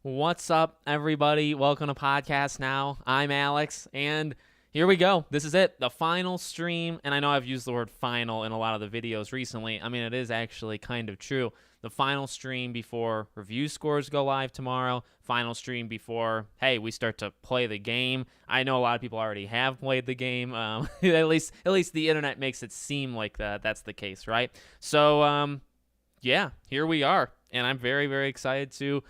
What's up, everybody? Welcome to Podcast Now. I'm Alex, and here we go. This is it, the final stream, and I know I've used the word final in a lot of the videos recently. I mean, it is actually kind of true. The final stream before review scores go live tomorrow. Final stream before, hey, we start to play the game. I know a lot of people already have played the game. At least the internet makes it seem like that's the case, right? So, yeah, here we are, and I'm very, very excited to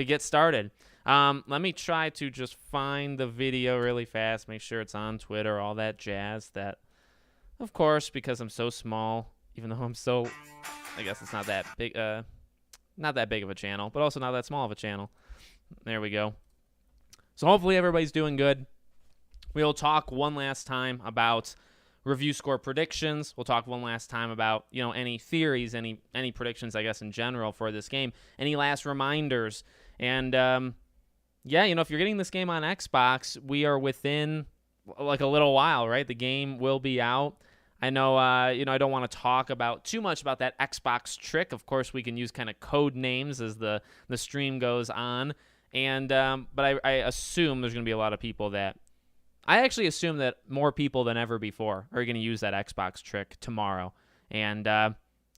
get started. Let me try to just find the video really fast, make sure it's on Twitter, all that jazz. That, of course, because I'm so small, even though I'm so, I guess it's not that big of a channel, but also not that small of a channel. There we go. So hopefully everybody's doing good. We'll talk one last time about review score predictions. We'll talk one last time about, any theories, any predictions, I guess, in general for this game. Any last reminders. And, if you're getting this game on Xbox, we are within, like, a little while, right? The game will be out. I know, I don't want to talk too much about that Xbox trick. Of course, we can use kind of code names as the stream goes on. And, but I assume there's going to be a lot of people I actually assume that more people than ever before are going to use that Xbox trick tomorrow. And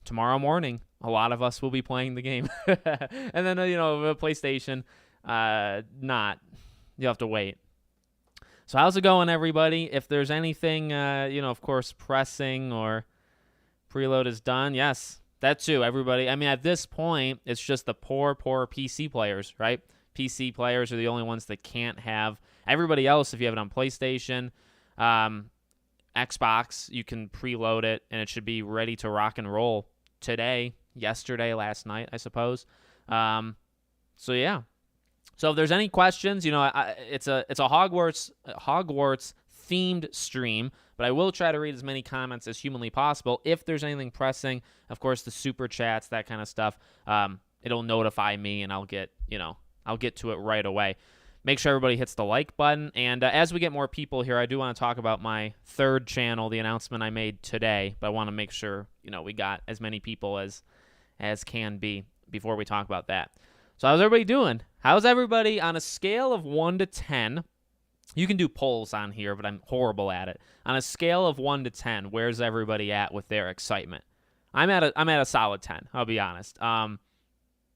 tomorrow morning, a lot of us will be playing the game. And then, PlayStation, not. You'll have to wait. So how's it going, everybody? If there's anything, of course, pressing or preload is done, yes, that too, everybody. I mean, at this point, it's just the poor PC players, right? PC players are the only ones that can't have. Everybody else, if you have it on PlayStation, Xbox, you can preload it, and it should be ready to rock and roll today, yesterday, last night, I suppose. So yeah. So if there's any questions, it's a Hogwarts themed stream, but I will try to read as many comments as humanly possible. If there's anything pressing, of course, the super chats, that kind of stuff, it'll notify me, and I'll get to it right away. Make sure everybody hits the like button. And as we get more people here, I do want to talk about my third channel, the announcement I made today. But I want to make sure, we got as many people as can be before we talk about that. So how's everybody doing? How's everybody on a scale of 1 to 10? You can do polls on here, but I'm horrible at it. On a scale of 1 to 10, where's everybody at with their excitement? I'm at a solid 10, I'll be honest. I'm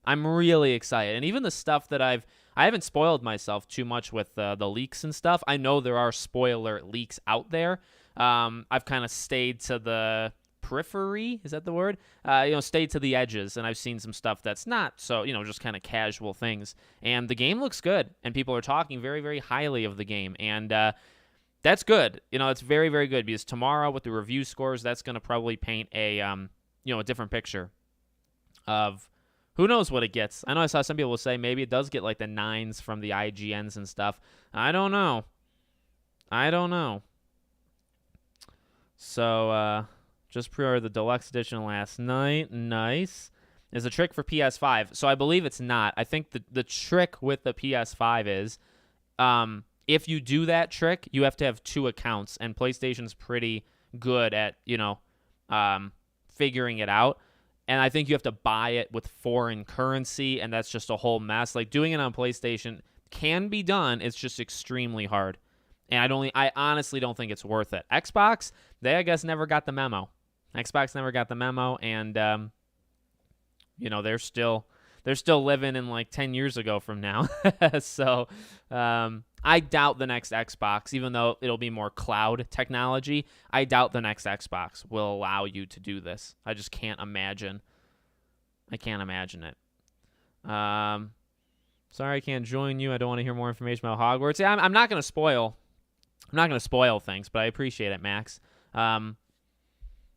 really excited. And even the stuff that I haven't spoiled myself too much with the leaks and stuff. I know there are spoiler leaks out there. I've kind of stayed to the periphery. Is that the word? Stayed to the edges, and I've seen some stuff that's not so, just kind of casual things. And the game looks good, and people are talking very, very highly of the game. And that's good. It's very, very good, because tomorrow with the review scores, that's going to probably paint a different picture of who knows what it gets. I know I saw some people say maybe it does get like the 9s from the IGNs and stuff. I don't know. So, just pre-ordered the deluxe edition last night. Nice. Is a trick for PS5. So I believe it's not. I think the trick with the PS5 is if you do that trick, you have to have 2 accounts. And PlayStation's pretty good at, figuring it out. And I think you have to buy it with foreign currency, and that's just a whole mess. Like, doing it on PlayStation can be done. It's just extremely hard. And I honestly don't think it's worth it. Xbox, they, I guess, never got the memo. And they're still living in like 10 years ago from now. So I doubt the next Xbox, even though it'll be more cloud technology, I doubt the next Xbox will allow you to do this. I just can't imagine. I can't imagine it. Sorry I can't join you. I don't want to hear more information about Hogwarts. Yeah, I'm not going to spoil. I'm not going to spoil things, but I appreciate it, Max. The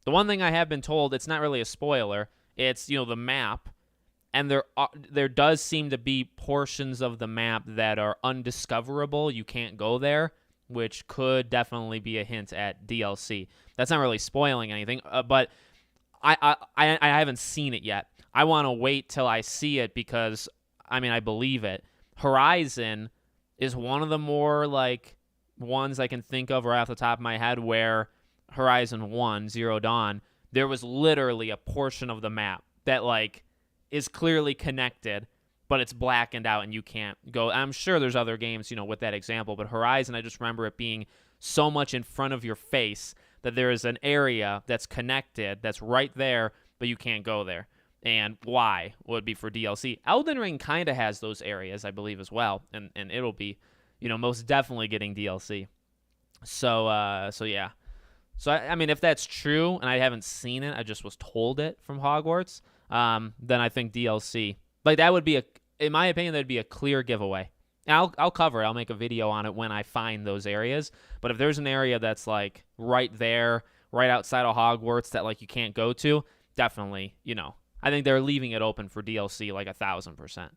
one thing I have been told, it's not really a spoiler. It's, the map. And there does seem to be portions of the map that are undiscoverable. You can't go there, which could definitely be a hint at DLC. That's not really spoiling anything, but I haven't seen it yet. I want to wait till I see it because, I believe it. Horizon is one of the more, ones I can think of right off the top of my head where Horizon 1, Zero Dawn, there was literally a portion of the map that, is clearly connected but it's blackened out and you can't go. I'm sure there's other games, with that example, but Horizon, I just remember it being so much in front of your face that there is an area that's connected, that's right there, but you can't go there. And why would be for DLC. Elden Ring kind of has those areas, I believe, as well, and it'll be, most definitely getting DLC. So yeah. So I mean, if that's true, and I haven't seen it, I just was told it from Hogwarts, then I think DLC, like that would be in my opinion, that'd be a clear giveaway. And I'll cover it. I'll make a video on it when I find those areas. But if there's an area that's like right there, right outside of Hogwarts that like you can't go to, definitely, I think they're leaving it open for DLC like 1,000%.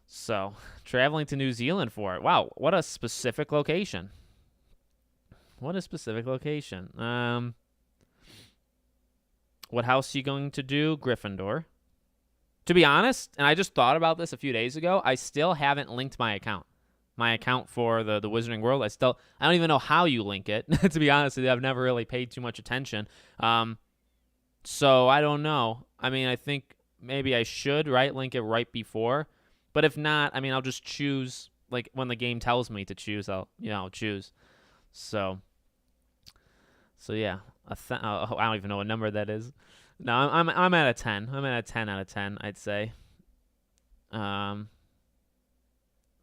So, traveling to New Zealand for it. Wow, what a specific location. What a specific location. What house are you going to do? Gryffindor. To be honest, and I just thought about this a few days ago, I still haven't linked my account. My account for the Wizarding World, I don't even know how you link it. To be honest with you, I've never really paid too much attention. So I don't know. I mean, I think maybe I should, right? Link it right before. But if not, I mean, I'll just choose, like, when the game tells me to choose, I'll choose. So yeah. I don't even know what number that is. No, I'm at a 10. I'm at a 10 out of 10, I'd say.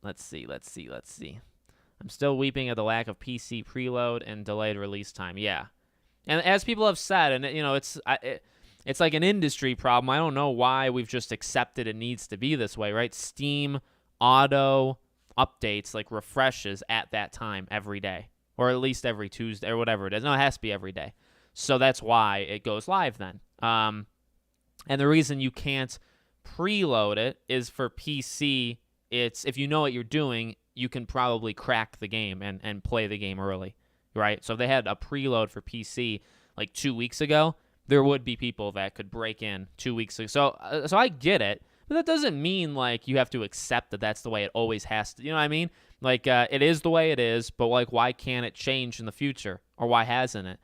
Let's see. I'm still weeping at the lack of PC preload and delayed release time. Yeah. And as people have said, and it's like an industry problem. I don't know why we've just accepted it needs to be this way, right? Steam auto updates, like refreshes at that time every day, or at least every Tuesday or whatever it is. No, it has to be every day. So that's why it goes live then. And the reason you can't preload it is for PC. It's if you know what you're doing, you can probably crack the game and play the game early, right? So if they had a preload for PC like 2 weeks ago, there would be people that could break in 2 weeks ago. So I get it, but that doesn't mean like you have to accept that that's the way it always has to. You know what I mean? Like it is the way it is, but like why can't it change in the future, or why hasn't it?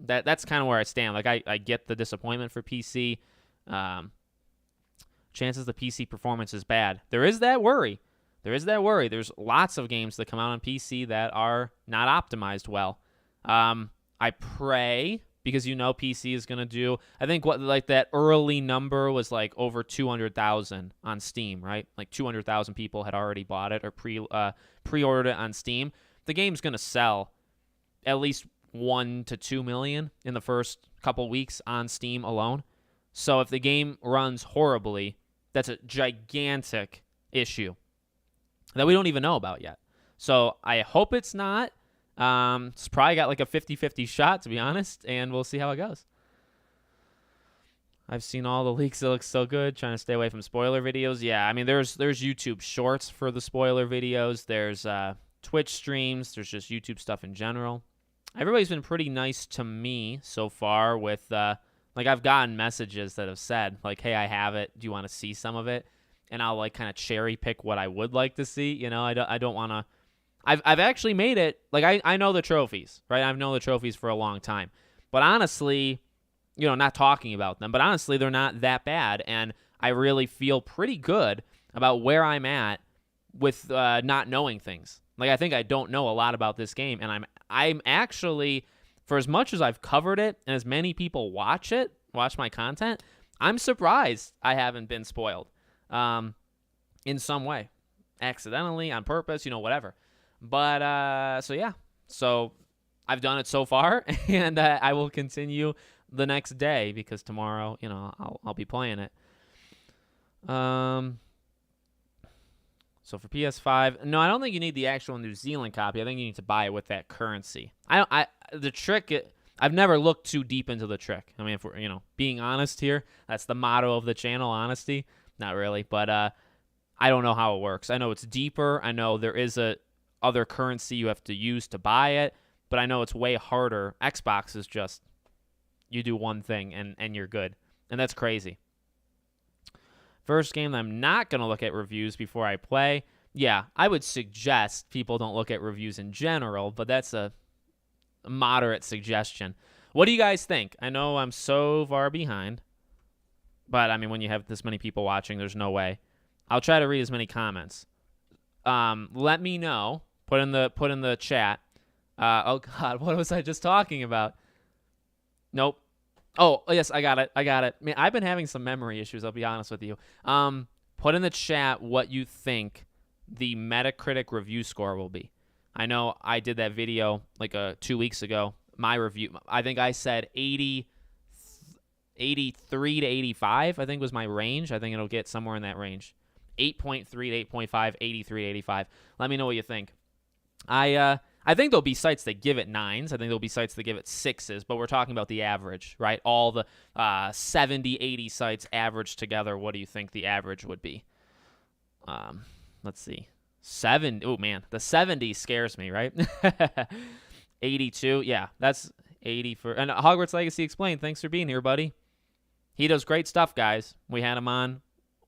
That's kind of where I stand. Like I get the disappointment for PC. Chances the PC performance is bad. There is that worry. There's lots of games that come out on PC that are not optimized well. I pray, because PC is going to do, I think that early number was like over 200,000 on Steam, right? Like 200,000 people had already bought it or pre-ordered it on Steam. The game's going to sell at least 1 to 2 million in the first couple weeks on Steam alone. So if the game runs horribly, that's a gigantic issue that we don't even know about yet. So I hope it's not. It's probably got like a 50-50 shot, to be honest, and we'll see how it goes. I've seen all the leaks. It looks so good. Trying to stay away from spoiler videos. Yeah, I mean, there's YouTube shorts for the spoiler videos. There's Twitch streams. There's just YouTube stuff in general. Everybody's been pretty nice to me so far with, I've gotten messages that have said, like, hey, I have it. Do you want to see some of it? And I'll, like, kind of cherry pick what I would like to see. I don't want to. I've actually made it. Like, I know the trophies, right? I've known the trophies for a long time. But honestly, not talking about them, but honestly, they're not that bad. And I really feel pretty good about where I'm at with not knowing things. Like, I think I don't know a lot about this game. And I'm actually, for as much as I've covered it and as many people watch my content, I'm surprised I haven't been spoiled in some way. Accidentally, on purpose, whatever. But, so yeah. So I've done it so far, and I will continue the next day because tomorrow, I'll be playing it. So for PS5, no, I don't think you need the actual New Zealand copy. I think you need to buy it with that currency. The trick, I've never looked too deep into the trick. I mean, if we're, being honest here, that's the motto of the channel, honesty. Not really, but I don't know how it works. I know it's deeper. I know there is a other currency you have to use to buy it, but I know it's way harder. Xbox is just, you do one thing and you're good. And that's crazy. First game that I'm not going to look at reviews before I play. Yeah, I would suggest people don't look at reviews in general, but that's a moderate suggestion. What do you guys think? I know I'm so far behind. But, I mean, when you have this many people watching, there's no way. I'll try to read as many comments. Let me know. Put in the chat. Oh, God, what was I just talking about? Nope. Oh, yes, I got it. Man, I've been having some memory issues, I'll be honest with you. Put in the chat what you think the Metacritic review score will be. I know I did that video like 2 weeks ago. My review, I think I said 83 to 85, I think was my range. I think it'll get somewhere in that range. 8.3 to 8.5, 83 to 85. Let me know what you think. I think there'll be sites that give it 9s. I think there'll be sites that give it 6s, but we're talking about the average, right? All the 70, 80 sites averaged together. What do you think the average would be? Let's see. 7. Oh, man. The 70 scares me, right? 82. Yeah, that's 80 for... And Hogwarts Legacy Explained, thanks for being here, buddy. He does great stuff, guys. We had him on...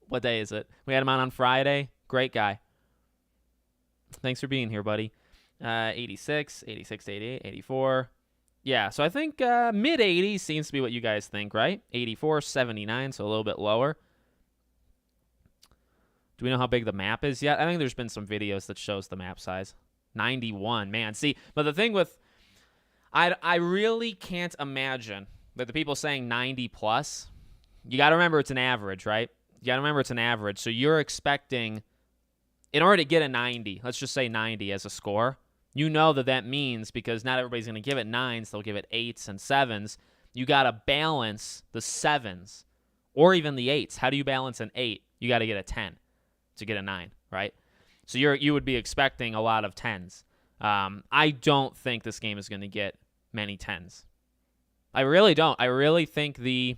What day is it? We had him on Friday. Great guy. Thanks for being here, buddy. 86, 86 to 88, 84. Yeah, so I think mid-80s seems to be what you guys think, right? 84, 79, so a little bit lower. Do we know how big the map is yet? I think there's been some videos that shows the map size. 91, man. See, but the thing with... I really can't imagine that the people saying 90 plus... You got to remember it's an average, right? You got to remember it's an average. So you're expecting, in order to get a 90, let's just say 90 as a score, you know that means, because not everybody's going to give it 9s, they'll give it 8s and 7s. You got to balance the 7s or even the 8s. How do you balance an 8? You got to get a 10 to get a 9, right? So you would be expecting a lot of 10s. I don't think this game is going to get many 10s. I really don't. I really think the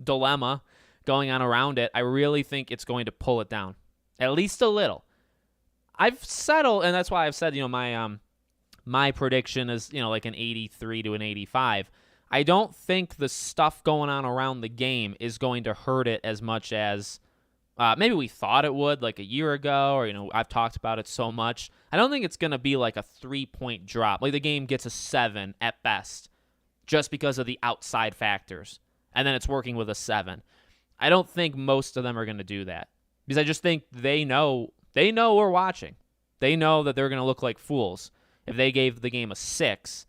dilemma going on around it, I really think it's going to pull it down, at least a little. I've settled, and that's why I've said, my prediction is, like an 83 to an 85. I don't think the stuff going on around the game is going to hurt it as much as maybe we thought it would like a year ago, or, I've talked about it so much. I don't think it's going to be like a 3-point drop. Like the game gets a 7 at best just because of the outside factors, and then it's working with a 7. I don't think most of them are going to do that, because I just think they know we're watching. They know that they're going to look like fools if they gave the game a 6,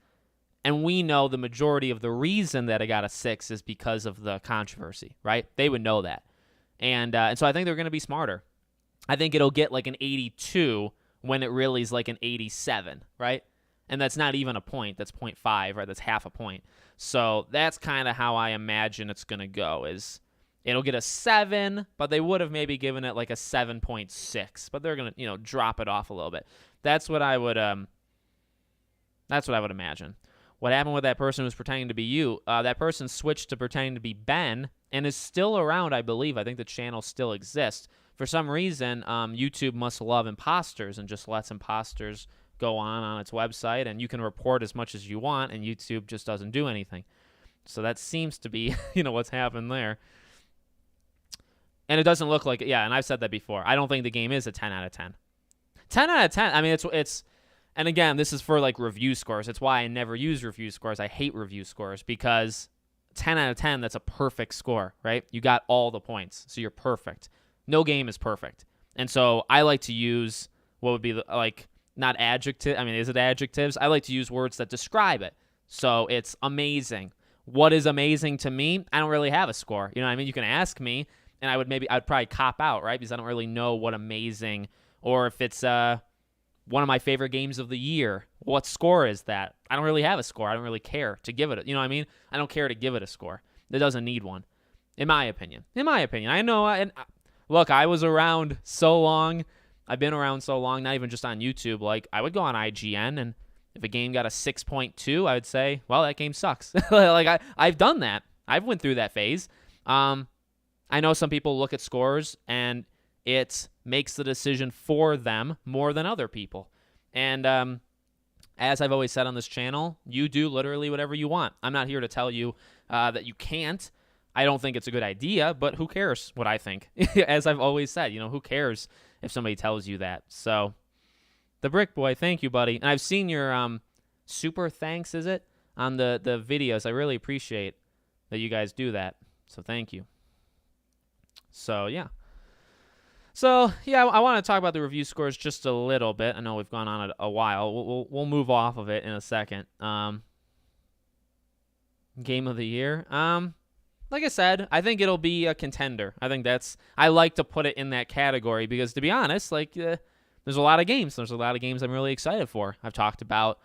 and we know the majority of the reason that it got a 6 is because of the controversy, right? They would know that. And so I think they're going to be smarter. I think it'll get like an 82 when it really is like an 87, right? And that's not even a point. That's 0.5, right? That's half a point. So that's kind of how I imagine it's going to go, is it'll get a 7, but they would have maybe given it like a 7.6, but they're going to, drop it off a little bit. That's what I would imagine. What happened with that person who was pretending to be you? That person switched to pretending to be Ben and is still around, I believe. I think the channel still exists. For some reason, YouTube must love imposters and just lets imposters go on its website, and you can report as much as you want, and YouTube just doesn't do anything. So that seems to be, what's happened there. And it doesn't look like it. Yeah, and I've said that before. I don't think the game is a 10 out of 10. 10 out of 10. I mean, it's and again, this is for like review scores. It's why I never use review scores. I hate review scores, because 10 out of 10, that's a perfect score, right? You got all the points, so you're perfect. No game is perfect. And so I like to use what would be not adjective. I mean, is it adjectives? I like to use words that describe it. So it's amazing. What is amazing to me? I don't really have a score. You know what I mean? You can ask me, and I'd probably cop out, right? Because I don't really know what amazing, or if it's one of my favorite games of the year, what score is that? I don't really have a score. I don't really care to give it. You know what I mean? I don't care to give it a score. It doesn't need one, in my opinion. I know. And look, I was around so long. I've been around so long, not even just on YouTube. Like, I would go on IGN, and if a game got a 6.2, I would say, well, that game sucks. I've done that. I've went through that phase. I know some people look at scores, and it makes the decision for them more than other people. And as I've always said on this channel, you do literally whatever you want. I'm not here to tell you that you can't. I don't think it's a good idea, but who cares what I think? As I've always said, who cares if somebody tells you that? So, the Brick Boy, thank you, buddy. And I've seen your super thanks, is it, on the videos. I really appreciate that you guys do that. So thank you. So, yeah. So, yeah, I want to talk about the review scores just a little bit. I know we've gone on it a while. We'll move off of it in a second. Game of the year. Like I said, I think it'll be a contender. I like to put it in that category because, to be honest, there's a lot of games. There's a lot of games I'm really excited for. I've talked about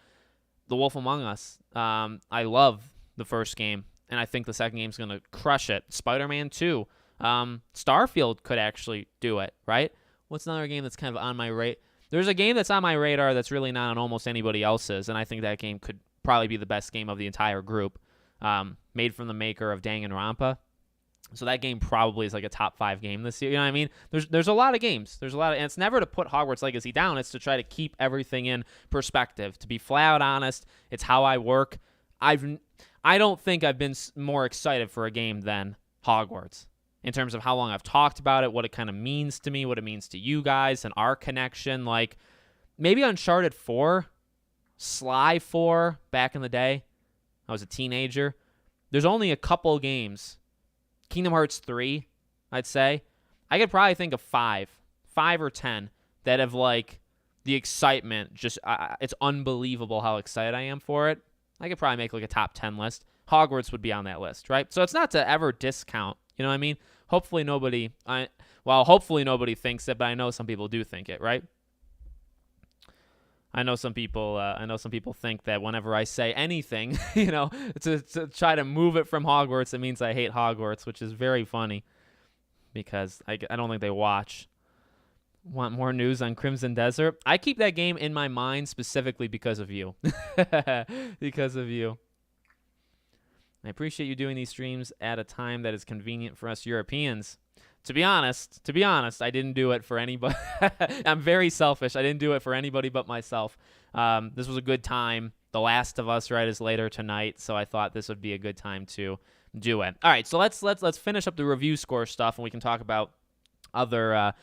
The Wolf Among Us. I love the first game, and I think the second game's going to crush it. Spider-Man 2. Starfield could actually do it, right? What's another game that's kind of on my radar? There's a game that's on my radar that's really not on almost anybody else's, and I think that game could probably be the best game of the entire group. Made from the maker of Danganronpa. So that game probably is like a top 5 game this year. You know what I mean? There's a lot of games. And it's never to put Hogwarts Legacy down. It's to try to keep everything in perspective. To be flat out honest, it's how I work. I don't think I've been more excited for a game than Hogwarts in terms of how long I've talked about it, what it kind of means to me, what it means to you guys, and our connection. Like maybe Uncharted 4, Sly 4 back in the day. I was a teenager. There's only a couple games. Kingdom Hearts 3, I'd say. I could probably think of 5 or 10 that have the excitement. Just it's unbelievable how excited I am for it. I could probably make a top 10 list. Hogwarts would be on that list, right? So it's not to ever discount. You know what I mean? Hopefully nobody thinks it, but I know some people do think it, right? I know some people think that whenever I say anything, to try to move it from Hogwarts, it means I hate Hogwarts, which is very funny because I don't think they watch. Want more news on Crimson Desert? I keep that game in my mind specifically because of you. Because of you. I appreciate you doing these streams at a time that is convenient for us Europeans. To be honest, I didn't do it for anybody. I'm very selfish. I didn't do it for anybody but myself. This was a good time. The Last of Us, right, is later tonight, so I thought this would be a good time to do it. All right, so let's finish up the review score stuff, and we can talk about other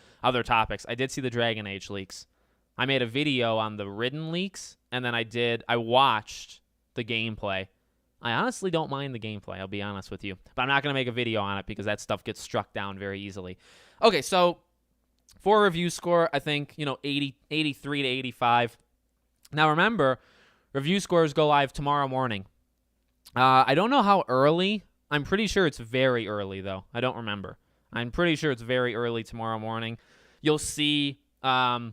topics. I did see the Dragon Age leaks. I made a video on the written leaks, and then I watched the gameplay. I honestly don't mind the gameplay, I'll be honest with you. But I'm not going to make a video on it because that stuff gets struck down very easily. Okay, so for review score, I think, 83 to 85. Now remember, review scores go live tomorrow morning. I don't know how early. I'm pretty sure it's very early, though. I don't remember. I'm pretty sure it's very early tomorrow morning. You'll see not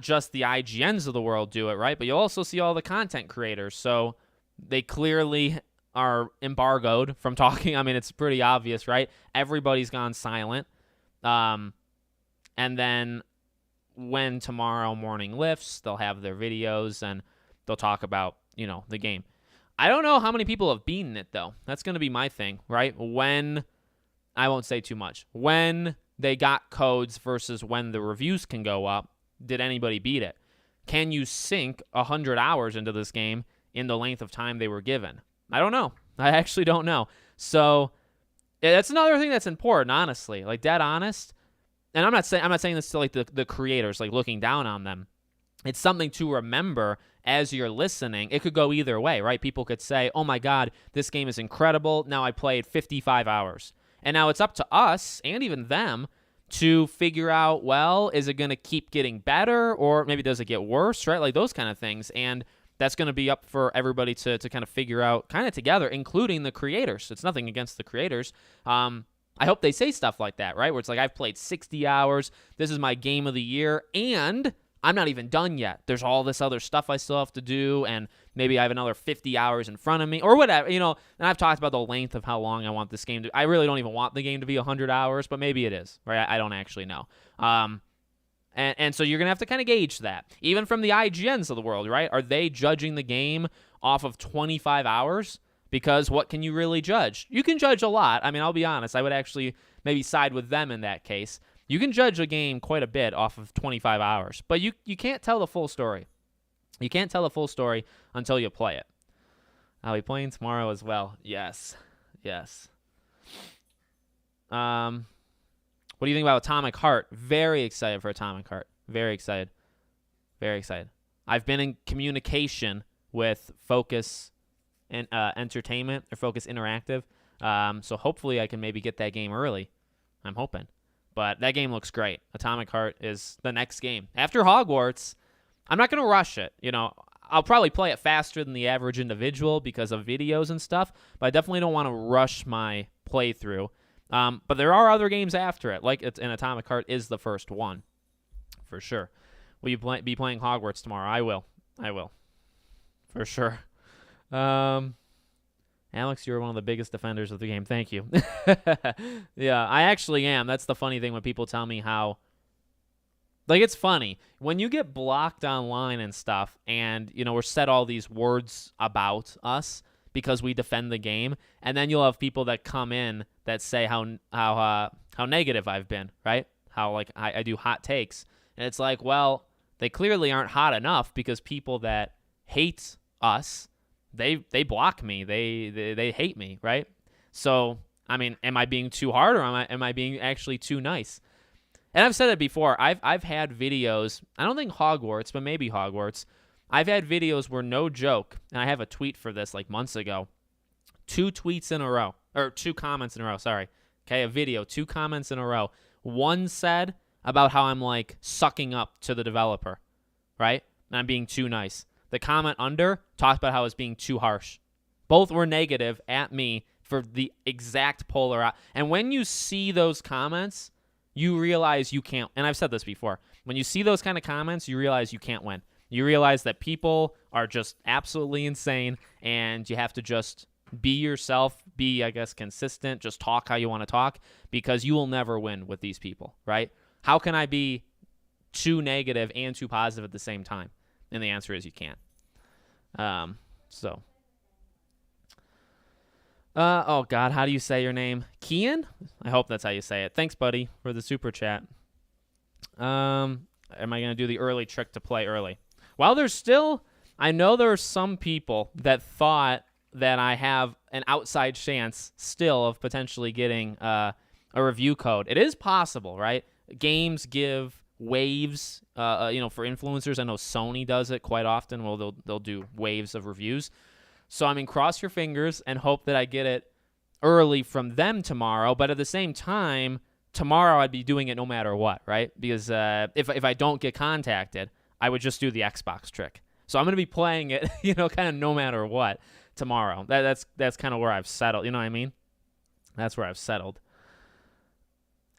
just the IGNs of the world do it, right? But you'll also see all the content creators. So they clearly are embargoed from talking. I mean, it's pretty obvious, right? Everybody's gone silent. And then when tomorrow morning lifts, they'll have their videos and they'll talk about, the game. I don't know how many people have beaten it, though. That's going to be my thing, right? I won't say too much. When they got codes versus when the reviews can go up, did anybody beat it? Can you sink 100 hours into this game in the length of time they were given? I don't know. I actually don't know. So that's another thing that's important, honestly. Dead honest. And I'm not saying this to the creators, looking down on them. It's something to remember as you're listening. It could go either way, right? People could say, "Oh my God, this game is incredible. Now I played 55 hours." And now it's up to us and even them to figure out, well, is it going to keep getting better or maybe does it get worse, right? Those kind of things. And that's going to be up for everybody to kind of figure out kind of together, including the creators. It's nothing against the creators. I hope they say stuff like that, right? Where it's I've played 60 hours. This is my game of the year. And I'm not even done yet. There's all this other stuff I still have to do. And maybe I have another 50 hours in front of me or whatever, And I've talked about the length of how long I want this game to. I really don't even want the game to be 100 hours, but maybe it is, right? I don't actually know. And so you're going to have to kind of gauge that. Even from the IGNs of the world, right? Are they judging the game off of 25 hours? Because what can you really judge? You can judge a lot. I mean, I'll be honest. I would actually maybe side with them in that case. You can judge a game quite a bit off of 25 hours. But you can't tell the full story. You can't tell the full story until you play it. I'll be playing tomorrow as well. Yes. What do you think about Atomic Heart? Very excited for Atomic Heart. Very excited. I've been in communication with Focus Entertainment or Focus Interactive. So hopefully I can maybe get that game early. I'm hoping. But that game looks great. Atomic Heart is the next game. After Hogwarts, I'm not going to rush it. I'll probably play it faster than the average individual because of videos and stuff, but I definitely don't want to rush my playthrough. But there are other games after it, like an Atomic Heart is the first one, for sure. Will you be playing Hogwarts tomorrow? I will, for sure. Alex, you're one of the biggest defenders of the game. Thank you. Yeah, I actually am. That's the funny thing when people tell me how... Like, it's funny. When you get blocked online and stuff, and, we're said all these words about us because we defend the game, and then you'll have people that come in that say how negative I've been, right? How, like, I do hot takes. And it's like, well, they clearly aren't hot enough because people that hate us... They block me. They hate me, right? So, I mean, am I being too hard or am I being actually too nice? And I've said it before. I've had videos. I don't think Hogwarts, but maybe Hogwarts. I've had videos where, no joke, and I have a tweet for this like months ago. 2 comments in a row. Sorry. Okay, a video, 2 comments in a row. One said about how I'm like sucking up to the developer, right? And I'm being too nice. The comment under talked about how I was being too harsh. Both were negative at me for the exact polar opposite. And when you see those comments, you realize you can't. And I've said this before. When you see those kind of comments, you realize you can't win. You realize that people are just absolutely insane, and you have to just be yourself, be, I guess, consistent, just talk how you want to talk, because you will never win with these people, right? How can I be too negative and too positive at the same time? And the answer is you can't. Oh, God, how do you say your name? Kian? I hope that's how you say it. Thanks, buddy, for the super chat. Am I going to do the early trick to play early? Well, I know there are some people that thought that I have an outside chance still of potentially getting a review code. It is possible, right? Games give waves, for influencers. I know Sony does it quite often. Well, they'll do waves of reviews. So, I mean, cross your fingers and hope that I get it early from them tomorrow. But at the same time, tomorrow I'd be doing it no matter what, right? Because if I don't get contacted, I would just do the Xbox trick. So I'm going to be playing it, kind of no matter what tomorrow. That's kind of where I've settled. You know what I mean? That's where I've settled.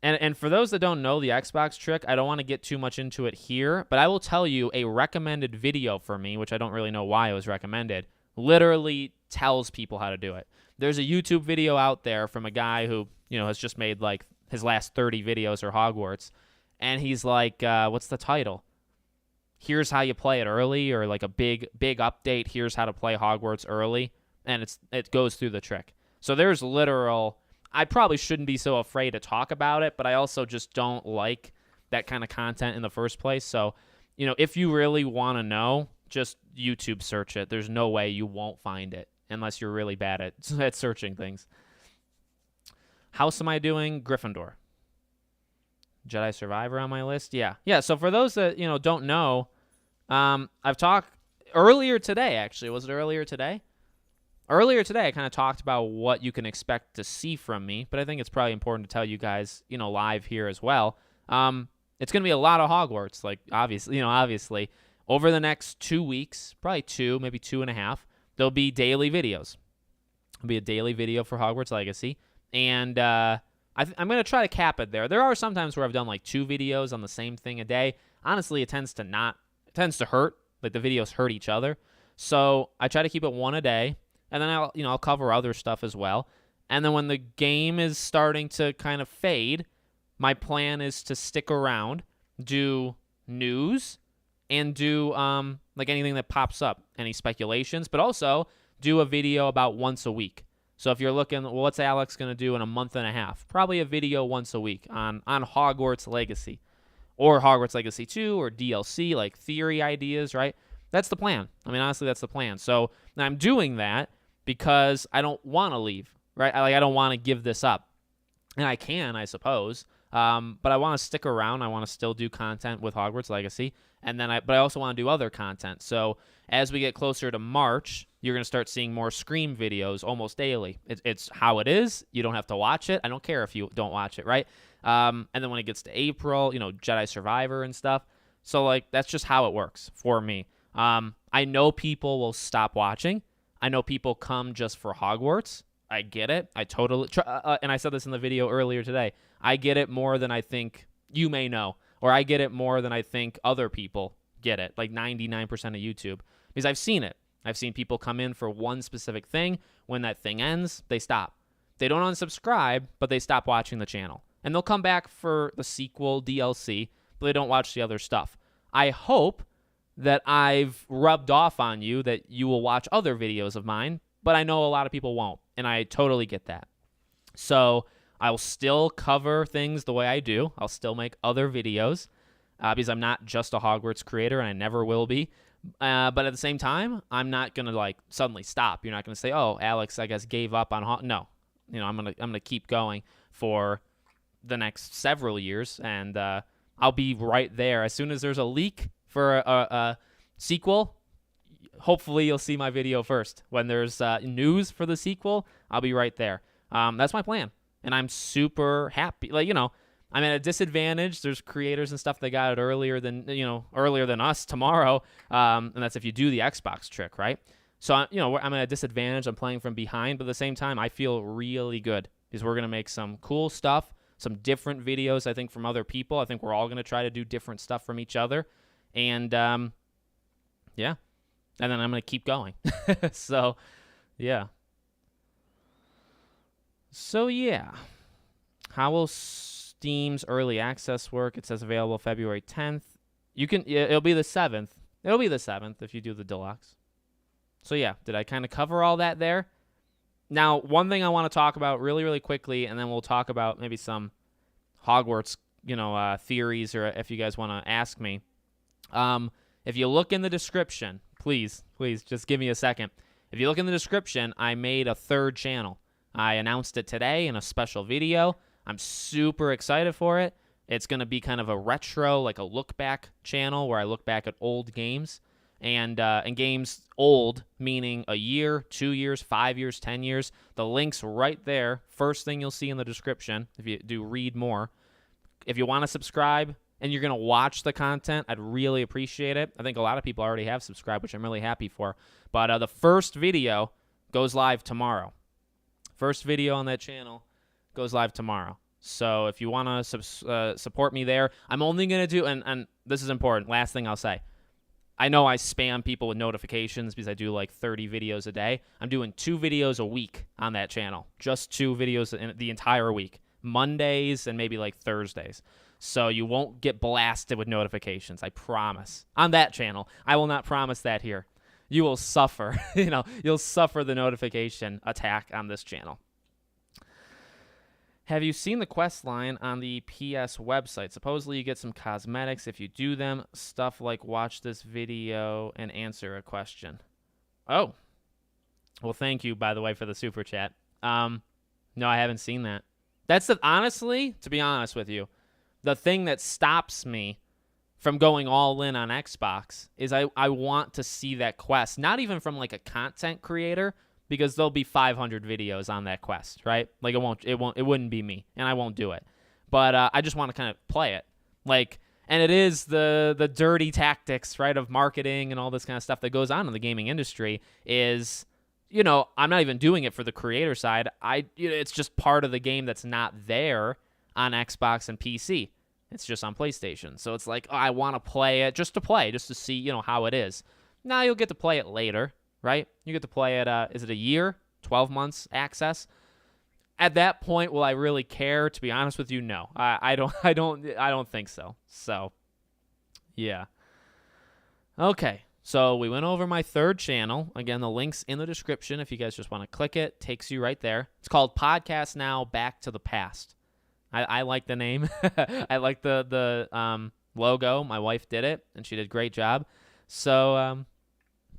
And for those that don't know the Xbox trick, I don't want to get too much into it here, but I will tell you a recommended video for me, which I don't really know why it was recommended, literally tells people how to do it. There's a YouTube video out there from a guy who, has just made like his last 30 videos or Hogwarts, and he's like, what's the title? Here's how you play it early, or like a big update. Here's how to play Hogwarts early, and it goes through the trick. So there's literal... I probably shouldn't be so afraid to talk about it, but I also just don't like that kind of content in the first place. So, if you really want to know, just YouTube search it. There's no way you won't find it unless you're really bad at searching things. House am I doing? Gryffindor. Jedi Survivor on my list? Yeah. So for those that, don't know, I've talked earlier today, actually. Was it earlier today? Earlier today, I kind of talked about what you can expect to see from me, but I think it's probably important to tell you guys, live here as well. It's going to be a lot of Hogwarts, like obviously. Over the next 2 weeks, probably 2, maybe 2.5, there'll be daily videos. There'll be a daily video for Hogwarts Legacy, and I'm going to try to cap it there. There are some times where I've done like 2 videos on the same thing a day. Honestly, it tends to hurt. Like the videos hurt each other. So I try to keep it 1 a day. And then I'll cover other stuff as well. And then when the game is starting to kind of fade, my plan is to stick around, do news, and do like anything that pops up, any speculations, but also do a video about once a week. So if you're looking, well, what's Alex going to do in a month and a half? Probably a video once a week on Hogwarts Legacy, or Hogwarts Legacy 2, or DLC, like theory ideas, right? That's the plan. I mean, honestly, that's the plan. So I'm doing that because I don't want to leave, right? I don't want to give this up. And I can, I suppose, But I want to stick around. I want to still do content with Hogwarts Legacy, but I also want to do other content. So as we get closer to March, you're going to start seeing more Scream videos almost daily. It's how it is. You don't have to watch it. I don't care if you don't watch it, right? And then when it gets to April, Jedi Survivor and stuff. So, like, that's just how it works for me. I know people will stop watching. I know people come just for Hogwarts. I get it. I totally and I said this in the video earlier today. I get it more than I think you may know, or I get it more than I think other people get it, like 99% of YouTube, because I've seen it. I've seen people come in for one specific thing. When that thing ends, they stop. They don't unsubscribe, but they stop watching the channel. And they'll come back for the sequel, DLC, but they don't watch the other stuff. I hope that I've rubbed off on you that you will watch other videos of mine, but I know a lot of people won't, and I totally get that. So I'll still cover things the way I do. I'll still make other videos because I'm not just a Hogwarts creator, and I never will be. But at the same time, I'm not going to suddenly stop. You're not going to say, oh, Alex, I guess, gave up on No. I'm gonna keep going for the next several years, and I'll be right there. As soon as there's a leak for a sequel, hopefully you'll see my video first. When there's news for the sequel, I'll be right there. That's my plan, and I'm super happy. I'm at a disadvantage. There's creators and stuff that got it earlier than us tomorrow, and that's if you do the Xbox trick, right? So I'm at a disadvantage. I'm playing from behind, but at the same time, I feel really good because we're gonna make some cool stuff, some different videos. I think from other people. I think we're all gonna try to do different stuff from each other, and yeah, and then I'm gonna keep going. So yeah. How will Steam's early access work? It says available February 10th. It'll be the 7th. It'll be the 7th if you do the deluxe. So yeah, did I kind of cover all that there? Now, one thing I want to talk about really, really quickly, and then we'll talk about maybe some Hogwarts, theories, or if you guys want to ask me. If you look in the description, please, just give me a second. If you look in the description, I made a third channel. I announced it today in a special video. I'm super excited for it. It's going to be kind of a retro, like a look back channel where I look back at old games. And games old, meaning a year, 2 years, 5 years, 10 years. The link's right there. First thing you'll see in the description if you do read more. If you want to subscribe and you're going to watch the content, I'd really appreciate it. I think a lot of people already have subscribed, which I'm really happy for. But the first video goes live tomorrow. First video on that channel goes live tomorrow. So if you want to support me there, I'm only going to do, and this is important, last thing I'll say. I know I spam people with notifications because I do like 30 videos a day. I'm doing 2 videos a week on that channel. Just 2 videos in the entire week. Mondays and maybe like Thursdays. So you won't get blasted with notifications, I promise. On that channel. I will not promise that here. You will suffer. You'll suffer the notification attack on this channel. Have you seen the quest line on the PS website? Supposedly you get some cosmetics if you do them. Stuff like watch this video and answer a question. Oh. Well, thank you, by the way, for the super chat. No, I haven't seen that. That's honestly, to be honest with you, the thing that stops me from going all in on Xbox is I want to see that quest. Not even from like a content creator, because there'll be 500 videos on that quest, right? Like it wouldn't be me, and I won't do it. But I just want to kind of play it, and it is the dirty tactics, right, of marketing and all this kind of stuff that goes on in the gaming industry. Is I'm not even doing it for the creator side. It's just part of the game that's not there on Xbox and PC. It's just on PlayStation. So it's like, oh, I want to play it just to see how it is. Now you'll get to play it later. Right? You get to play it, is it a year? 12 months access? At that point, will I really care? To be honest with you, no. I don't think so. So, yeah. Okay. So we went over my third channel. Again, the link's in the description if you guys just want to click it. Takes you right there. It's called Podcast Now Back to the Past. I like the name. I like the logo. My wife did it, and she did a great job. So,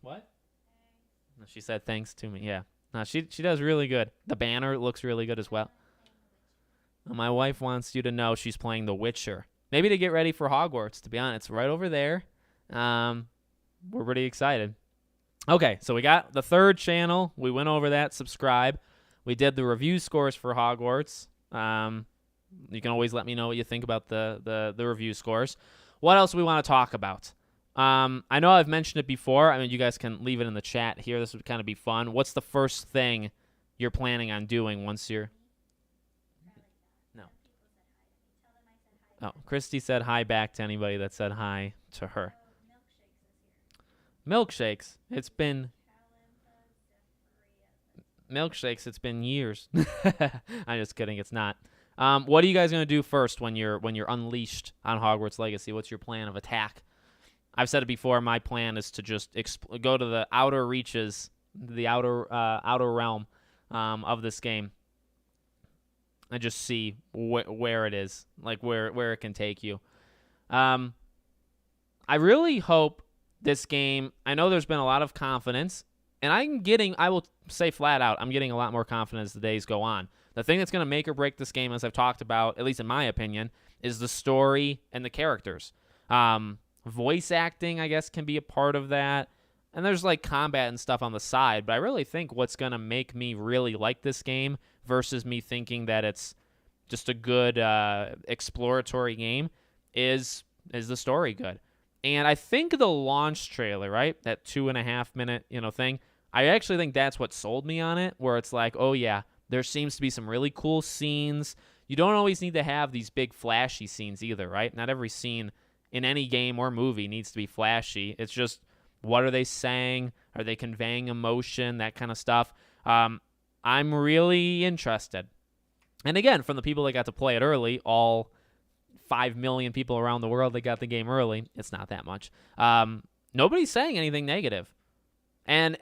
what? She said thanks to me. Yeah. No, she does really good. The banner looks really good as well. My wife wants you to know she's playing The Witcher. Maybe to get ready for Hogwarts, to be honest. It's right over there. We're pretty excited. Okay, so we got the third channel. We went over that. Subscribe. We did the review scores for Hogwarts. You can always let me know what you think about the review scores. What else do we want to talk about? I know I've mentioned it before. I mean, you guys can leave it in the chat here. This would kind of be fun. What's the first thing you're planning on doing once you're... No. Oh, Christy said hi back to anybody that said hi to her. Milkshakes. It's been... Milkshakes. It's been years. I'm just kidding. It's not. What are you guys going to do first when you're unleashed on Hogwarts Legacy? What's your plan of attack? I've said it before. My plan is to just go to the outer reaches, the outer realm of this game, and just see where it is, like where it can take you. I really hope this game. I know there's been a lot of confidence, and I will say flat out, I'm getting a lot more confidence as the days go on. The thing that's going to make or break this game, as I've talked about, at least in my opinion, is the story and the characters. Voice acting, I guess, can be a part of that. And there's like combat and stuff on the side. But I really think what's going to make me really like this game versus me thinking that it's just a good exploratory game is the story good. And I think the launch trailer, right, that 2.5 minute thing, I actually think that's what sold me on it, where it's like, oh yeah, there seems to be some really cool scenes. You don't always need to have these big flashy scenes either, right? Not every scene in any game or movie needs to be flashy. It's just, what are they saying? Are they conveying emotion? That kind of stuff. I'm really interested. And again, from the people that got to play it early, all 5 million people around the world that got the game early, it's not that much. Nobody's saying anything negative. And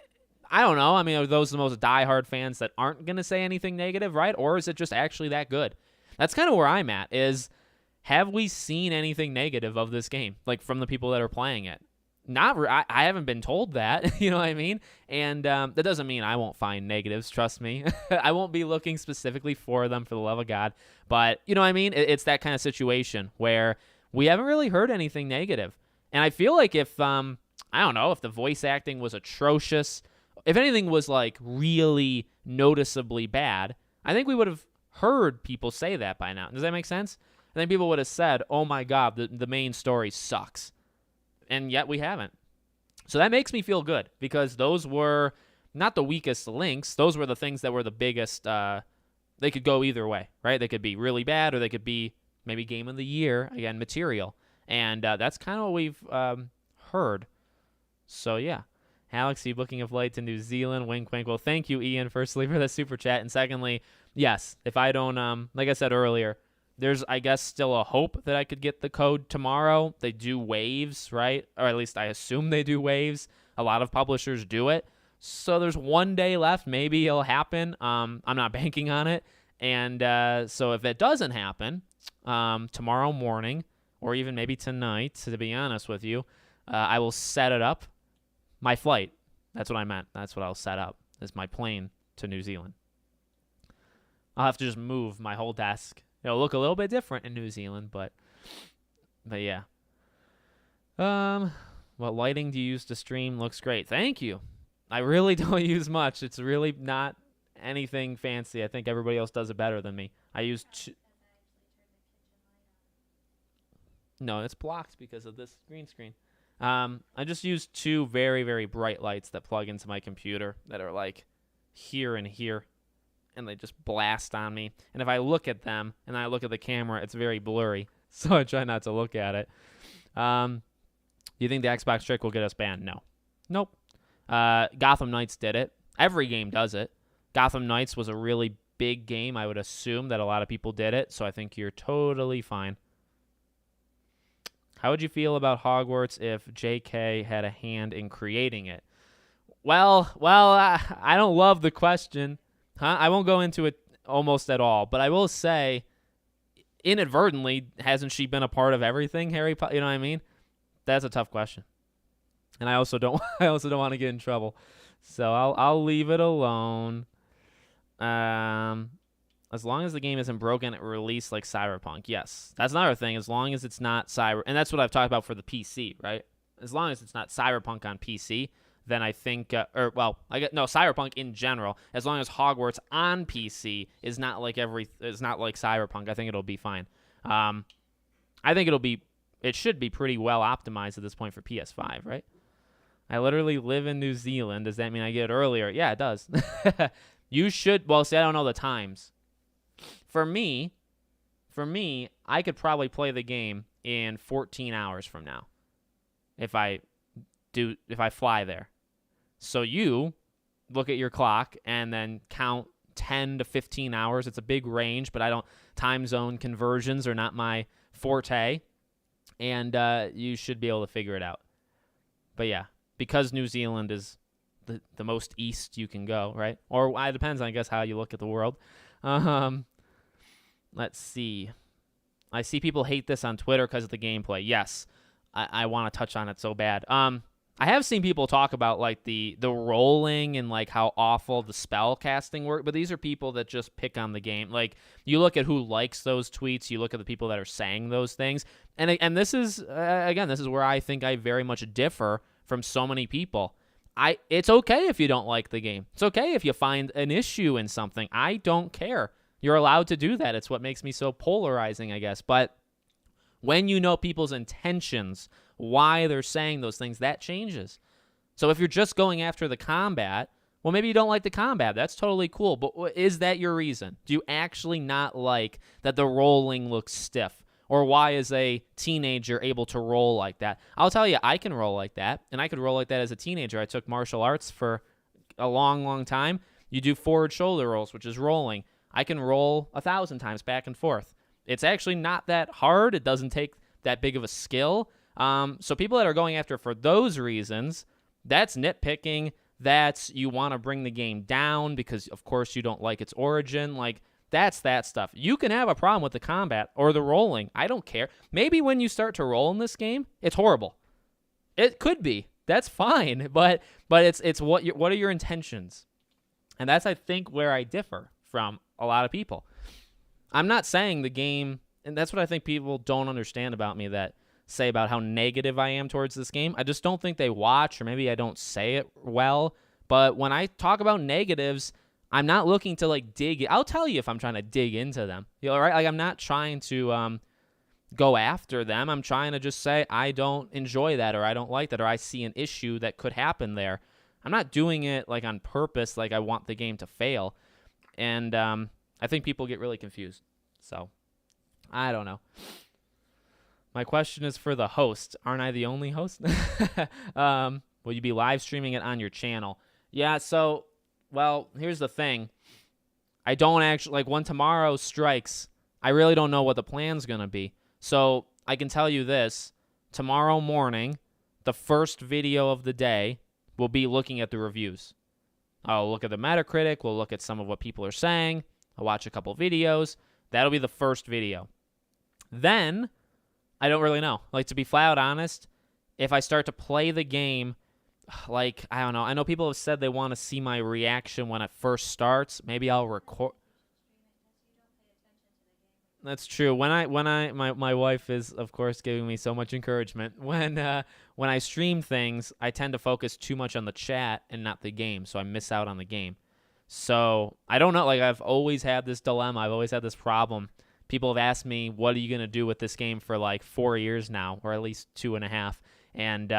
I don't know. I mean, are those the most diehard fans that aren't going to say anything negative, right? Or is it just actually that good? That's kind of where I'm at, is have we seen anything negative of this game, like from the people that are playing it? I haven't been told that, you know what I mean? And that doesn't mean I won't find negatives, trust me. I won't be looking specifically for them, for the love of God. But, you know what I mean? It's that kind of situation where we haven't really heard anything negative. And I feel like if, I don't know, if the voice acting was atrocious, if anything was like really noticeably bad, I think we would have heard people say that by now. Does that make sense? I think people would have said, oh my God, the main story sucks. And yet we haven't. So that makes me feel good, because those were not the weakest links. Those were the things that were the biggest. They could go either way, right? They could be really bad, or they could be maybe game of the year, again, material. And that's kind of what we've heard. So yeah. Alex, you booking a flight to New Zealand? Wink, wink. Well, thank you, Ian, firstly, for the super chat. And secondly, yes, if I don't, like I said earlier, there's, I guess, still a hope that I could get the code tomorrow. They do waves, right? Or at least I assume they do waves. A lot of publishers do it. So there's 1 day left. Maybe it'll happen. I'm not banking on it. And so if it doesn't happen tomorrow morning, or even maybe tonight, to be honest with you, I will set it up. My flight. That's what I meant. That's what I'll set up, is my plane to New Zealand. I'll have to just move my whole desk. It'll look a little bit different in New Zealand, but yeah. What lighting do you use to stream? Looks great. Thank you. I really don't use much. It's really not anything fancy. I think everybody else does it better than me. I use No, it's blocked because of this green screen. I just use 2 very, very bright lights that plug into my computer that are like here and here, and they just blast on me. And if I look at them and I look at the camera, it's very blurry, so I try not to look at it. Do you think the Xbox trick will get us banned? No. Nope. Gotham Knights did it. Every game does it. Gotham Knights was a really big game. I would assume that a lot of people did it, so I think you're totally fine. How would you feel about Hogwarts if JK had a hand in creating it? Well, I don't love the question. I won't go into it almost at all, but I will say, inadvertently, hasn't she been a part of everything, Harry Potter? You know what I mean? That's a tough question. And I also don't want to get in trouble. So I'll leave it alone. As long as the game isn't broken at release like Cyberpunk, yes. That's another thing. As long as it's not and that's what I've talked about for the PC, right? As long as it's not Cyberpunk on PC, then I think, Cyberpunk in general. As long as Hogwarts on PC is not like Cyberpunk, I think it'll be fine. I think it should be pretty well optimized at this point for PS5, right? I literally live in New Zealand. Does that mean I get it earlier? Yeah, it does. You should. Well, see, I don't know the times. For me, I could probably play the game in 14 hours from now if I fly there. So you look at your clock and then count 10 to 15 hours. It's a big range, but time zone conversions are not my forte, and you should be able to figure it out. But yeah, because New Zealand is the most east you can go, right? Or it depends, I guess, how you look at the world. Let's see. I see people hate this on Twitter because of the gameplay. Yes, I want to touch on it so bad. I have seen people talk about like the rolling and like how awful the spell casting work, but these are people that just pick on the game. Like, you look at who likes those tweets, you look at the people that are saying those things, and this is this is where I think I very much differ from so many people. It's okay if you don't like the game. It's okay if you find an issue in something. I don't care. You're allowed to do that. It's what makes me so polarizing, I guess. But when you know people's intentions, why they're saying those things, that changes. So if you're just going after the combat, well, maybe you don't like the combat. That's totally cool. But is that your reason? Do you actually not like that the rolling looks stiff? Or why is a teenager able to roll like that? I'll tell you, I can roll like that, and I could roll like that as a teenager. I took martial arts for a long, long time. You do forward shoulder rolls, which is rolling. I can roll 1,000 times back and forth. It's actually not that hard. It doesn't take that big of a skill. So people that are going after for those reasons, that's nitpicking. That's you want to bring the game down because, of course, you don't like its origin. Like, that's that stuff. You can have a problem with the combat or the rolling. I don't care. Maybe when you start to roll in this game, it's horrible. It could be. That's fine. But it's what are your intentions? And that's, I think, where I differ from a lot of people. I'm not saying the game, and that's what I think people don't understand about me that say about how negative I am towards this game. I just don't think they watch, or maybe I don't say it well. But when I talk about negatives, I'm not looking to like dig. I'll tell you if I'm trying to dig into them. You know, right? Like, I'm not trying to go after them. I'm trying to just say I don't enjoy that, or I don't like that, or I see an issue that could happen there. I'm not doing it like on purpose, like I want the game to fail. And I think people get really confused. So, I don't know. My question is for the host. Aren't I the only host? Will you be live streaming it on your channel? Yeah, so, well, here's the thing. I don't actually, like, when tomorrow strikes, I really don't know what the plan's going to be. So, I can tell you this. Tomorrow morning, the first video of the day will be looking at the reviews. I'll look at the Metacritic. We'll look at some of what people are saying. I'll watch a couple videos. That'll be the first video. Then, I don't really know. Like, to be flat out honest, if I start to play the game, like, I don't know. I know people have said they want to see my reaction when it first starts. Maybe I'll record. That's true. My wife is, of course, giving me so much encouragement. When I stream things, I tend to focus too much on the chat and not the game, so I miss out on the game. So I don't know. Like, I've always had this dilemma. I've always had this problem. People have asked me, what are you going to do with this game for like 4 years now, or at least 2.5. And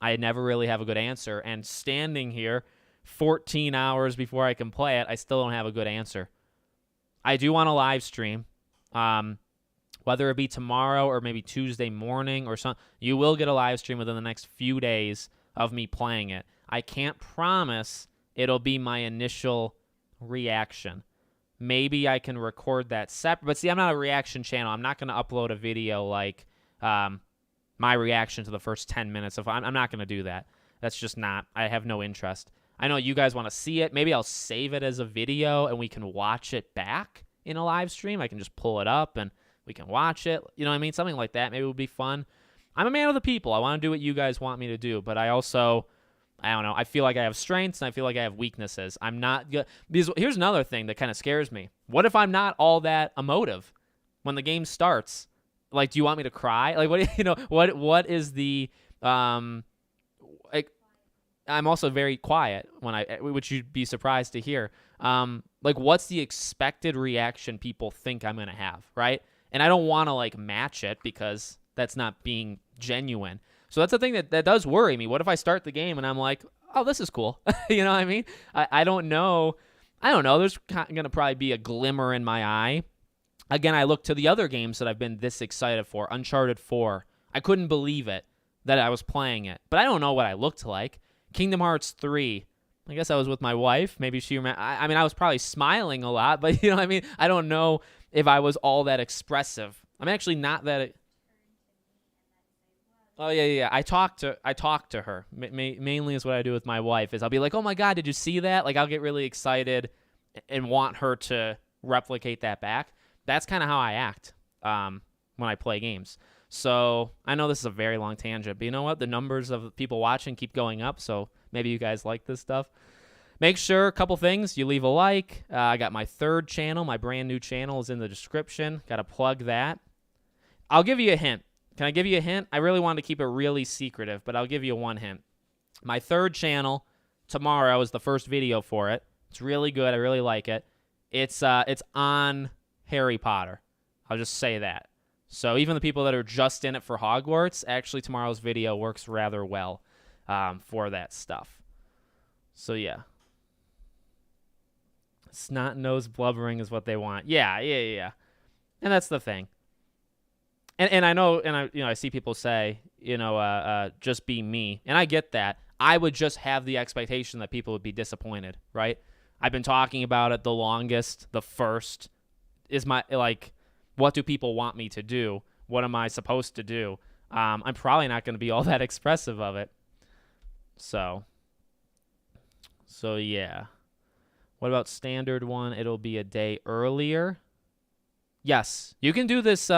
I never really have a good answer. And standing here 14 hours before I can play it, I still don't have a good answer. I do want to live stream. Whether it be tomorrow or maybe Tuesday morning or something, you will get a live stream within the next few days of me playing it. I can't promise it'll be my initial reaction. Maybe I can record that separate. But see, I'm not a reaction channel. I'm not going to upload a video like my reaction to the first 10 minutes. I'm not going to do that. That's just not. I have no interest. I know you guys want to see it. Maybe I'll save it as a video and we can watch it back in a live stream. I can just pull it up and we can watch it. You know what I mean? Something like that maybe would be fun. I'm a man of the people. I want to do what you guys want me to do, but I also I don't know. I feel like I have strengths and I feel like I have weaknesses. I'm not good. Because here's another thing that kind of scares me. What if I'm not all that emotive when the game starts? Like, do you want me to cry? Like, what is the, like, I'm also very quiet which you'd be surprised to hear. Like, what's the expected reaction people think I'm going to have, right? And I don't want to, like, match it because that's not being genuine. So that's the thing that does worry me. What if I start the game and I'm like, oh, this is cool? You know what I mean? I don't know. I don't know. There's going to probably be a glimmer in my eye. Again, I look to the other games that I've been this excited for. Uncharted 4. I couldn't believe it that I was playing it. But I don't know what I looked like. Kingdom Hearts 3. I guess I was with my wife. Maybe she remember. I mean, I was probably smiling a lot, but you know what I mean? I don't know if I was all that expressive. I'm actually not that. Oh yeah. I talk to her. Mainly is what I do with my wife. Is I'll be like, oh my God, did you see that? Like, I'll get really excited and want her to replicate that back. That's kind of how I act when I play games. So I know this is a very long tangent, but you know what? The numbers of people watching keep going up, so maybe you guys like this stuff. Make sure, a couple things, you leave a like. I got my third channel. My brand new channel is in the description. Got to plug that. I'll give you a hint. Can I give you a hint? I really wanted to keep it really secretive, but I'll give you one hint. My third channel, tomorrow, is the first video for it. It's really good. I really like it. It's on Harry Potter. I'll just say that. So even the people that are just in it for Hogwarts, actually tomorrow's video works rather well for that stuff. So yeah. Snot-nosed blubbering is what they want. Yeah. And that's the thing. And I know, and I see people say, just be me. And I get that. I would just have the expectation that people would be disappointed, right? I've been talking about it the longest. The first is my, like, what do people want me to do? What am I supposed to do? I'm probably not going to be all that expressive of it. So yeah. What about standard one? It'll be a day earlier. Yes, you can do this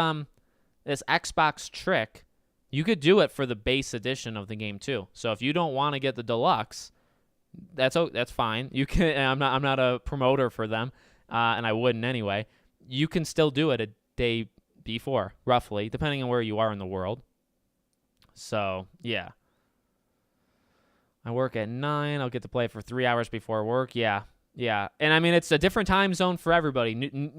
this Xbox trick. You could do it for the base edition of the game too. So if you don't want to get the deluxe, that's fine. You can. I'm not a promoter for them, and I wouldn't anyway. You can still do it a day before, roughly, depending on where you are in the world. So yeah. I work at 9. I'll get to play for 3 hours before work. Yeah. And I mean, it's a different time zone for everybody.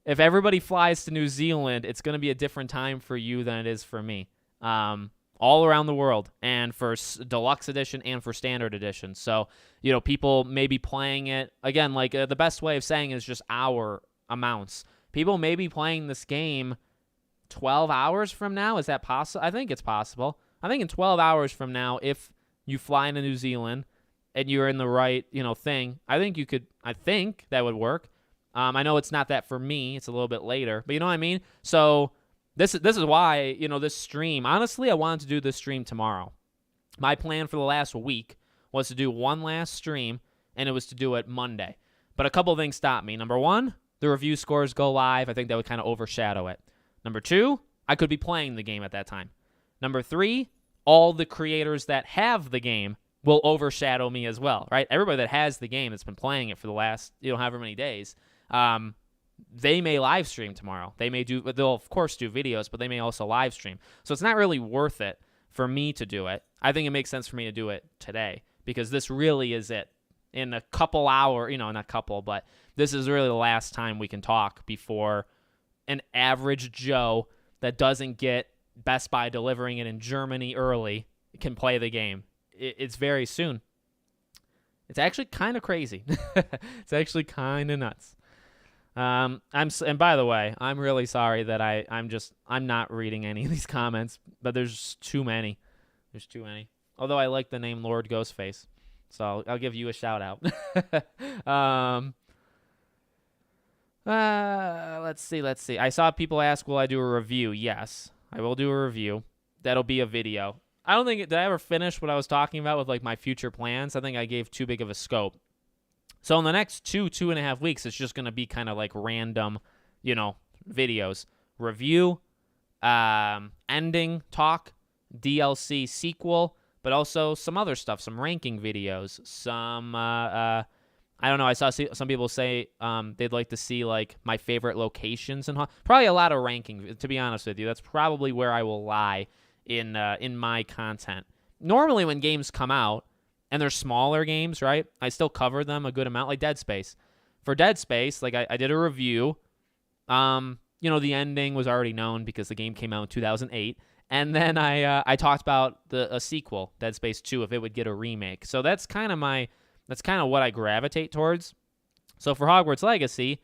If everybody flies to New Zealand, it's going to be a different time for you than it is for me. All around the world, and for deluxe edition and for standard edition. So, people may be playing it again. Like the best way of saying is just hour amounts. People may be playing this game 12 hours from now. Is that possible? I think it's possible. I think in 12 hours from now, if you fly into New Zealand and you're in the right, thing, I think that would work. I know it's not that for me. It's a little bit later, but you know what I mean? So this is why, this stream, honestly, I wanted to do this stream tomorrow. My plan for the last week was to do one last stream, and it was to do it Monday. But a couple of things stopped me. Number one, the review scores go live. I think that would kind of overshadow it. Number two, I could be playing the game at that time. Number three, all the creators that have the game will overshadow me as well, right? Everybody that has the game that's been playing it for the last, however many days, they may live stream tomorrow. They'll of course do videos, but they may also live stream. So it's not really worth it for me to do it. I think it makes sense for me to do it today because this really is it. In a couple hours, not couple, but this is really the last time we can talk before an average Joe that doesn't get Best Buy delivering it in Germany early can play the game. It's very soon. It's actually kind of crazy. It's actually kind of nuts. And by the way, I'm really sorry that I'm not reading any of these comments, but there's too many. There's too many. Although I like the name Lord Ghostface, so I'll give you a shout out. Let's see. I saw people ask, will I do a review? Yes, I will do a review. That'll be a video. I don't think, did I ever finish what I was talking about with like my future plans? I think I gave too big of a scope. So in the next 2.5 weeks, it's just going to be kind of like random, videos. Review, ending, talk, DLC, sequel, but also some other stuff, some ranking videos, some I don't know. I saw some people say they'd like to see like my favorite locations and probably a lot of ranking. To be honest with you, that's probably where I will lie in my content. Normally, when games come out and they're smaller games, right? I still cover them a good amount, like Dead Space. For Dead Space, like I did a review. The ending was already known because the game came out in 2008. And then I talked about a sequel, Dead Space 2, if it would get a remake. So that's kind of what I gravitate towards. So for Hogwarts Legacy,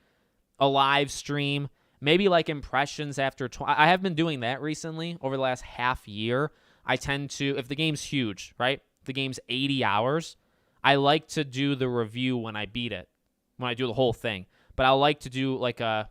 a live stream, maybe like impressions after. I have been doing that recently over the last half year. I tend to, if the game's huge, right? If the game's 80 hours, I like to do the review when I beat it, when I do the whole thing. But I like to do like an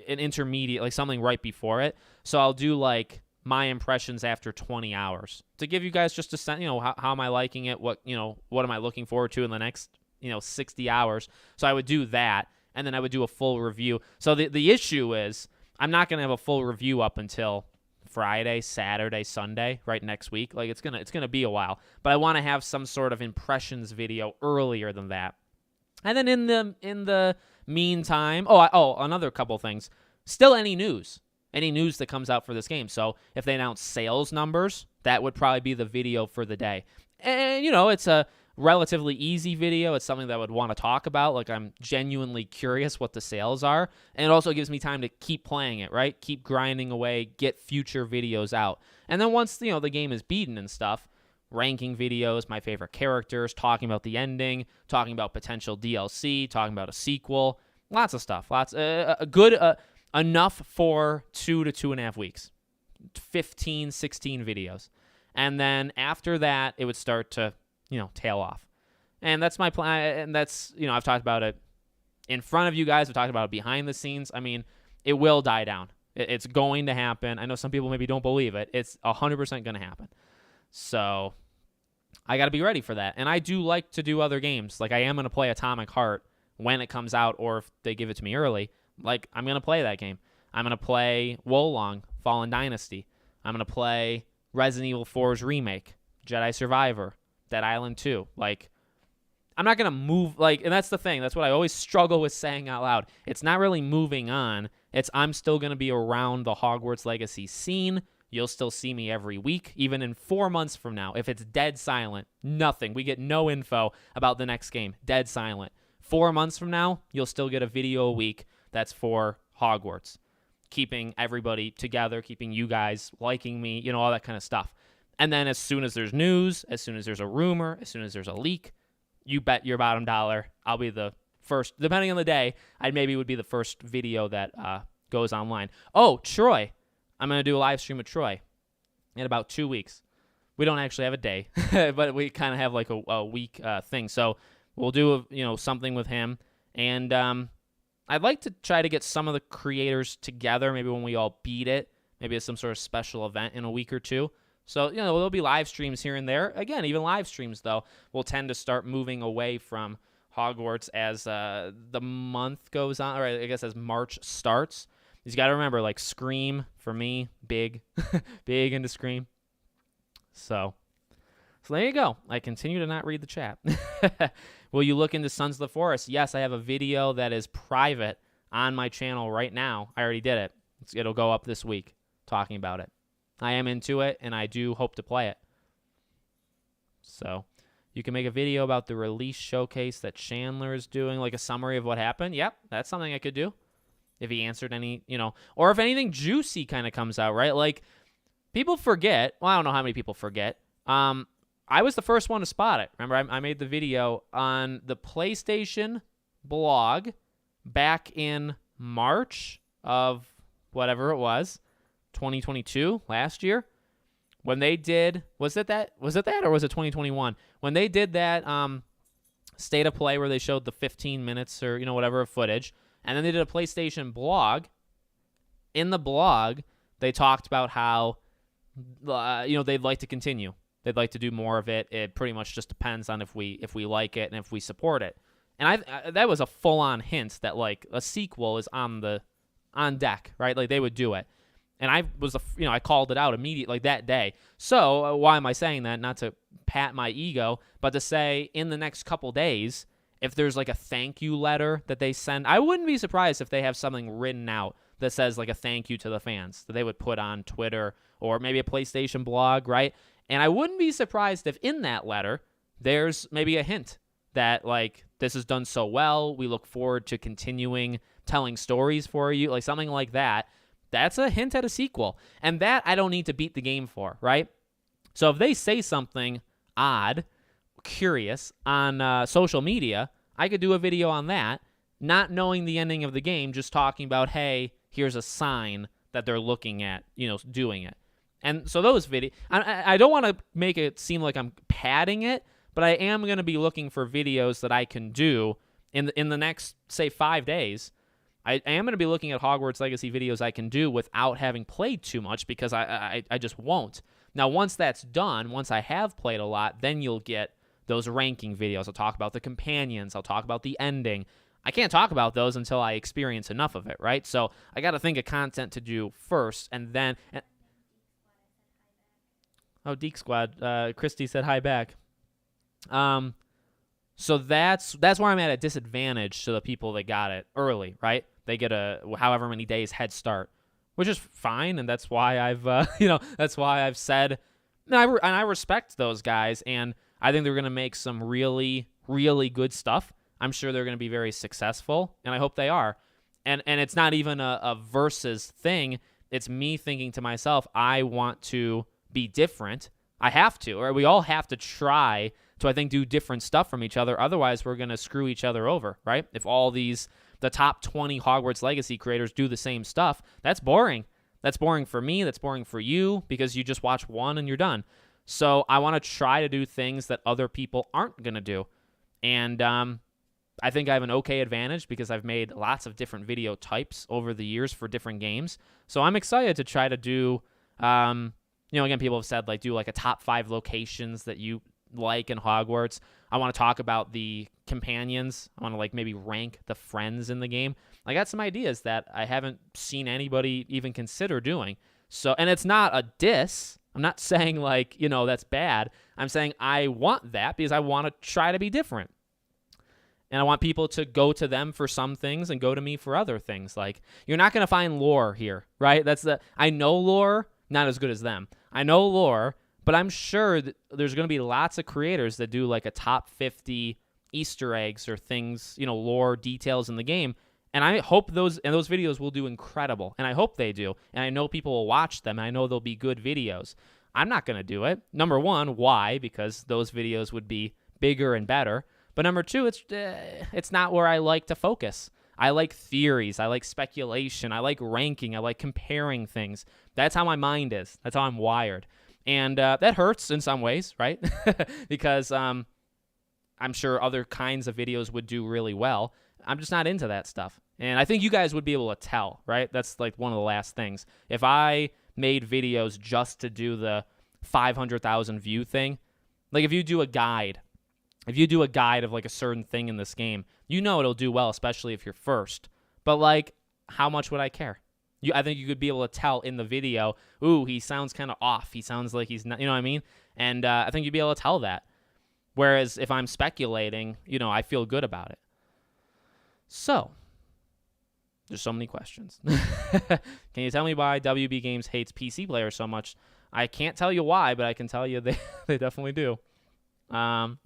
intermediate, like something right before it. So I'll do like my impressions after 20 hours to give you guys just a sense, how am I liking it? What am I looking forward to in the next, 60 hours? So I would do that, and then I would do a full review. So the issue is I'm not going to have a full review up until Friday, Saturday, Sunday, right next week. Like it's going to be a while, but I want to have some sort of impressions video earlier than that. And then in the meantime, another couple things. Still any news that comes out for this game. So if they announce sales numbers, that would probably be the video for the day. And, it's a relatively easy video. It's something that I would want to talk about. Like I'm genuinely curious what the sales are. And it also gives me time to keep playing it, right? Keep grinding away, get future videos out. And then once, the game is beaten and stuff, ranking videos, my favorite characters, talking about the ending, talking about potential DLC, talking about a sequel, lots of stuff. Enough for 2 to 2.5 weeks, 15, 16 videos. And then after that, it would start to, tail off. And that's my plan. And that's, I've talked about it in front of you guys. I've talked about it behind the scenes. I mean, it will die down. It's going to happen. I know some people maybe don't believe it. It's 100% going to happen. So I got to be ready for that. And I do like to do other games. Like I am going to play Atomic Heart when it comes out, or if they give it to me early. Like I'm going to play that game. I'm going to play Wolong, Fallen Dynasty. I'm going to play Resident Evil 4's remake, Jedi Survivor, Dead Island 2. Like I'm not going to move, and that's the thing. That's what I always struggle with saying out loud. It's not really moving on. It's I'm still going to be around the Hogwarts Legacy scene. You'll still see me every week, even in 4 months from now. If it's dead silent, nothing. We get no info about the next game. Dead silent. 4 months from now, you'll still get a video a week that's for Hogwarts. Keeping everybody together, keeping you guys liking me, all that kind of stuff. And then as soon as there's news, as soon as there's a rumor, as soon as there's a leak, you bet your bottom dollar I'll be the first, depending on the day, I maybe would be the first video that goes online. Oh, Troy. I'm going to do a live stream with Troy in about 2 weeks. We don't actually have a day, but we kind of have like a week thing. So we'll do something with him. And I'd like to try to get some of the creators together, maybe when we all beat it. Maybe it's some sort of special event in a week or two. So, there'll be live streams here and there. Again, even live streams, though, will tend to start moving away from Hogwarts as the month goes on, or I guess as March starts. You got to remember, like, Scream, for me, big, big into Scream. So there you go. I continue to not read the chat. Will you look into Sons of the Forest? Yes, I have a video that is private on my channel right now. I already did it. It'll go up this week talking about it. I am into it, and I do hope to play it. So you can make a video about the release showcase that Chandler is doing, like a summary of what happened. Yep, that's something I could do. If he answered any, or if anything juicy kind of comes out, right? Like, people forget. Well, I don't know how many people forget. I was the first one to spot it. Remember, I made the video on the PlayStation blog back in March of whatever it was, 2022, last year. When they did, was it that, or was it 2021? When they did that state of play where they showed the 15 minutes or, whatever of footage, and then they did a PlayStation blog. In the blog, they talked about how, they'd like to continue. They'd like to do more of it. It pretty much just depends on if we like it and if we support it. And that was a full-on hint that, like, a sequel is on deck, right? Like, they would do it. And I was, I called it out immediately, like that day. So why am I saying that? Not to pat my ego, but to say in the next couple days, if there's like a thank you letter that they send, I wouldn't be surprised if they have something written out that says like a thank you to the fans that they would put on Twitter or maybe a PlayStation blog, right? And I wouldn't be surprised if in that letter there's maybe a hint that like this is done so well, we look forward to continuing telling stories for you, like something like that. That's a hint at a sequel. And that I don't need to beat the game for, right? So if they say something odd, curious on social media, I could do a video on that, not knowing the ending of the game, just talking about, hey, here's a sign that they're looking at, doing it. And so those videos, I don't want to make it seem like I'm padding it, but I am going to be looking for videos that I can do in the next, say, 5 days. I am going to be looking at Hogwarts Legacy videos I can do without having played too much because I just won't. Now, once that's done, once I have played a lot, then you'll get those ranking videos. I'll talk about the companions. I'll talk about the ending. I can't talk about those until I experience enough of it, right? So I got to think of content to do first, and then... Oh, Deke Squad. Christy said hi back. So that's where I'm at a disadvantage to the people that got it early, right? They get a however many days head start, which is fine, and that's why I've that's why I've said, and I respect those guys, and I think they're gonna make some really, really good stuff. I'm sure they're gonna be very successful, and I hope they are. And it's not even a versus thing. It's me thinking to myself, I want to be different. I have to, or we all have to try to, I think, do different stuff from each other. Otherwise, we're going to screw each other over, right? If all the top 20 Hogwarts Legacy creators do the same stuff, that's boring. That's boring for me. That's boring for you because you just watch one and you're done. So I want to try to do things that other people aren't going to do. And I think I have an okay advantage because I've made lots of different video types over the years for different games. So I'm excited to try to do, again, people have said, like, do like a top 5 locations that you like in Hogwarts. I want to talk about the companions. I want to like maybe rank the friends in the game. I got some ideas that I haven't seen anybody even consider doing. So, and it's not a diss. I'm not saying like, that's bad. I'm saying I want that because I want to try to be different. And I want people to go to them for some things and go to me for other things. Like, you're not going to find lore here, right? I know lore, not as good as them. I know lore, but I'm sure that there's going to be lots of creators that do like a top 50 Easter eggs or things, lore details in the game. And I hope those videos will do incredible. And I hope they do. And I know people will watch them. And I know they'll be good videos. I'm not going to do it. Number one, why? Because those videos would be bigger and better. But number two, it's not where I like to focus. I like theories. I like speculation. I like ranking. I like comparing things. That's how my mind is. That's how I'm wired. And that hurts in some ways, right? Because I'm sure other kinds of videos would do really well. I'm just not into that stuff. And I think you guys would be able to tell, right? That's like one of the last things. If I made videos just to do the 500,000 view thing, like if you do a guide of like a certain thing in this game, it'll do well, especially if you're first. But like, how much would I care? I think you could be able to tell in the video, ooh, he sounds kind of off. He sounds like he's not, you know what I mean? And I think you'd be able to tell that. Whereas if I'm speculating, I feel good about it. So, there's so many questions. Can you tell me why WB Games hates PC players so much? I can't tell you why, but I can tell you they definitely do. How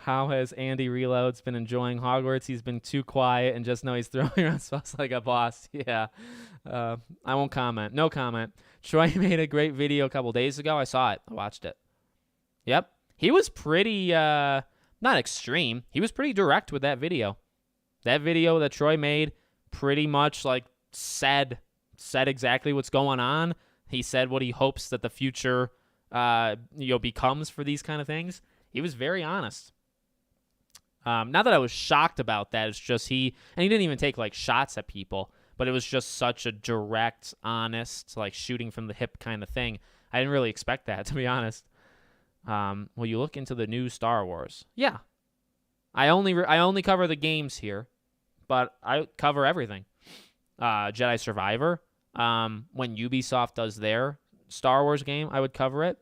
has Andy Reloads been enjoying Hogwarts? He's been too quiet and just know he's throwing around spells like a boss. Yeah. I won't comment. No comment. Troy made a great video a couple days ago. I saw it. I watched it. Yep. He was pretty, not extreme. He was pretty direct with that video. That video that Troy made pretty much like said exactly what's going on. He said what he hopes that the future, becomes for these kind of things. He was very honest. Not that I was shocked about that. It's just he didn't even take like shots at people, but it was just such a direct, honest, like shooting from the hip kind of thing. I didn't really expect that, to be honest. Will you look into the new Star Wars? Yeah. I only cover the games here, but I cover everything. Jedi Survivor. When Ubisoft does their Star Wars game, I would cover it.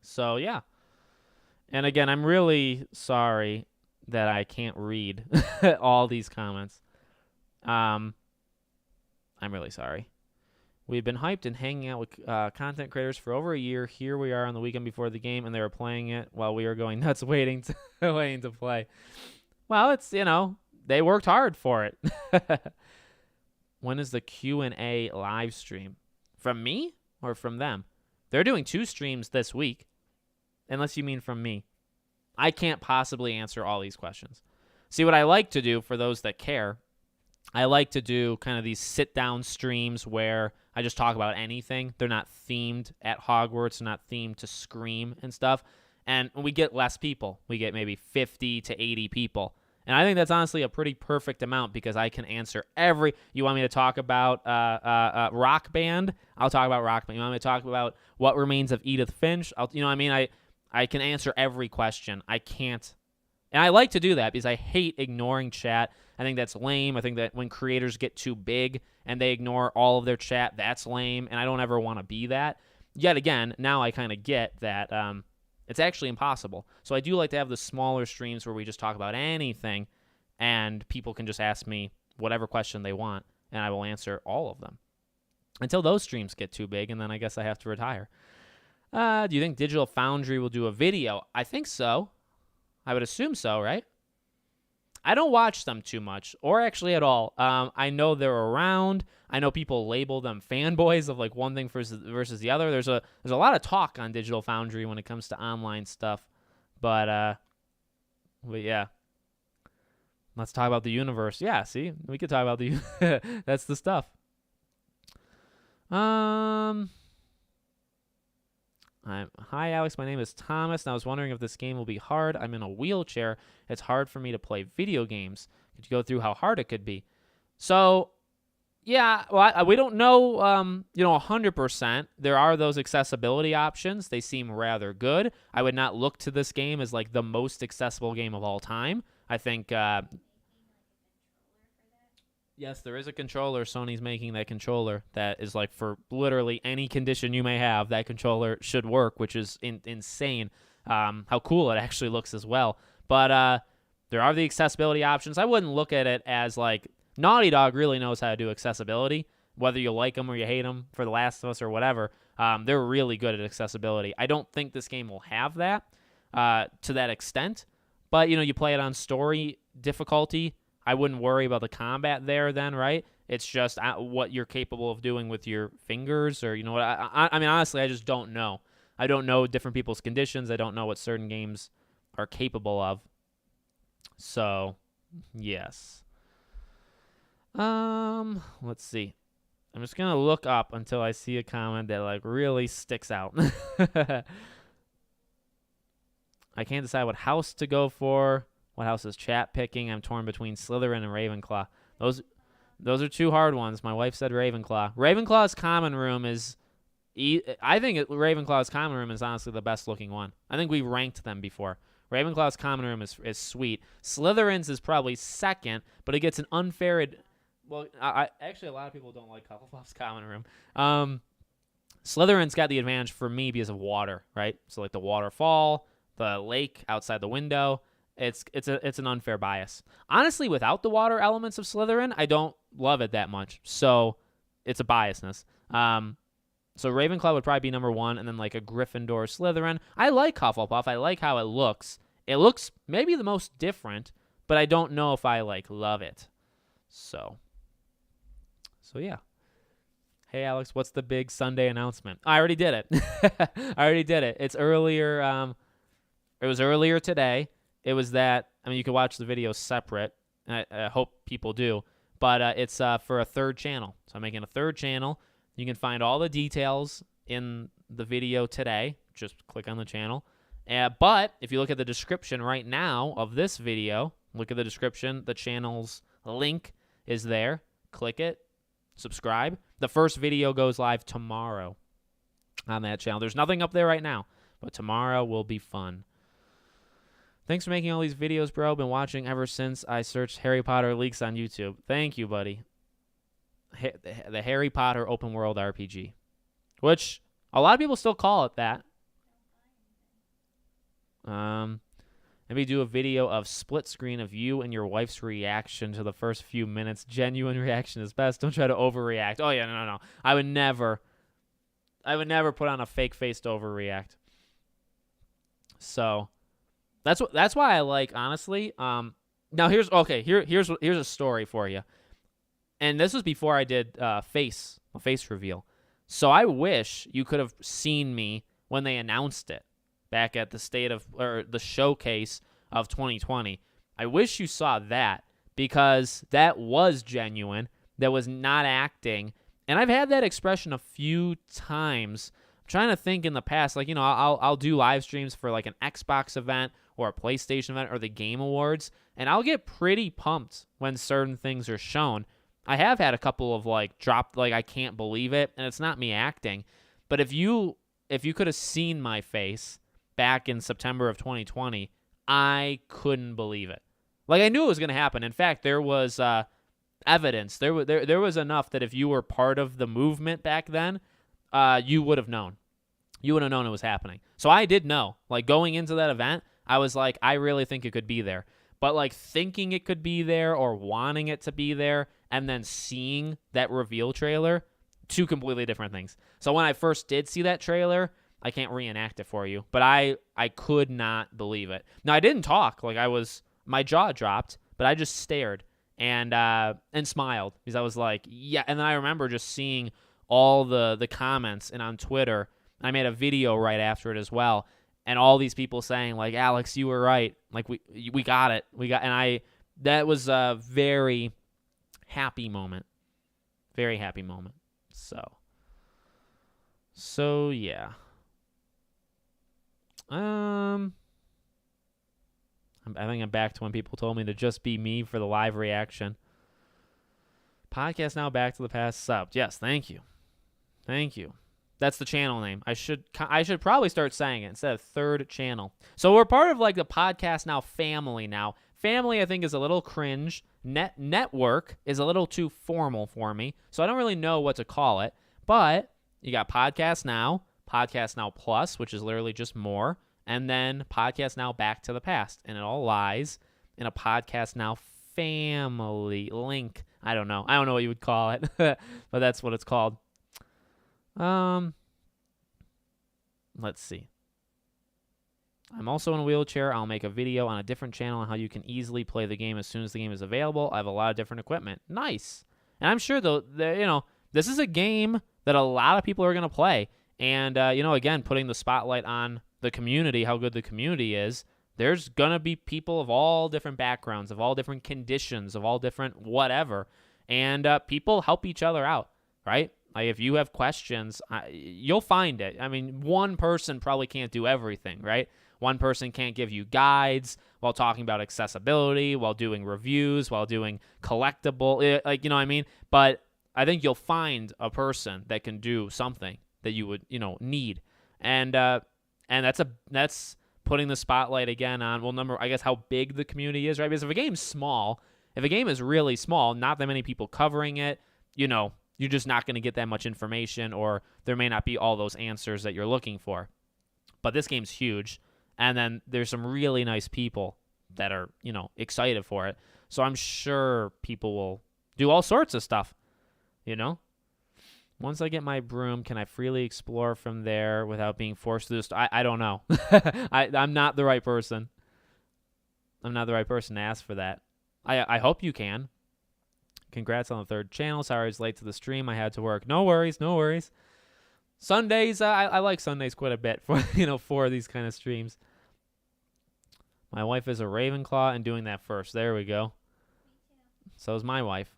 So, yeah. And again, I'm really sorry that I can't read all these comments. I'm really sorry. We've been hyped and hanging out with content creators for over a year. Here we are on the weekend before the game, and they were playing it while we were going nuts waiting to play. Well, it's, they worked hard for it. When is the Q&A live stream? From me or from them? They're doing 2 streams this week, unless you mean from me. I can't possibly answer all these questions. See, what I like to do, for those that care, I like to do kind of these sit-down streams where I just talk about anything. They're not themed at Hogwarts, not themed to Scream and stuff. And we get less people. We get maybe 50 to 80 people. And I think that's honestly a pretty perfect amount because I can answer you want me to talk about Rock Band? I'll talk about Rock Band. You want me to talk about What Remains of Edith Finch? I can answer every question. I can't. And I like to do that because I hate ignoring chat. I think that's lame. I think that when creators get too big and they ignore all of their chat, that's lame. And I don't ever want to be that. Yet again, now I kind of get that it's actually impossible. So I do like to have the smaller streams where we just talk about anything and people can just ask me whatever question they want and I will answer all of them until those streams get too big, and then I guess I have to retire. Do you think Digital Foundry will do a video? I think so. I would assume so, right? I don't watch them too much, or actually at all. I know they're around. I know people label them fanboys of like one thing versus the other. There's a lot of talk on Digital Foundry when it comes to online stuff, but yeah. Let's talk about the universe. Yeah, see, we could talk about that's the stuff. Hi, Alex. My name is Thomas, and I was wondering if this game will be hard. I'm in a wheelchair. It's hard for me to play video games. Could you go through how hard it could be? So, yeah, well, we don't know, 100%. There are those accessibility options. They seem rather good. I would not look to this game as, like, the most accessible game of all time. I think, yes, there is a controller. Sony's making that controller that is like for literally any condition you may have. That controller should work, which is insane. How cool it actually looks as well. But there are the accessibility options. I wouldn't look at it as like Naughty Dog really knows how to do accessibility, whether you like them or you hate them for The Last of Us or whatever. They're really good at accessibility. I don't think this game will have that to that extent. But, you play it on story difficulty. I wouldn't worry about the combat there then, right? It's just what you're capable of doing with your fingers or, what? I mean, honestly, I just don't know. I don't know different people's conditions. I don't know what certain games are capable of. So, yes. Let's see. I'm just going to look up until I see a comment that, like, really sticks out. I can't decide what house to go for. What house is chat picking? I'm torn between Slytherin and Ravenclaw. Those are 2 hard ones. My wife said Ravenclaw. Ravenclaw's common room is... I think Ravenclaw's common room is honestly the best looking one. I think we ranked them before. Ravenclaw's common room is sweet. Slytherin's is probably second, but it gets an unfair... Well, actually, a lot of people don't like Hufflepuff's common room. Slytherin's got the advantage for me because of water, right? So like the waterfall, the lake outside the window... It's an unfair bias. Honestly, without the water elements of Slytherin, I don't love it that much. So it's a biasness. So Ravenclaw would probably be number 1, and then like a Gryffindor, Slytherin. I like Hufflepuff. I like how it looks. It looks maybe the most different, but I don't know if I like love it. So yeah. Hey Alex, what's the big Sunday announcement? I already did it. It's earlier. It was earlier today. It was that, you can watch the video separate. I hope people do. But it's for a 3rd channel. So I'm making a 3rd channel. You can find all the details in the video today. Just click on the channel. But if you look at the description right now of this video, look at the description. The channel's link is there. Click it. Subscribe. The first video goes live tomorrow on that channel. There's nothing up there right now. But tomorrow will be fun. Thanks for making all these videos, bro. Been watching ever since I searched Harry Potter leaks on YouTube. Thank you, buddy. the Harry Potter open world RPG, which a lot of people still call it that. Maybe do a video of split screen of you and your wife's reaction to the first few minutes. Genuine reaction is best. Don't try to overreact. Oh yeah, no. I would never put on a fake face to overreact. So that's why I like, honestly. Now here's a story for you. And this was before I did a face reveal. So I wish you could have seen me when they announced it back at the showcase of 2020. I wish you saw that, because that was genuine. That was not acting. And I've had that expression a few times. I'm trying to think in the past, like, I'll do live streams for like an Xbox event or a PlayStation event or the Game Awards, and I'll get pretty pumped when certain things are shown. I have had a couple of like dropped, like, I can't believe it, and it's not me acting. But if you could have seen my face back in September of 2020, I couldn't believe it. Like, I knew it was going to happen. In fact, there was evidence. There was enough that if you were part of the movement back then, you would have known. You would have known it was happening. So I did know. Like, going into that event, I was like, I really think it could be there. But like thinking it could be there or wanting it to be there and then seeing that reveal trailer, two completely different things. So when I first did see that trailer, I can't reenact it for you, but I could not believe it. Now, I didn't talk. Like, my jaw dropped, but I just stared and smiled, because I was like, yeah. And then I remember just seeing all the comments, and on Twitter, I made a video right after it as well, and all these people saying, like, Alex, you were right. Like, we got it. That was a very happy moment. Very happy moment. So yeah. I think I'm back to when people told me to just be me for the live reaction. Podcast now back to the past subbed. Yes, thank you. That's the channel name. I should probably start saying it instead of third channel. So we're part of like the podcast now family now. Family, I think, is a little cringe. Network is a little too formal for me, so I don't really know what to call it. But you got Podcast Now Plus, which is literally just more, and then Podcast Now Back to the Past, and it all lies in a Podcast Now family link. I don't know what you would call it, but that's what it's called. Let's see. I'm also in a wheelchair. I'll make a video on a different channel on how you can easily play the game as soon as the game is available. I have a lot of different equipment. Nice. And I'm sure, though, this is a game that a lot of people are going to play. And, again, putting the spotlight on the community, how good the community is, there's going to be people of all different backgrounds, of all different conditions, of all different whatever. And people help each other out, right? Like, if you have questions, you'll find it. I mean, one person probably can't do everything, right? One person can't give you guides while talking about accessibility, while doing reviews, while doing collectible, like, you know what I mean? But I think you'll find a person that can do something that you would, need. And that's putting the spotlight again on, I guess, how big the community is, right? Because if a game's small, if a game is really small, not that many people covering it, you're just not going to get that much information, or there may not be all those answers that you're looking for. But this game's huge. And then there's some really nice people that are, excited for it. So I'm sure people will do all sorts of stuff, Once I get my broom, can I freely explore from there without being forced to do this? I don't know. I'm not the right person. I'm not the right person to ask for that. I hope you can. Congrats on the third channel. Sorry I was late to the stream. I had to work. No worries. Sundays, I like Sundays quite a bit for, for these kind of streams. My wife is a Ravenclaw and doing that first. There we go. So is my wife.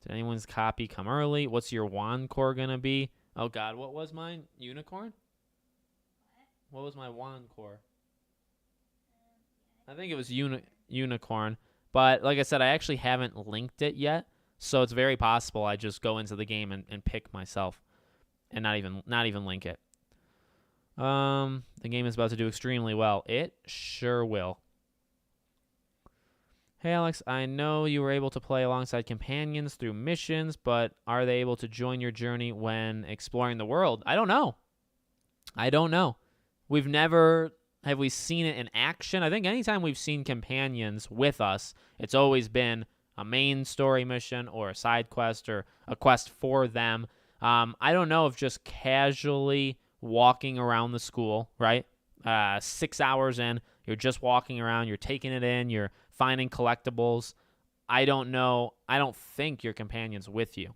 Did anyone's copy come early? What's your wand core going to be? Oh, God. What was mine? Unicorn? What was my wand core? I think it was unicorn. But like I said, I actually haven't linked it yet. So it's very possible I just go into the game and pick myself and not even link it. The game is about to do extremely well. It sure will. Hey, Alex, I know you were able to play alongside companions through missions, but are they able to join your journey when exploring the world? I don't know. We've never have we seen it in action. I think anytime we've seen companions with us, it's always been a main story mission or a side quest or a quest for them. I don't know if just casually walking around the school, right? 6 hours in, you're just walking around, you're taking it in, you're finding collectibles. I don't know. I don't think your companion's with you.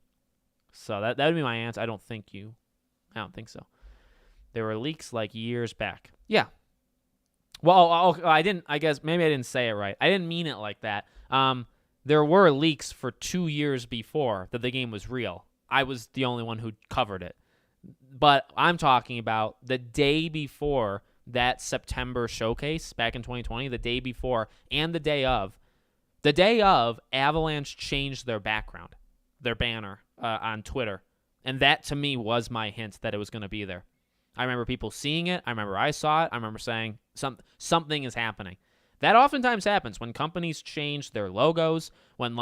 So that would be my answer. I don't think so. There were leaks like years back. Yeah. Well, I didn't. I guess maybe I didn't say it right. I didn't mean it like that. There were leaks for 2 years before that the game was real. I was the only one who covered it. But I'm talking about the day before that September showcase back in 2020, the day before and the day of. The day of, Avalanche changed their background, their banner on Twitter. And that, to me, was my hint that it was going to be there. I remember people seeing it. I remember I saw it. I remember saying something is happening. That oftentimes happens when companies change their logos, when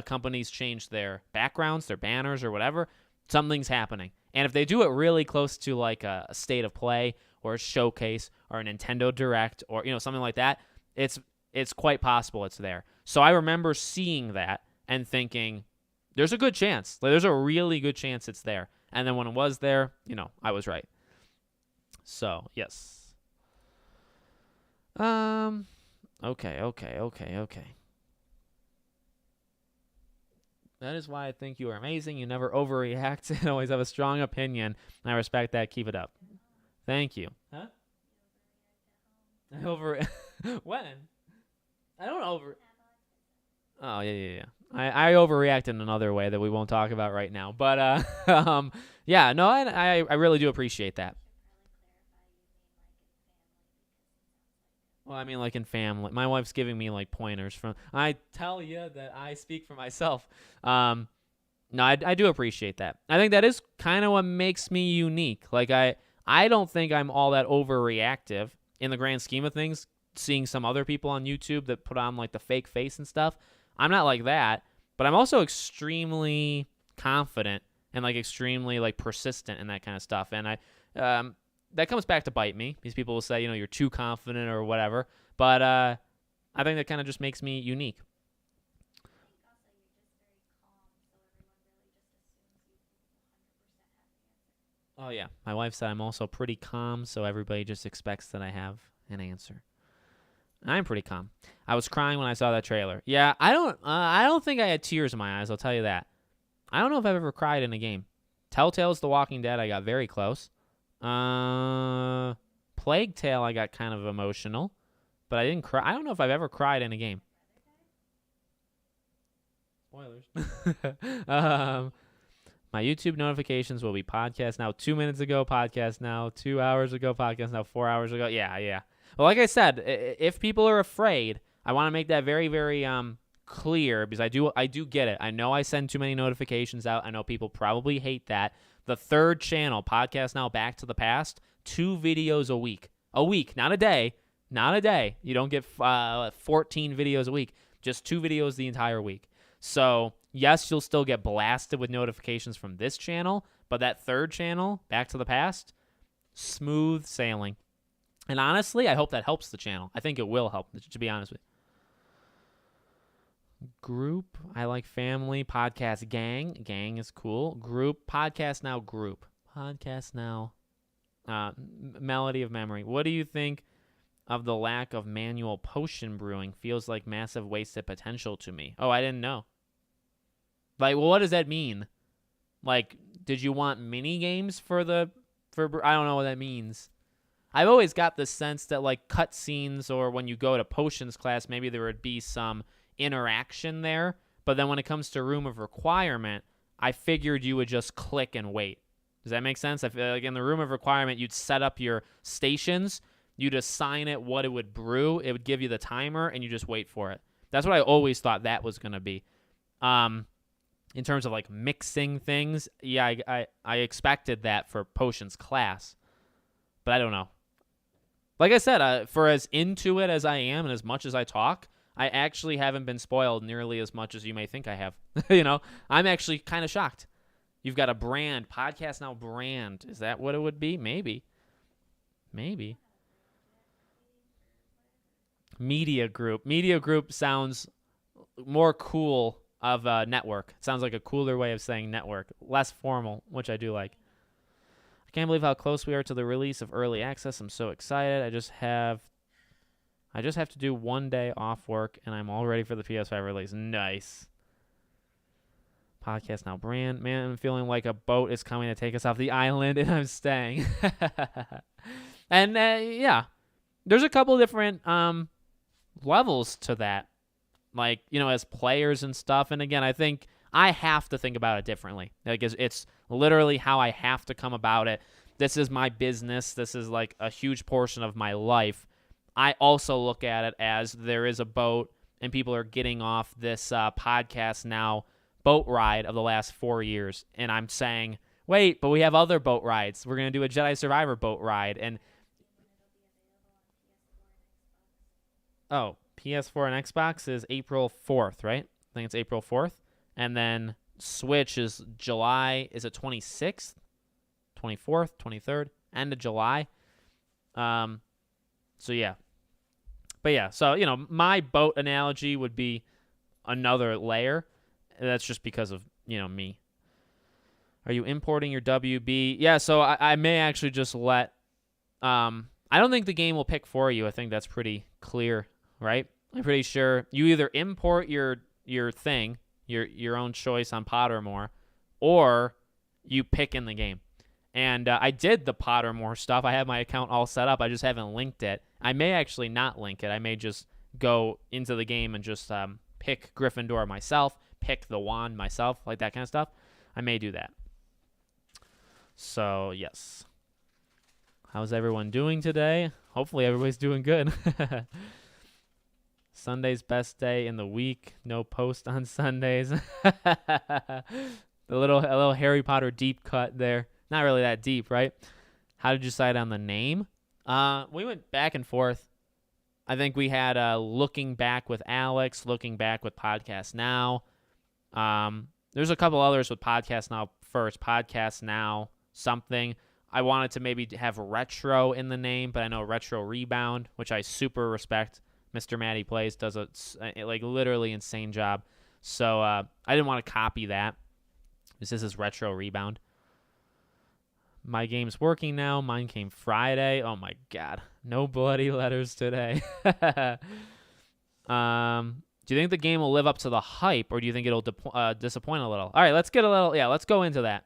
companies change their backgrounds, their banners, or whatever. Something's happening. And if they do it really close to like a state of play or a showcase or a Nintendo Direct or something like that, it's quite possible it's there. So I remember seeing that and thinking, there's a good chance. Like, there's a really good chance it's there. And then when it was there, I was right. So, yes. Okay. That is why I think you are amazing. You never overreact and always have a strong opinion. I respect that. Keep it up. Thank you. Huh? When? I don't Oh, yeah. I overreact in another way that we won't talk about right now. But, yeah, no, I really do appreciate that. Well, I mean, like in family. My wife's giving me like pointers from. I tell you that I speak for myself. No, I do appreciate that. I think that is kind of what makes me unique. Like I don't think I'm all that overreactive in the grand scheme of things. Seeing some other people on YouTube that put on like the fake face and stuff, I'm not like that. But I'm also extremely confident and like extremely like persistent in that kind of stuff. And that comes back to bite me. These people will say, you're too confident or whatever. But I think that kind of just makes me unique. Oh, yeah. My wife said I'm also pretty calm, so everybody just expects that I have an answer. I'm pretty calm. I was crying when I saw that trailer. Yeah, I don't think I had tears in my eyes, I'll tell you that. I don't know if I've ever cried in a game. Telltale's The Walking Dead, I got very close. Plague Tale, I got kind of emotional, but I didn't cry. I don't know if I've ever cried in a game. Spoilers. My YouTube notifications will be podcast now 2 minutes ago, podcast now 2 hours ago, podcast now 4 hours ago. Yeah. Well, like I said, if people are afraid, I want to make that very, very clear because I do get it. I know I send too many notifications out. I know people probably hate that. The third channel, Podcast Now Back to the Past, 2 videos a week. A week, not a day. Not a day. You don't get 14 videos a week. Just 2 videos the entire week. So, yes, you'll still get blasted with notifications from this channel, but that third channel, Back to the Past, smooth sailing. And honestly, I hope that helps the channel. I think it will help, to be honest with you. Group, I like family. Podcast gang. Gang is cool. Group, Podcast Now group. Podcast Now. Melody of Memory. What do you think of the lack of manual potion brewing? Feels like massive wasted potential to me. Oh, I didn't know. Like, well, what does that mean? Like, did you want mini games for I don't know what that means. I've always got the sense that like cutscenes or when you go to potions class, maybe there would be some interaction there. But then when it comes to Room of Requirement, I figured you would just click and wait. Does that make sense? I feel like in the Room of Requirement, you'd set up your stations. You'd assign it what it would brew. It would give you the timer, and you just wait for it. That's what I always thought that was going to be. In terms of like mixing things, yeah, I expected that for potions class. But I don't know. Like I said, for as into it as I am and as much as I talk, I actually haven't been spoiled nearly as much as you may think I have. You know, I'm actually kind of shocked. You've got a brand, Podcast Now brand. Is that what it would be? Maybe. Media group. Media group sounds more cool of a network. It sounds like a cooler way of saying network. Less formal, which I do like. I can't believe how close we are to the release of Early Access. I'm so excited. I just have to do one day off work, and I'm all ready for the PS5 release. Nice. Podcast Now brand. Man, I'm feeling like a boat is coming to take us off the island, and I'm staying. And, yeah, there's a couple different levels to that. Like, you know, as players and stuff. And, again, I think I have to think about it differently. Like, it's literally how I have to come about it. This is my business. This is, like, a huge portion of my life. I also look at it as there is a boat and people are getting off this Podcast Now boat ride of the last 4 years. And I'm saying, wait, but we have other boat rides. We're going to do a Jedi Survivor boat ride. And PS4 and Xbox is April 4th, right? I think it's April 4th. And then Switch is July, is it 26th? 24th, 23rd, end of July. So, yeah. But, yeah, so, you know, my boat analogy would be another layer. And that's just because of, you know, me. Are you importing your WB? Yeah, so I may actually just let... I don't think the game will pick for you. I think that's pretty clear, right? I'm pretty sure you either import your thing, your own choice on Pottermore, or you pick in the game. And I did the Pottermore stuff. I have my account all set up. I just haven't linked it. I may actually not link it. I may just go into the game and just pick Gryffindor myself, pick the wand myself, like that kind of stuff. I may do that. So, yes. How's everyone doing today? Hopefully everybody's doing good. Sunday's best day in the week. No post on Sundays. A little Harry Potter deep cut there. Not really that deep, right? How did you decide on the name? We went back and forth. I think we had looking back with Alex, looking back with Podcast Now. There's a couple others with Podcast Now first. Podcast Now something. I wanted to maybe have retro in the name, but I know Retro Rebound, which I super respect. Mr. Matty Plays does a like literally insane job. So I didn't want to copy that. This is Retro Rebound. My game's working now. Mine came Friday. Oh, my God. No bloody letters today. Do you think the game will live up to the hype, or do you think it'll disappoint a little? All right, let's let's go into that.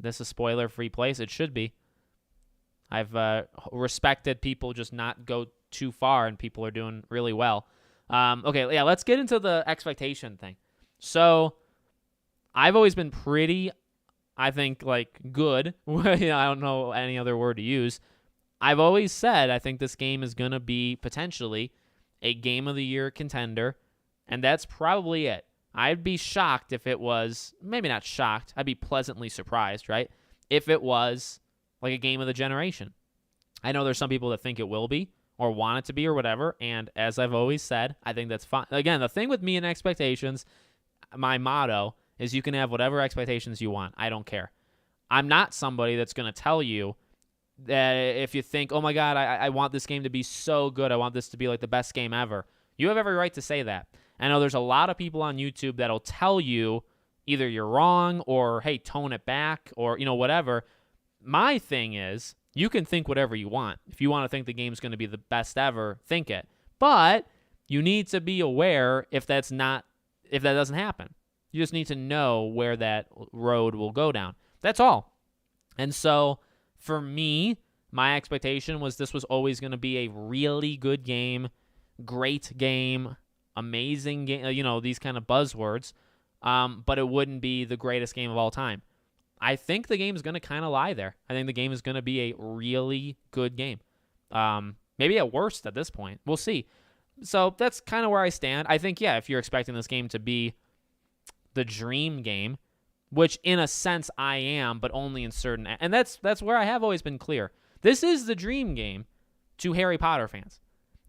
This is a spoiler-free place. It should be. I've respected people just not go too far, and people are doing really well. Okay, yeah, let's get into the expectation thing. So I've always been pretty... I think, like, good. I don't know any other word to use. I've always said I think this game is going to be potentially a Game of the Year contender, and that's probably it. I'd be shocked if it was, maybe not shocked, I'd be pleasantly surprised, right? If it was like a Game of the Generation. I know there's some people that think it will be or want it to be or whatever, and as I've always said, I think that's fine. Again, the thing with me and expectations, my motto is you can have whatever expectations you want. I don't care. I'm not somebody that's going to tell you that if you think, oh my God, I want this game to be so good, I want this to be like the best game ever. You have every right to say that. I know there's a lot of people on YouTube that'll tell you either you're wrong or, hey, tone it back or, whatever. My thing is, you can think whatever you want. If you want to think the game's going to be the best ever, think it. But you need to be aware if that doesn't happen. You just need to know where that road will go down. That's all. And so for me, my expectation was this was always going to be a really good game, great game, amazing game, these kind of buzzwords, but it wouldn't be the greatest game of all time. I think the game is going to kind of lie there. I think the game is going to be a really good game. Maybe at worst at this point. We'll see. So that's kind of where I stand. I think, if you're expecting this game to be the dream game, which in a sense I am, but only in certain... And that's where I have always been clear. This is the dream game to Harry Potter fans.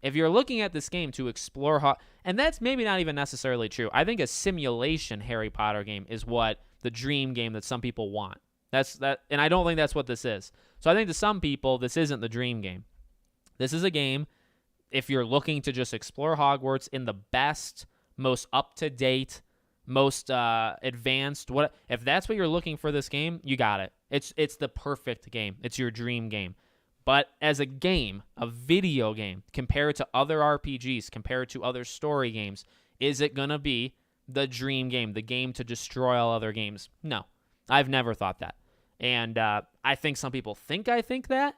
If you're looking at this game to explore, and that's maybe not even necessarily true. I think a simulation Harry Potter game is what the dream game that some people want. And I don't think that's what this is. So I think to some people, this isn't the dream game. This is a game, if you're looking to just explore Hogwarts in the best, most up-to-date, most advanced, if that's what you're looking for this game, you got it. It's the perfect game. It's your dream game. But as a game, a video game, compared to other RPGs, compared to other story games, is it going to be the dream game, the game to destroy all other games? No, I've never thought that. And I think some people think I think that.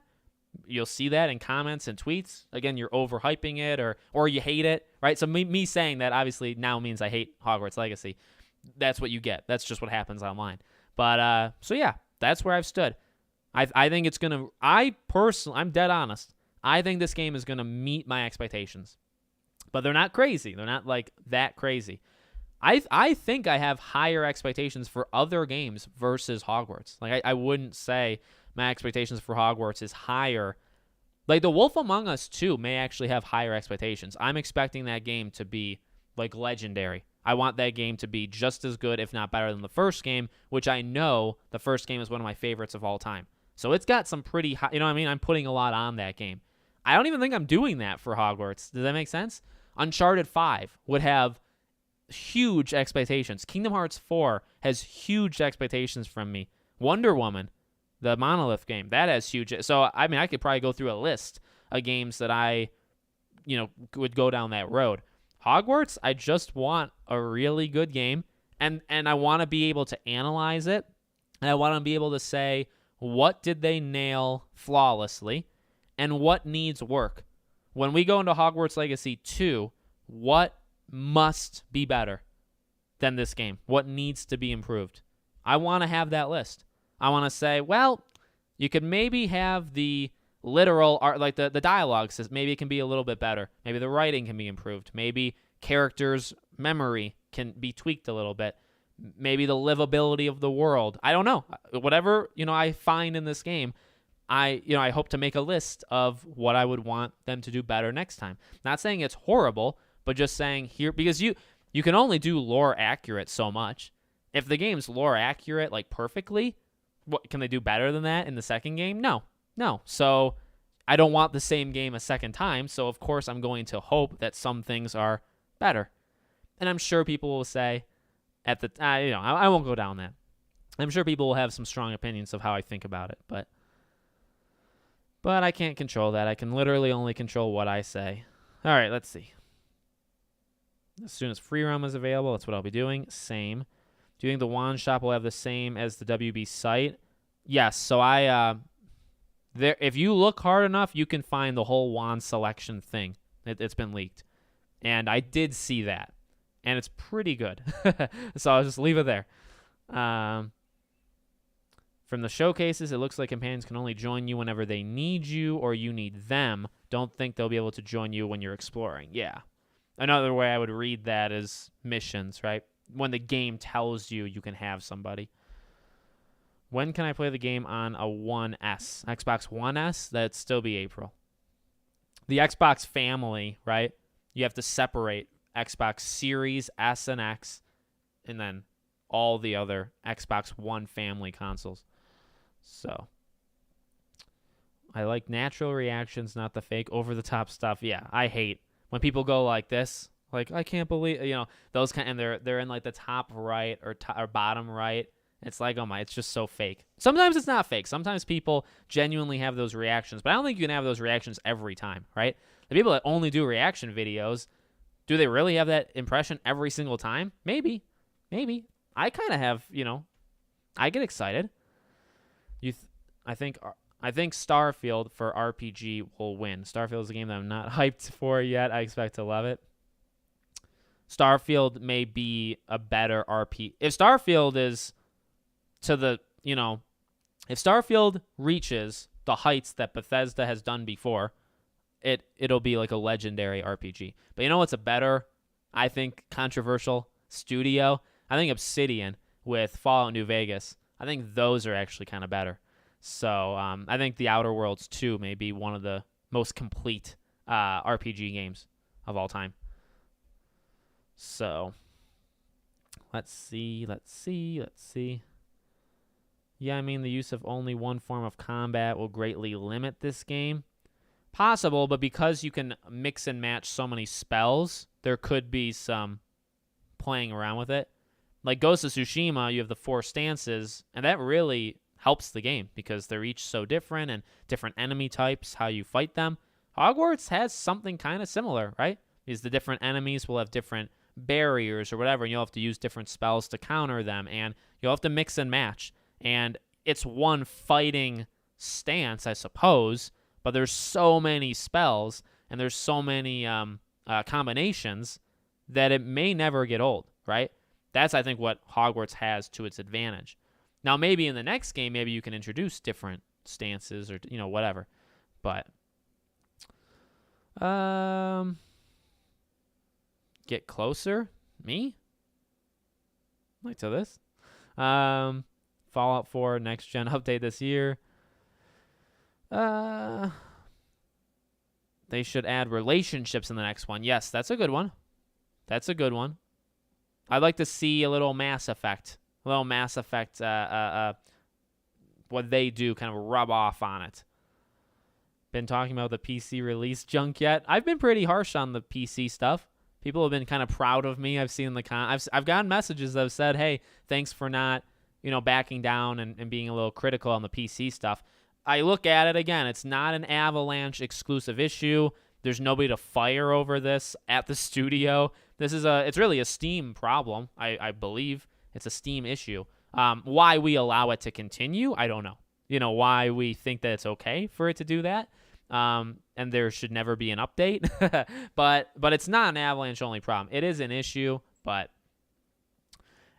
You'll see that in comments and tweets. Again, you're overhyping it or you hate it, right? So me saying that obviously now means I hate Hogwarts Legacy. That's what you get. That's just what happens online. But so yeah, that's where I've stood. I think it's going to, I'm dead honest. I think this game is going to meet my expectations. But they're not crazy. They're not like that crazy. I think I have higher expectations for other games versus Hogwarts. Like I wouldn't say my expectations for Hogwarts is higher. Like The Wolf Among Us 2 may actually have higher expectations. I'm expecting that game to be like legendary. I want that game to be just as good, if not better than the first game, which I know the first game is one of my favorites of all time. So it's got some pretty high, you know what I mean? I'm putting a lot on that game. I don't even think I'm doing that for Hogwarts. Does that make sense? Uncharted 5 would have huge expectations. Kingdom Hearts 4 has huge expectations from me. Wonder Woman, the Monolith game, that has huge. So, I mean, I could probably go through a list of games that I, would go down that road. Hogwarts, I just want a really good game, and I want to be able to analyze it, and I want to be able to say, what did they nail flawlessly, and what needs work? When we go into Hogwarts Legacy 2, what must be better than this game? What needs to be improved? I want to have that list. I want to say, well, you could maybe have the literal art, like the dialogue says, maybe it can be a little bit better. Maybe the writing can be improved. Maybe characters' memory can be tweaked a little bit. Maybe the livability of the world. I don't know. Whatever, I find in this game, I hope to make a list of what I would want them to do better next time. Not saying it's horrible, but just saying here, because you can only do lore accurate so much. If the game's lore accurate, like perfectly, what can they do better than that in the second game? No. So I don't want the same game a second time. So of course I'm going to hope that some things are better. And I'm sure people will say I won't go down that. I'm sure people will have some strong opinions of how I think about it, but I can't control that. I can literally only control what I say. All right, let's see. As soon as free roam is available, that's what I'll be doing. Same. Do you think the wand shop will have the same as the WB site? Yes. So if you look hard enough, you can find the whole wand selection thing. It's been leaked, and I did see that, and it's pretty good. So I'll just leave it there. From the showcases, it looks like companions can only join you whenever they need you or you need them. Don't think they'll be able to join you when you're exploring. Yeah. Another way I would read that is missions, right? When the game tells you you can have somebody. When can I play the game on a 1S? Xbox One S? That'd still be April. The Xbox family, right? You have to separate Xbox Series, S, and X, and then all the other Xbox One family consoles. So, I like natural reactions, not the fake over-the-top stuff. Yeah, I hate when people go like this, like, I can't believe, those kind, and they're in like the top right or bottom right. It's like, oh my, it's just so fake. Sometimes it's not fake. Sometimes people genuinely have those reactions, but I don't think you can have those reactions every time, right? The people that only do reaction videos, do they really have that impression every single time? Maybe. I kind of have, I get excited. I think Starfield for RPG will win. Starfield is a game that I'm not hyped for yet. I expect to love it. Starfield may be a better RP. If Starfield is if Starfield reaches the heights that Bethesda has done before, it'll be like a legendary RPG. But you know what's a better, I think, controversial studio? I think Obsidian with Fallout New Vegas. I think those are actually kind of better. So I think The Outer Worlds 2 may be one of the most complete RPG games of all time. So, let's see. Yeah, I mean, the use of only one form of combat will greatly limit this game. Possible, but because you can mix and match so many spells, there could be some playing around with it. Like Ghost of Tsushima, you have the 4 stances, and that really helps the game because they're each so different and different enemy types, how you fight them. Hogwarts has something kind of similar, right? Because the different enemies will have different barriers or whatever, and you'll have to use different spells to counter them, and you'll have to mix and match. And it's one fighting stance, I suppose, but there's so many spells and there's so many combinations that it may never get old, right? That's, I think, what Hogwarts has to its advantage. Now, maybe in the next game, maybe you can introduce different stances or, whatever. But, get closer? Me? Like to this? Fallout 4 next gen update this year. They should add relationships in the next one. Yes, that's a good one. I'd like to see a little Mass Effect. What they do kind of rub off on it. Been talking about the PC release junk yet? I've been pretty harsh on the PC stuff. People have been kind of proud of me. I've seen I've gotten messages that have said, hey, thanks for not, backing down and being a little critical on the PC stuff. I look at it again. It's not an Avalanche exclusive issue. There's nobody to fire over this at the studio. It's really a Steam problem, I believe. It's a Steam issue. Why we allow it to continue, I don't know. Why we think that it's okay for it to do that. And there should never be an update. but it's not an Avalanche only problem. It is an issue, but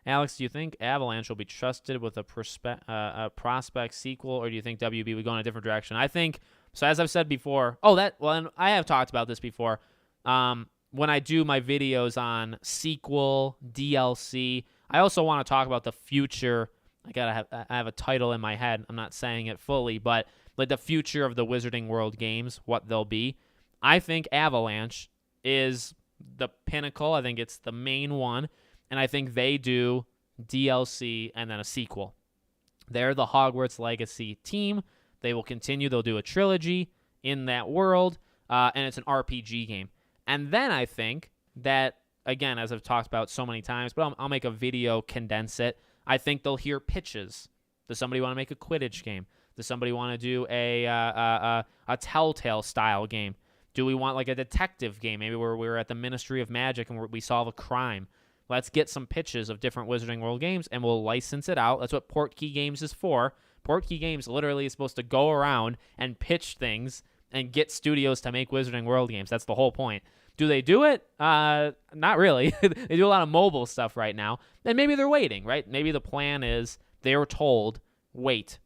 Alex, do you think Avalanche will be trusted with a prospect sequel, or do you think WB would go in a different direction? I think, so as I've said before, and I have talked about this before, when I do my videos on sequel, DLC, I also want to talk about the future. I have a title in my head. I'm not saying it fully, but like the future of the Wizarding World games, what they'll be. I think Avalanche is the pinnacle. I think it's the main one. And I think they do DLC and then a sequel. They're the Hogwarts Legacy team. They will continue. They'll do a trilogy in that world, and it's an RPG game. And then I think that, again, as I've talked about so many times, but I'll make a video, condense it. I think they'll hear pitches. Does somebody want to make a Quidditch game? Does somebody want to do a Telltale style game? Do we want like a detective game, maybe where we're at the Ministry of Magic and we solve a crime? Let's get some pitches of different Wizarding World games, and we'll license it out. That's what Portkey Games is for. Portkey Games literally is supposed to go around and pitch things and get studios to make Wizarding World games. That's the whole point. Do they do it? Not really. They do a lot of mobile stuff right now, and maybe they're waiting, right? Maybe the plan is they were told, wait,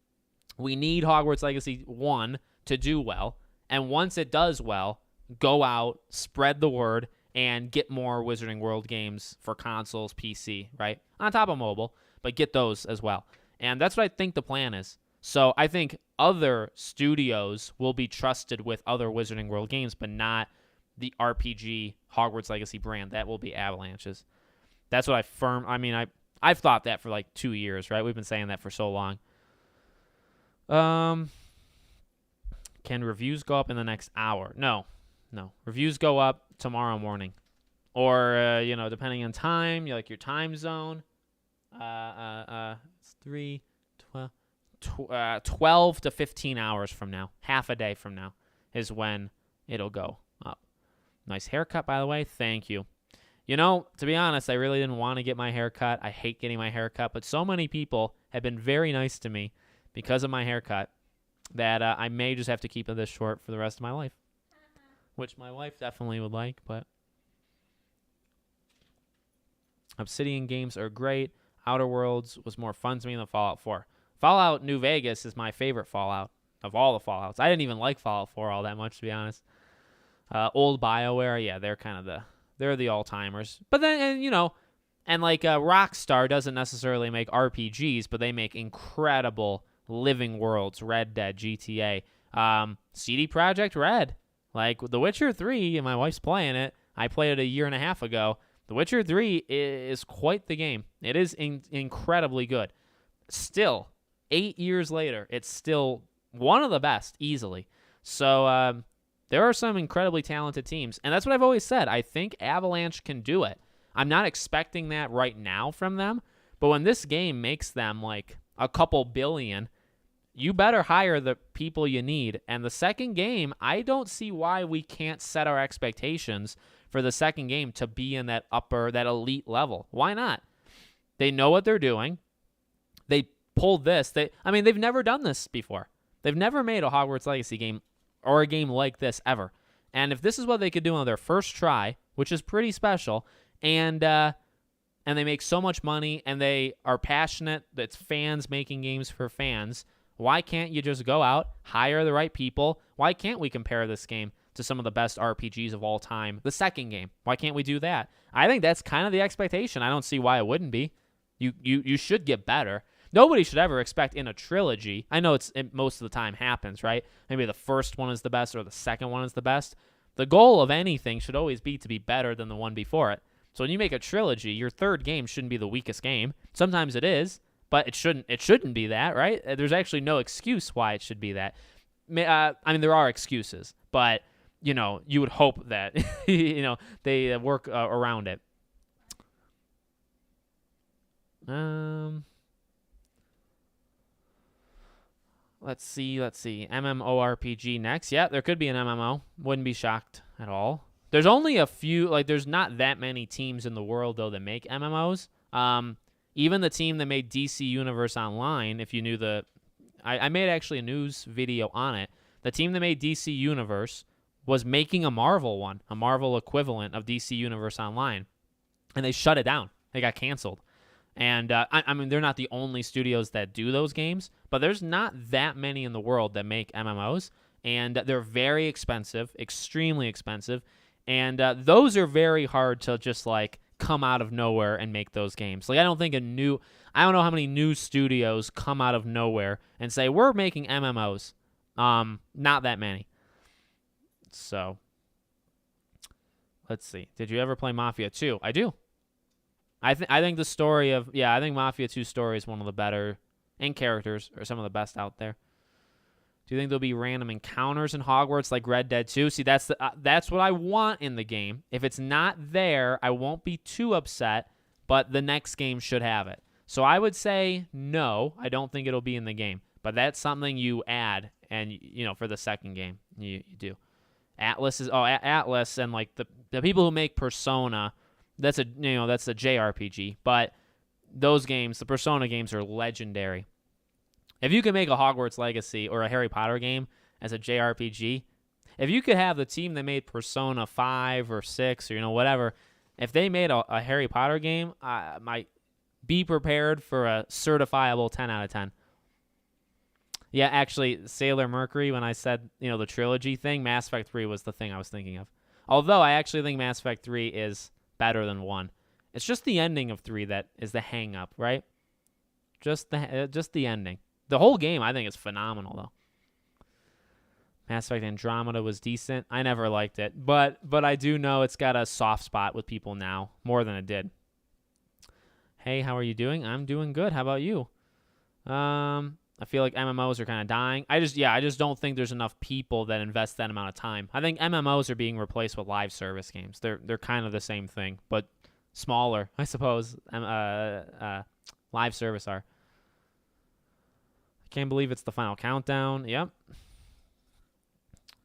we need Hogwarts Legacy 1 to do well, and once it does well, go out, spread the word, and get more Wizarding World games for consoles, PC, right? On top of mobile, but get those as well. And that's what I think the plan is. So I think other studios will be trusted with other Wizarding World games, but not the RPG Hogwarts Legacy brand. That will be Avalanche's. That's what I've thought that for like 2 years, right? We've been saying that for so long. Can reviews go up in the next hour? No. Reviews go up tomorrow morning, or depending on time, like your time zone. It's 12 to 15 hours from now, half a day from now, is when it'll go up. Nice haircut, by the way. Thank you. To be honest, I really didn't want to get my haircut. I hate getting my haircut, but so many people have been very nice to me because of my haircut that I may just have to keep it this short for the rest of my life. Which my wife definitely would like, but Obsidian games are great. Outer Worlds was more fun to me than Fallout 4. Fallout New Vegas is my favorite Fallout of all the Fallouts. I didn't even like Fallout 4 all that much, to be honest. Old BioWare, yeah, they're kind of they're the all-timers. But then, and like Rockstar doesn't necessarily make RPGs, but they make incredible living worlds. Red Dead, GTA, CD Projekt Red. Like The Witcher 3, and my wife's playing it. I played it a year and a half ago. The Witcher 3 is quite the game. It is incredibly good. Still, 8 years later, it's still one of the best, easily. So there are some incredibly talented teams, and that's what I've always said. I think Avalanche can do it. I'm not expecting that right now from them, but when this game makes them like a couple billion, you better hire the people you need. And the second game, I don't see why we can't set our expectations for the second game to be in that elite level. Why not? They know what they're doing. They pulled this. They've never done this before. They've never made a Hogwarts Legacy game or a game like this ever. And if this is what they could do on their first try, which is pretty special, and they make so much money and they are passionate, it's fans making games for fans, why can't you just go out, hire the right people? Why can't we compare this game to some of the best RPGs of all time? The second game, why can't we do that? I think that's kind of the expectation. I don't see why it wouldn't be. You should get better. Nobody should ever expect in a trilogy. I know it most of the time happens, right? Maybe the first one is the best or the second one is the best. The goal of anything should always be to be better than the one before it. So when you make a trilogy, your third game shouldn't be the weakest game. Sometimes it is, but it shouldn't be that, right? There's actually no excuse why it should be that. There are excuses, but you would hope that they work around it. Let's see. MMORPG next. Yeah, there could be an MMO. Wouldn't be shocked at all. There's only a few, there's not that many teams in the world, though, that make MMOs. Even the team that made DC Universe Online, if you knew I made actually a news video on it. The team that made DC Universe was making a Marvel one, a Marvel equivalent of DC Universe Online. And they shut it down. They got canceled. And, they're not the only studios that do those games, but there's not that many in the world that make MMOs. And they're very expensive, extremely expensive. And those are very hard to just, come out of nowhere and make those games. I don't know how many new studios come out of nowhere and say, we're making MMOs. Not that many. So, let's see. Did you ever play Mafia 2? I do. I think the story of, I think Mafia 2 story is one of the better, and characters are some of the best out there. Do you think there'll be random encounters in Hogwarts like Red Dead 2? See, that's what I want in the game. If it's not there, I won't be too upset, but the next game should have it. So I would say no, I don't think it'll be in the game. But that's something you add, and for the second game, you do. Atlas and the people who make Persona, that's a JRPG, but those games, the Persona games, are legendary. If you could make a Hogwarts Legacy or a Harry Potter game as a JRPG, if you could have the team that made Persona 5 or 6 or whatever, if they made a Harry Potter game, might be prepared for a certifiable 10 out of 10. Yeah, actually, Sailor Mercury, when I said, the trilogy thing, Mass Effect 3 was the thing I was thinking of. Although I actually think Mass Effect 3 is better than 1. It's just the ending of 3 that is the hang-up, right? Just the ending. The whole game, I think, is phenomenal, though. Mass Effect Andromeda was decent. I never liked it, but I do know it's got a soft spot with people now, more than it did. Hey, how are you doing? I'm doing good. How about you? I feel like MMOs are kind of dying. I just don't think there's enough people that invest that amount of time. I think MMOs are being replaced with live service games. They're kind of the same thing, but smaller, I suppose. Live service are. I can't believe it's the final countdown. Yep.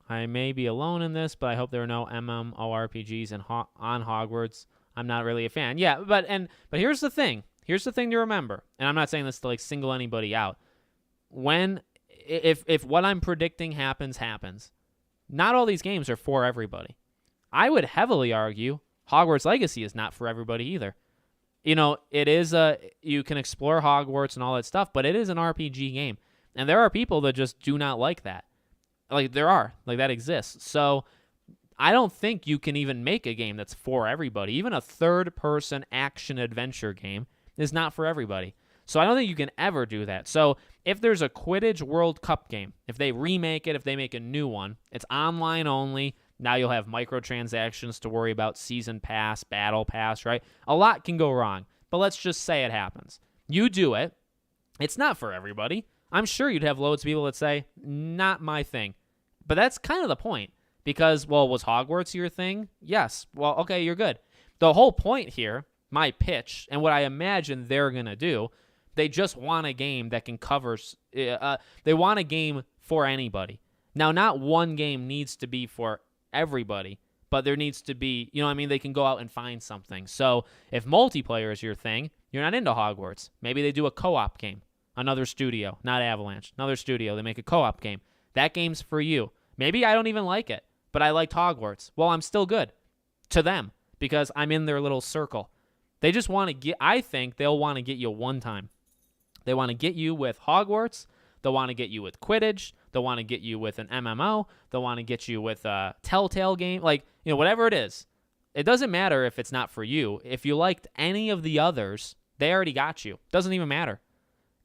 I may be alone in this, but I hope there are no MMORPGs on Hogwarts. I'm not really a fan. Yeah, but here's the thing. Here's the thing to remember, and I'm not saying this to single anybody out. If what I'm predicting happens, not all these games are for everybody. I would heavily argue Hogwarts Legacy is not for everybody either. It is you can explore Hogwarts and all that stuff, but it is an RPG game. And there are people that just do not like that. That exists. So I don't think you can even make a game that's for everybody. Even a third-person action-adventure game is not for everybody. So I don't think you can ever do that. So If there's a Quidditch World Cup game, if they remake it, if they make a new one, it's online only. Now you'll have microtransactions to worry about, season pass, battle pass, right? A lot can go wrong, but let's just say it happens. You do it. It's not for everybody. I'm sure you'd have loads of people that say, not my thing. But that's kind of the point. Because, well, was Hogwarts your thing? Yes. Well, okay, you're good. The whole point here, my pitch, and what I imagine they're going to do, they just want a game that can cover, they want a game for anybody. Now, not one game needs to be for everybody, but there needs to be, you know what I mean? They can go out and find something. So if multiplayer is your thing, you're not into Hogwarts. Maybe they do a co-op game. Another studio, not Avalanche. Another studio, they make a co-op game. That game's for you. Maybe I don't even like it, but I liked Hogwarts. Well, I'm still good to them because I'm in their little circle. They just want to get, I think they'll want to get you one time. They want to get you with Hogwarts. They'll want to get you with Quidditch. They'll want to get you with an MMO. They'll want to get you with a Telltale game. Like, you know, whatever it is. It doesn't matter if it's not for you. If you liked any of the others, they already got you. Doesn't even matter.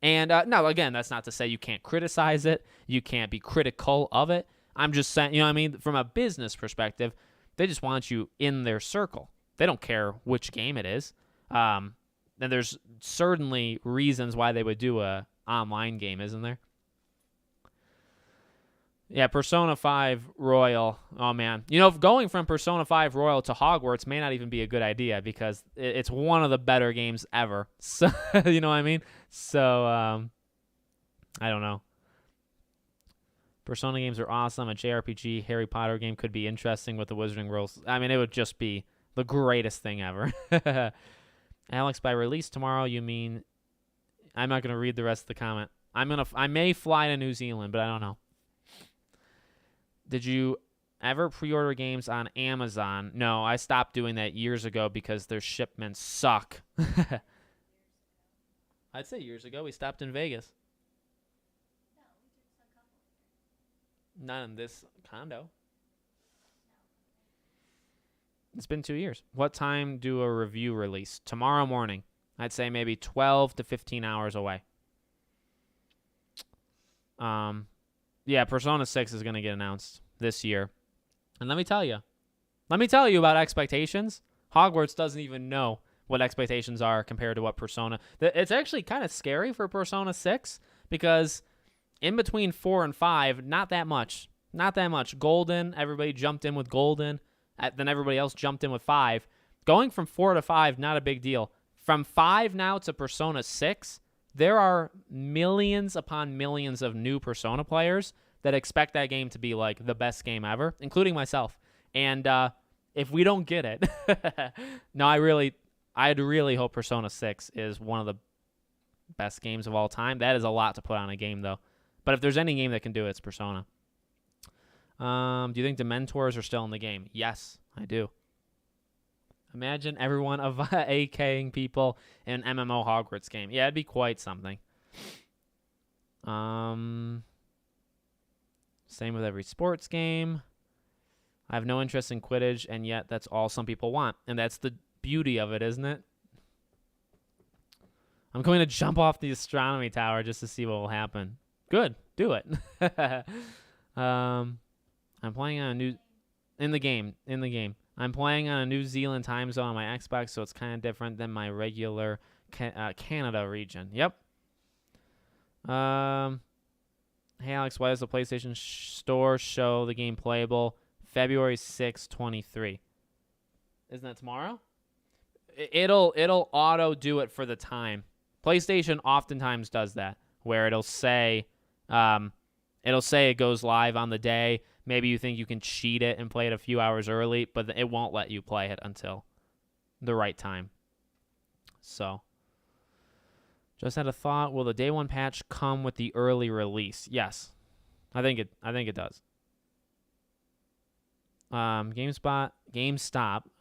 And no, again, that's not to say you can't criticize it. You can't be critical of it. I'm just saying, you know what I mean? From a business perspective, they just want you in their circle. They don't care which game it is. And there's certainly reasons why they would do a online game, isn't there? Yeah, Persona 5 Royal. Oh, man. You know, going from Persona 5 Royal to Hogwarts may not even be a good idea because it's one of the better games ever. So, you know what I mean? So, I don't know. Persona games are awesome. A JRPG Harry Potter game could be interesting with the Wizarding Worlds. I mean, it would just be the greatest thing ever. Alex, by release tomorrow, you mean... I'm not going to read the rest of the comment. I may fly to New Zealand, but I don't know. Did you ever pre-order games on Amazon? No, I stopped doing that years ago because their shipments suck. I'd say years ago. We stopped in Vegas. Not in this condo. It's been 2 years. What time do a review release? Tomorrow morning. I'd say maybe 12 to 15 hours away. Yeah, Persona 6 is going to get announced this year. And let me tell you about expectations. Hogwarts doesn't even know what expectations are compared to what Persona. It's actually kind of scary for Persona 6 because in between 4 and 5, not that much. Not that much. Golden, everybody jumped in with Golden. Then everybody else jumped in with 5. Going from 4 to 5, not a big deal. From 5 now to Persona 6, there are millions upon millions of new Persona players that expect that game to be like the best game ever, including myself. And if we don't get it, no, I'd really hope Persona 6 is one of the best games of all time. That is a lot to put on a game, though. But if there's any game that can do it, it's Persona. Do you think Dementors are still in the game? Yes, I do. Imagine everyone of AKing people in an MMO Hogwarts game. Yeah, it'd be quite something. Same with every sports game. I have no interest in Quidditch, and yet that's all some people want. And that's the beauty of it, isn't it? I'm going to jump off the astronomy tower just to see what will happen. Good. Do it. I'm playing on a new... In the game. I'm playing on a New Zealand time zone on my Xbox, so it's kind of different than my regular Canada region. Yep. Hey, Alex, why does the PlayStation Store show the game playable February 6, 23? Isn't that tomorrow? It'll auto do it for the time. PlayStation oftentimes does that, where it'll say it goes live on the day. Maybe you think you can cheat it and play it a few hours early, but it won't let you play it until the right time. So, just had a thought. Will the day one patch come with the early release? Yes, I think it does. GameStop.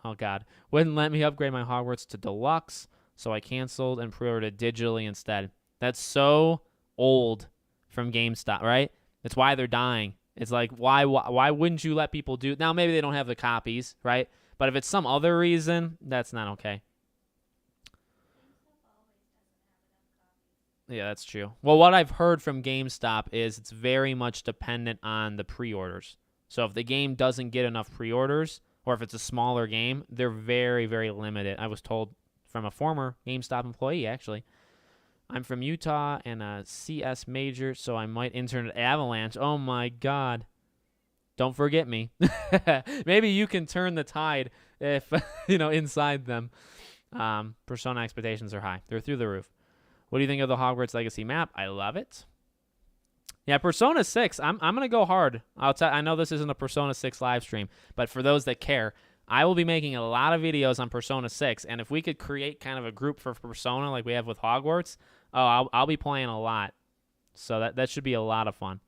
Oh God, wouldn't let me upgrade my Hogwarts to Deluxe, so I canceled and pre-ordered it digitally instead. That's so old from GameStop, right? That's why they're dying. It's like, why wouldn't you let people do... Now, maybe they don't have the copies, right? But if it's some other reason, that's not okay. Yeah, that's true. Well, what I've heard from GameStop is it's very much dependent on the pre-orders. So if the game doesn't get enough pre-orders, or if it's a smaller game, they're very, very limited. I was told from a former GameStop employee, actually. I'm from Utah and a CS major, so I might intern at Avalanche. Oh, my God. Don't forget me. Maybe you can turn the tide if, inside them. Persona expectations are high. They're through the roof. What do you think of the Hogwarts Legacy map? I love it. Yeah, Persona 6, I'm going to go hard. I know this isn't a Persona 6 live stream, but for those that care, I will be making a lot of videos on Persona 6, and if we could create kind of a group for Persona like we have with Hogwarts, I'll be playing a lot. So that should be a lot of fun.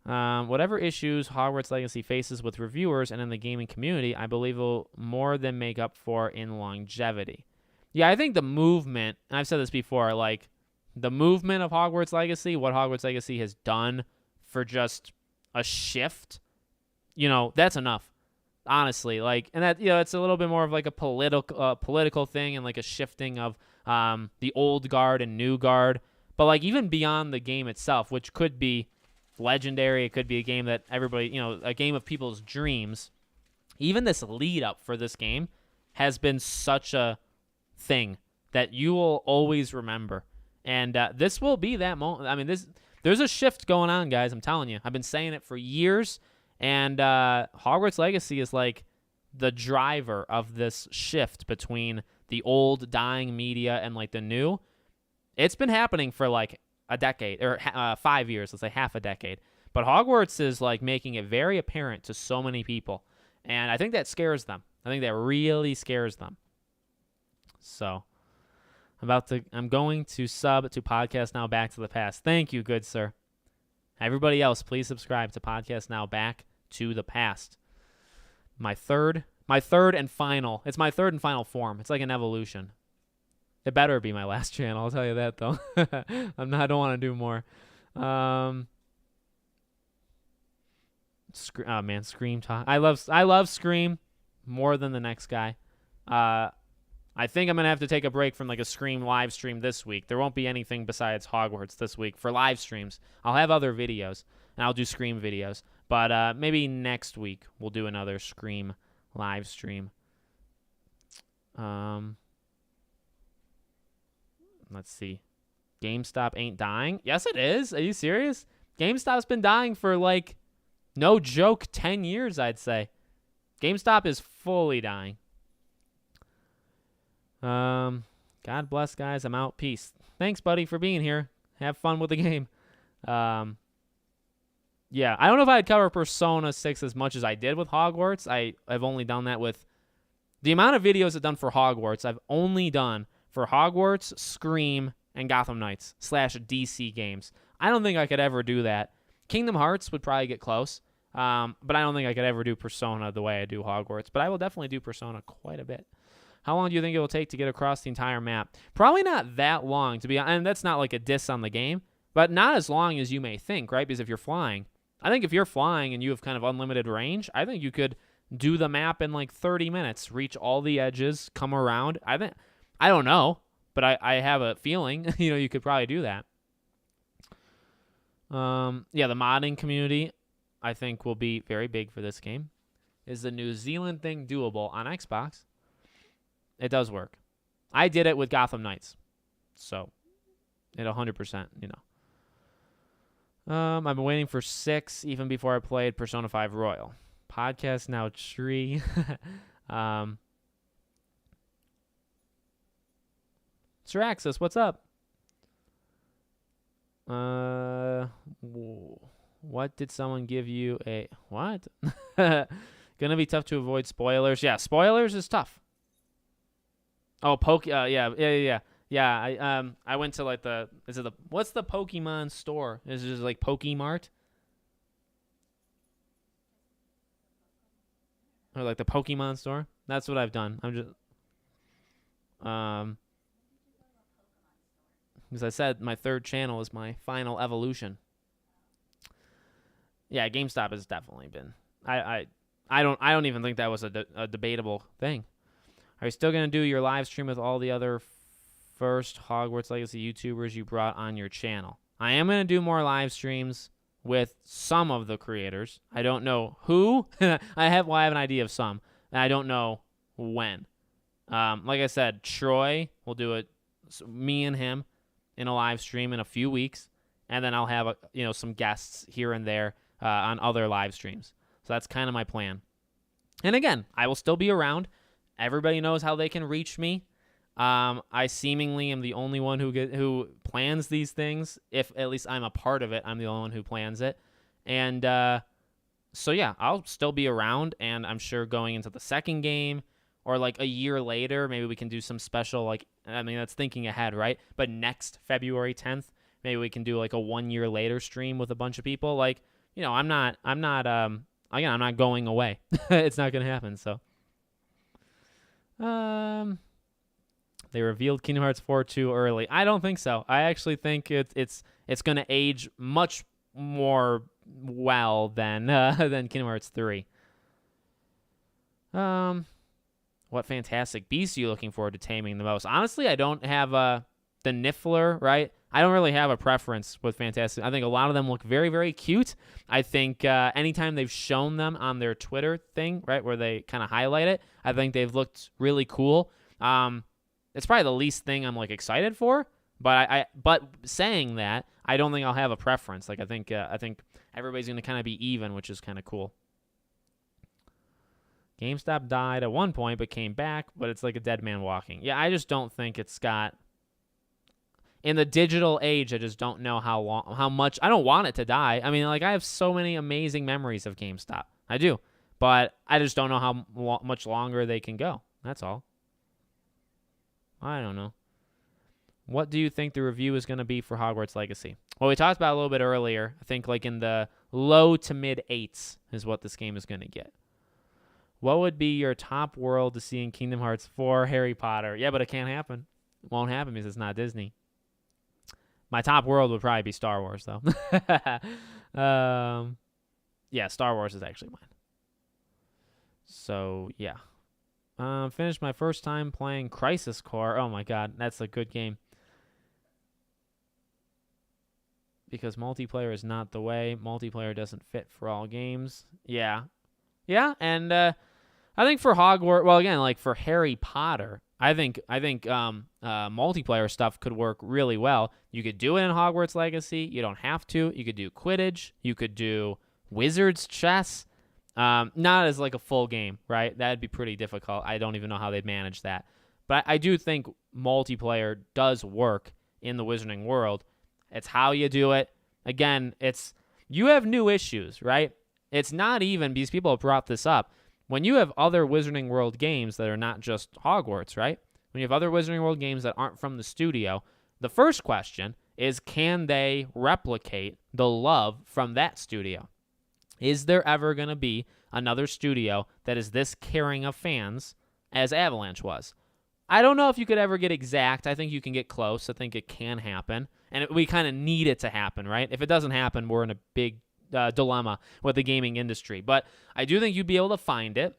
Whatever issues Hogwarts Legacy faces with reviewers and in the gaming community, I believe will more than make up for in longevity. Yeah, I think the movement, and I've said this before, like the movement of Hogwarts Legacy, what Hogwarts Legacy has done for just a shift, that's enough. Honestly, and that, it's a little bit more of like a political thing and like a shifting of the old guard and new guard. But like even beyond the game itself, which could be legendary, it could be a game that everybody, a game of people's dreams. Even this lead up for this game has been such a thing that you will always remember. And this will be that moment. I mean, there's a shift going on, guys. I'm telling you. I've been saying it for years. And Hogwarts Legacy is like the driver of this shift between the old dying media and like the new. It's been happening for like a decade or 5 years, let's say half a decade. But Hogwarts is like making it very apparent to so many people. And I think that scares them. I think that really scares them. So I'm going to sub to Podcast Now Back to the Past. Thank you, good sir. Everybody else, please subscribe to Podcast Now Back to the Past. My third and final. It's my third and final form. It's like an evolution. It better be my last channel. I'll tell you that though. I don't want to do more. Scream talk. I love Scream more than the next guy. I think I'm going to have to take a break from like a Scream live stream this week. There won't be anything besides Hogwarts this week for live streams. I'll have other videos, and I'll do Scream videos. But maybe next week we'll do another Scream live stream. Let's see. GameStop ain't dying? Yes, it is. Are you serious? GameStop's been dying for like, no joke, 10 years, I'd say. GameStop is fully dying. God bless, guys. I'm out. Peace. Thanks, buddy, for being here. Have fun with the game. Yeah, I don't know if I'd cover Persona 6 as much as I did with Hogwarts. I've only done that with the amount of videos I've done for Hogwarts. I've only done for Hogwarts, Scream, and Gotham Knights / DC games. I don't think I could ever do that. Kingdom Hearts would probably get close, but I don't think I could ever do Persona the way I do Hogwarts. But I will definitely do Persona quite a bit. How long do you think it will take to get across the entire map? Probably not that long, to be honest. And that's not like a diss on the game, but not as long as you may think, right? Because if you're flying, I think if you're flying and you have kind of unlimited range, I think you could do the map in like 30 minutes, reach all the edges, come around. I don't know, but I have a feeling, you could probably do that. Yeah, the modding community, I think, will be very big for this game. Is the New Zealand thing doable on Xbox? It does work. I did it with Gotham Knights, so it 100%, I've been waiting for 6 even before I played Persona 5 Royal. Podcast Now Tree. Sir Axis, what's up? What did someone give you a... What? Gonna be tough to avoid spoilers. Yeah, spoilers is tough. Oh, yeah. Yeah, I went to like what's the Pokemon store? Is it just like Pokemart? Or like the Pokemon store? That's what I've done. I'm just because I said my third channel is my final evolution. Yeah, GameStop has definitely been. I don't even think that was a debatable thing. Are you still gonna do your live stream with all the other first Hogwarts Legacy YouTubers you brought on your channel? I am going to do more live streams with some of the creators. I don't know who. I have an idea of some, and I don't know when. Like I said, Troy, we'll do it, me and him, in a live stream in a few weeks, and then I'll have some guests here and there on other live streams. So that's kind of my plan. And again, I will still be around. Everybody knows how they can reach me. I seemingly am the only one who plans these things. If at least I'm a part of it, I'm the only one who plans it. And so yeah, I'll still be around, and I'm sure going into the second game or like a year later, maybe we can do some special, that's thinking ahead, right? But next February 10th, maybe we can do like a 1 year later stream with a bunch of people. I'm not going away. It's not going to happen. So, they revealed Kingdom Hearts 4 too early. I don't think so. I actually think it's going to age much more well than Kingdom Hearts 3. What fantastic beast are you looking forward to taming the most? Honestly, I don't have the Niffler, right? I don't really have a preference with fantastic. I think a lot of them look very, very cute. I think anytime they've shown them on their Twitter thing, right, where they kind of highlight it, I think they've looked really cool. It's probably the least thing I'm excited for, but but saying that, I don't think I'll have a preference. I think everybody's going to kind of be even, which is kind of cool. GameStop died at one point but came back, but it's like a dead man walking. Yeah, I just don't think it's got... In the digital age, I just don't know how much... I don't want it to die. I mean, I have so many amazing memories of GameStop. I do. But I just don't know how much longer they can go. That's all. I don't know. What do you think the review is going to be for Hogwarts Legacy? Well, we talked about it a little bit earlier. I think in the low to mid 8s is what this game is going to get. What would be your top world to see in Kingdom Hearts 4? Harry Potter. Yeah, but it can't happen. It won't happen because it's not Disney. My top world would probably be Star Wars, though. Yeah, Star Wars is actually mine. So, yeah. Finished my first time playing Crisis Core. Oh, my God. That's a good game. Because multiplayer is not the way. Multiplayer doesn't fit for all games. Yeah. Yeah, and I think for Hogwarts, well, again, for Harry Potter, I think multiplayer stuff could work really well. You could do it in Hogwarts Legacy. You don't have to. You could do Quidditch. You could do Wizard's Chess. Not as a full game, right? That'd be pretty difficult. I don't even know how they'd manage that. But I do think multiplayer does work in the Wizarding world. It's how you do it. Again, you have new issues, right? It's not even, because people have brought this up, when you have other Wizarding World games that are not just Hogwarts, right? When you have other Wizarding World games that aren't from the studio, the first question is, can they replicate the love from that studio? Is there ever going to be another studio that is this caring of fans as Avalanche was? I don't know if you could ever get exact. I think you can get close. I think it can happen. And we kind of need it to happen, right? If it doesn't happen, we're in a big dilemma with the gaming industry. But I do think you'd be able to find it.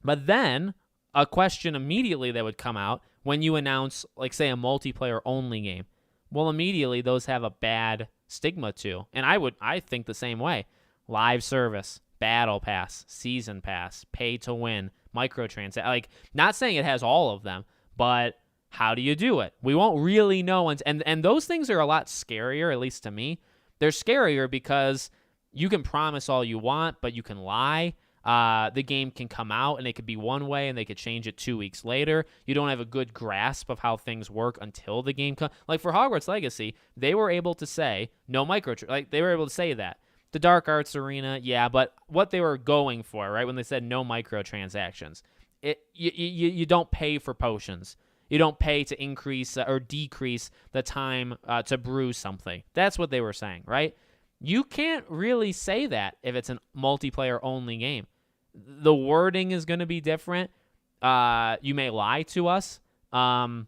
But then a question immediately that would come out when you announce, say, a multiplayer only game. Well, immediately those have a bad stigma too. And I think the same way. Live service, battle pass, season pass, pay to win, microtransaction. Not saying it has all of them, but how do you do it? We won't really know. And those things are a lot scarier, at least to me. They're scarier because you can promise all you want, but you can lie. The game can come out and it could be one way and they could change it 2 weeks later. You don't have a good grasp of how things work until the game comes. For Hogwarts Legacy, they were able to say no they were able to say that. The Dark Arts Arena, yeah, but what they were going for, right, when they said no microtransactions, you don't pay for potions. You don't pay to increase or decrease the time to brew something. That's what they were saying, right? You can't really say that if it's a multiplayer-only game. The wording is going to be different. You may lie to us. All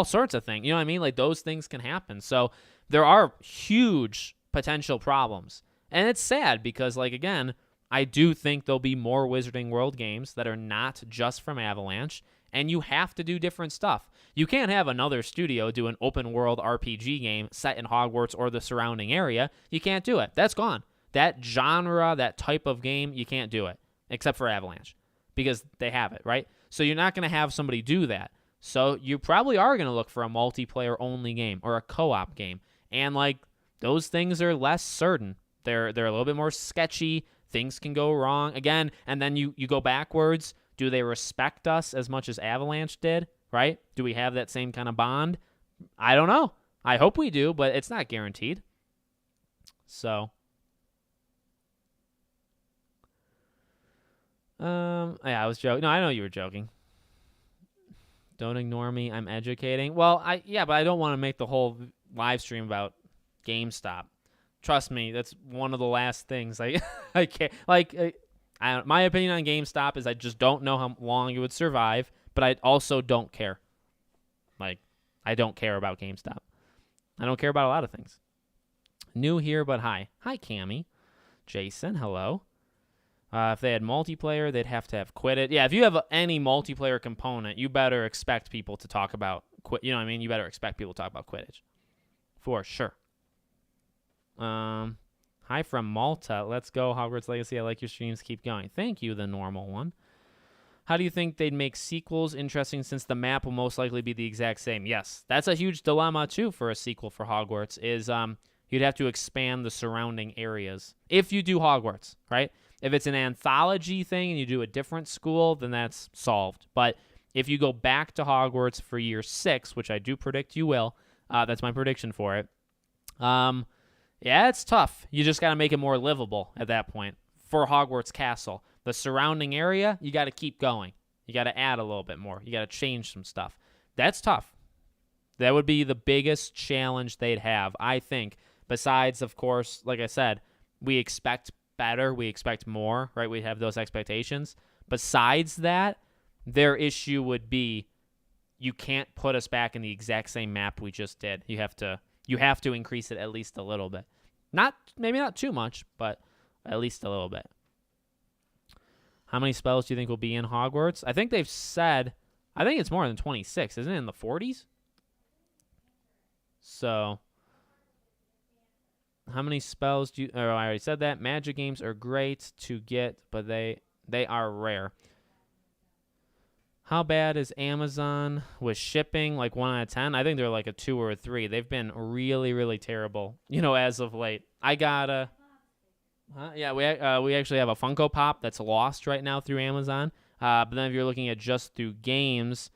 sorts of things. You know what I mean? Those things can happen. So there are huge potential problems. And it's sad because, again, I do think there'll be more Wizarding World games that are not just from Avalanche, and you have to do different stuff. You can't have another studio do an open world RPG game set in Hogwarts or the surrounding area. You can't do it. That's gone. That genre, that type of game, you can't do it, except for Avalanche, because they have it, right? So you're not going to have somebody do that. So you probably are going to look for a multiplayer only game or a co-op game. And like those things are less certain. They're a little bit more sketchy. Things can go wrong again. And then you go backwards. Do they respect us as much as Avalanche did, right? Do we have that same kind of bond? I don't know. I hope we do, but it's not guaranteed. So, yeah, I was joking. No, I know you were joking. Don't ignore me. I'm educating. Well, but I don't want to make the whole live stream about GameStop. Trust me, that's one of the last things I can't my opinion on GameStop is I just don't know how long it would survive, but I also don't care. Like, I don't care about GameStop. I don't care about a lot of things. New here, but hi. Hi, Cammy. Jason, hello. If they had multiplayer, they'd have to have Quidditch. Yeah, if you have any multiplayer component, you better expect people to talk about You know what I mean? You better expect people to talk about Quidditch. For sure. Hi from Malta. Let's go, Hogwarts Legacy. I like your streams. Keep going. Thank you, the normal one. How do you think they'd make sequels interesting since the map will most likely be the exact same? Yes, that's a huge dilemma, too, for a sequel for Hogwarts, is you'd have to expand the surrounding areas. If you do Hogwarts, right? If it's an anthology thing and you do a different school, then that's solved. But if you go back to Hogwarts for year 6, which I do predict you will, that's my prediction for it, yeah, it's tough. You just got to make it more livable at that point for Hogwarts Castle. The surrounding area, you got to keep going. You got to add a little bit more. You got to change some stuff. That's tough. That would be the biggest challenge they'd have, I think. Besides, of course, like I said, we expect better. We expect more, right? We have those expectations. Besides that, their issue would be you can't put us back in the exact same map we just did. You have to increase it at least a little bit. Maybe not too much, but at least a little bit. How many spells do you think will be in Hogwarts? I think they've said, I think it's more than 26. Isn't it in the 40s? So, how many spells do you... Oh, I already said that. Magic games are great to get, but they are rare. How bad is Amazon with shipping? Like 1 out of 10? I think they're like a 2 or a 3. They've been really, really terrible, as of late. I got yeah, we actually have a Funko Pop that's lost right now through Amazon. But then if you're looking at just through games,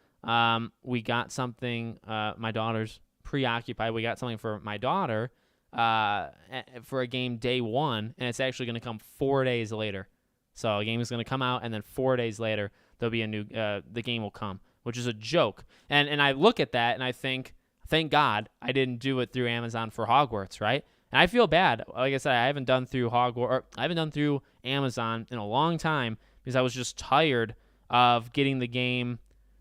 we got something. My daughter's preoccupied. We got something for my daughter for a game day 1, and it's actually going to come 4 days later. So a game is going to come out, and then 4 days later, there'll be a new, the game will come, which is a joke. And I look at that and I think, thank God I didn't do it through Amazon for Hogwarts, right? And I feel bad. Like I said, I haven't done through Amazon in a long time because I was just tired of getting the game.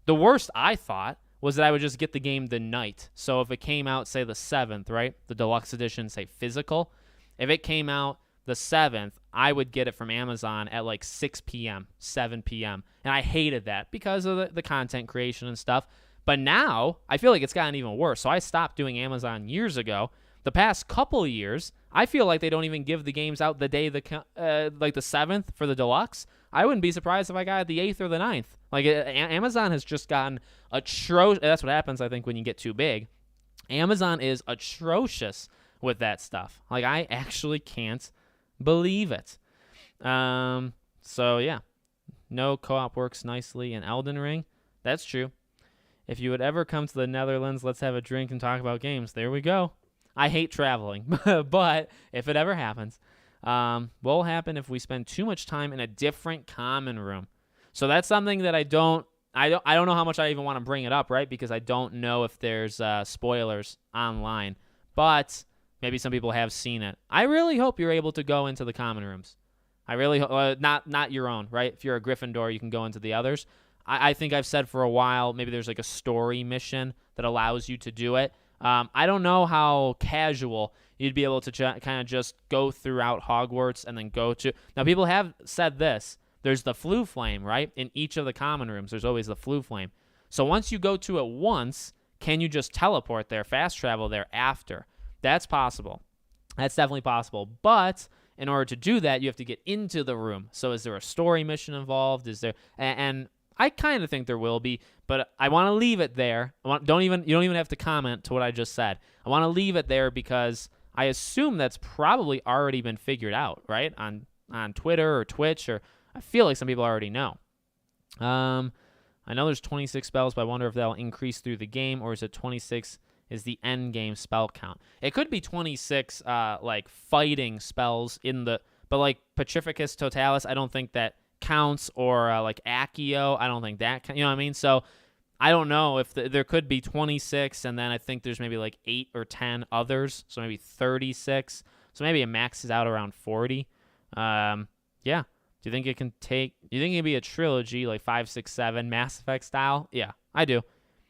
The worst I thought was that I would just get the game the night. So if it came out, say the 7th, right? The deluxe edition, say physical. If it came out the 7th, I would get it from Amazon at like 6 p.m., 7 p.m. And I hated that because of the content creation and stuff. But now, I feel like it's gotten even worse. So I stopped doing Amazon years ago. The past couple of years, I feel like they don't even give the games out the day, like the 7th for the deluxe. I wouldn't be surprised if I got it the 8th or the 9th. Like, Amazon has just gotten atrocious. That's what happens, I think, when you get too big. Amazon is atrocious with that stuff. Like, I actually can't believe it. So yeah, no co-op works nicely in Elden Ring. That's true. If you would ever come to the Netherlands, let's have a drink and talk about games. There we go. I hate traveling, but if it ever happens, what will happen if we spend too much time in a different common room? So that's something that I don't know how much I even want to bring it up, right? Because I don't know if there's spoilers online, but maybe some people have seen it. I really hope you're able to go into the common rooms. I really hope, not your own, right? If you're a Gryffindor, you can go into the others. I think I've said for a while, maybe there's like a story mission that allows you to do it. I don't know how casual you'd be able to kind of just go throughout Hogwarts and then go to... Now, people have said this. There's the Floo Flame, right? In each of the common rooms, there's always the Floo Flame. So once you go to it once, can you just teleport there, fast travel there after? That's possible. That's definitely possible. But in order to do that, you have to get into the room. So is there a story mission involved? Is there? And I kind of think there will be, but I want to leave it there. You don't even have to comment to what I just said. I want to leave it there because I assume that's probably already been figured out, right? On Twitter or Twitch, or I feel like some people already know. I know there's 26 spells, but I wonder if that'll increase through the game, or is it 26 is the end game spell count? It could be 26 like fighting spells but like Petrificus Totalis, I don't think that counts, or like Accio, I don't think that counts, you know what I mean? So I don't know if there could be 26, and then I think there's maybe like 8 or 10 others, so maybe 36. So maybe it maxes out around 40. Yeah. Do you think it can be a trilogy like 5, 6, 7 Mass Effect style? Yeah, I do.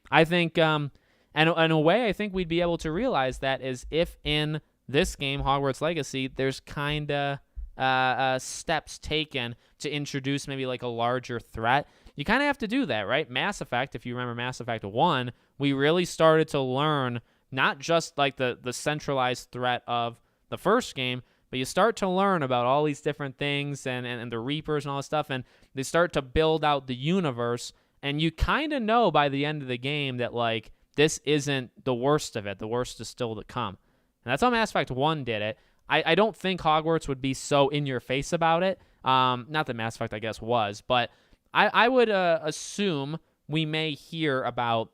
I think, and in a way, I think we'd be able to realize that is if in this game, Hogwarts Legacy, there's kind of steps taken to introduce maybe like a larger threat. You kind of have to do that, right? Mass Effect, if you remember Mass Effect 1, we really started to learn not just like the centralized threat of the first game, but you start to learn about all these different things and the Reapers and all this stuff, and they start to build out the universe, and you kind of know by the end of the game that, like, this isn't the worst of it. The worst is still to come. And that's how Mass Effect 1 did it. I don't think Hogwarts would be so in your face about it. Not that Mass Effect, I guess, was, but I would assume we may hear about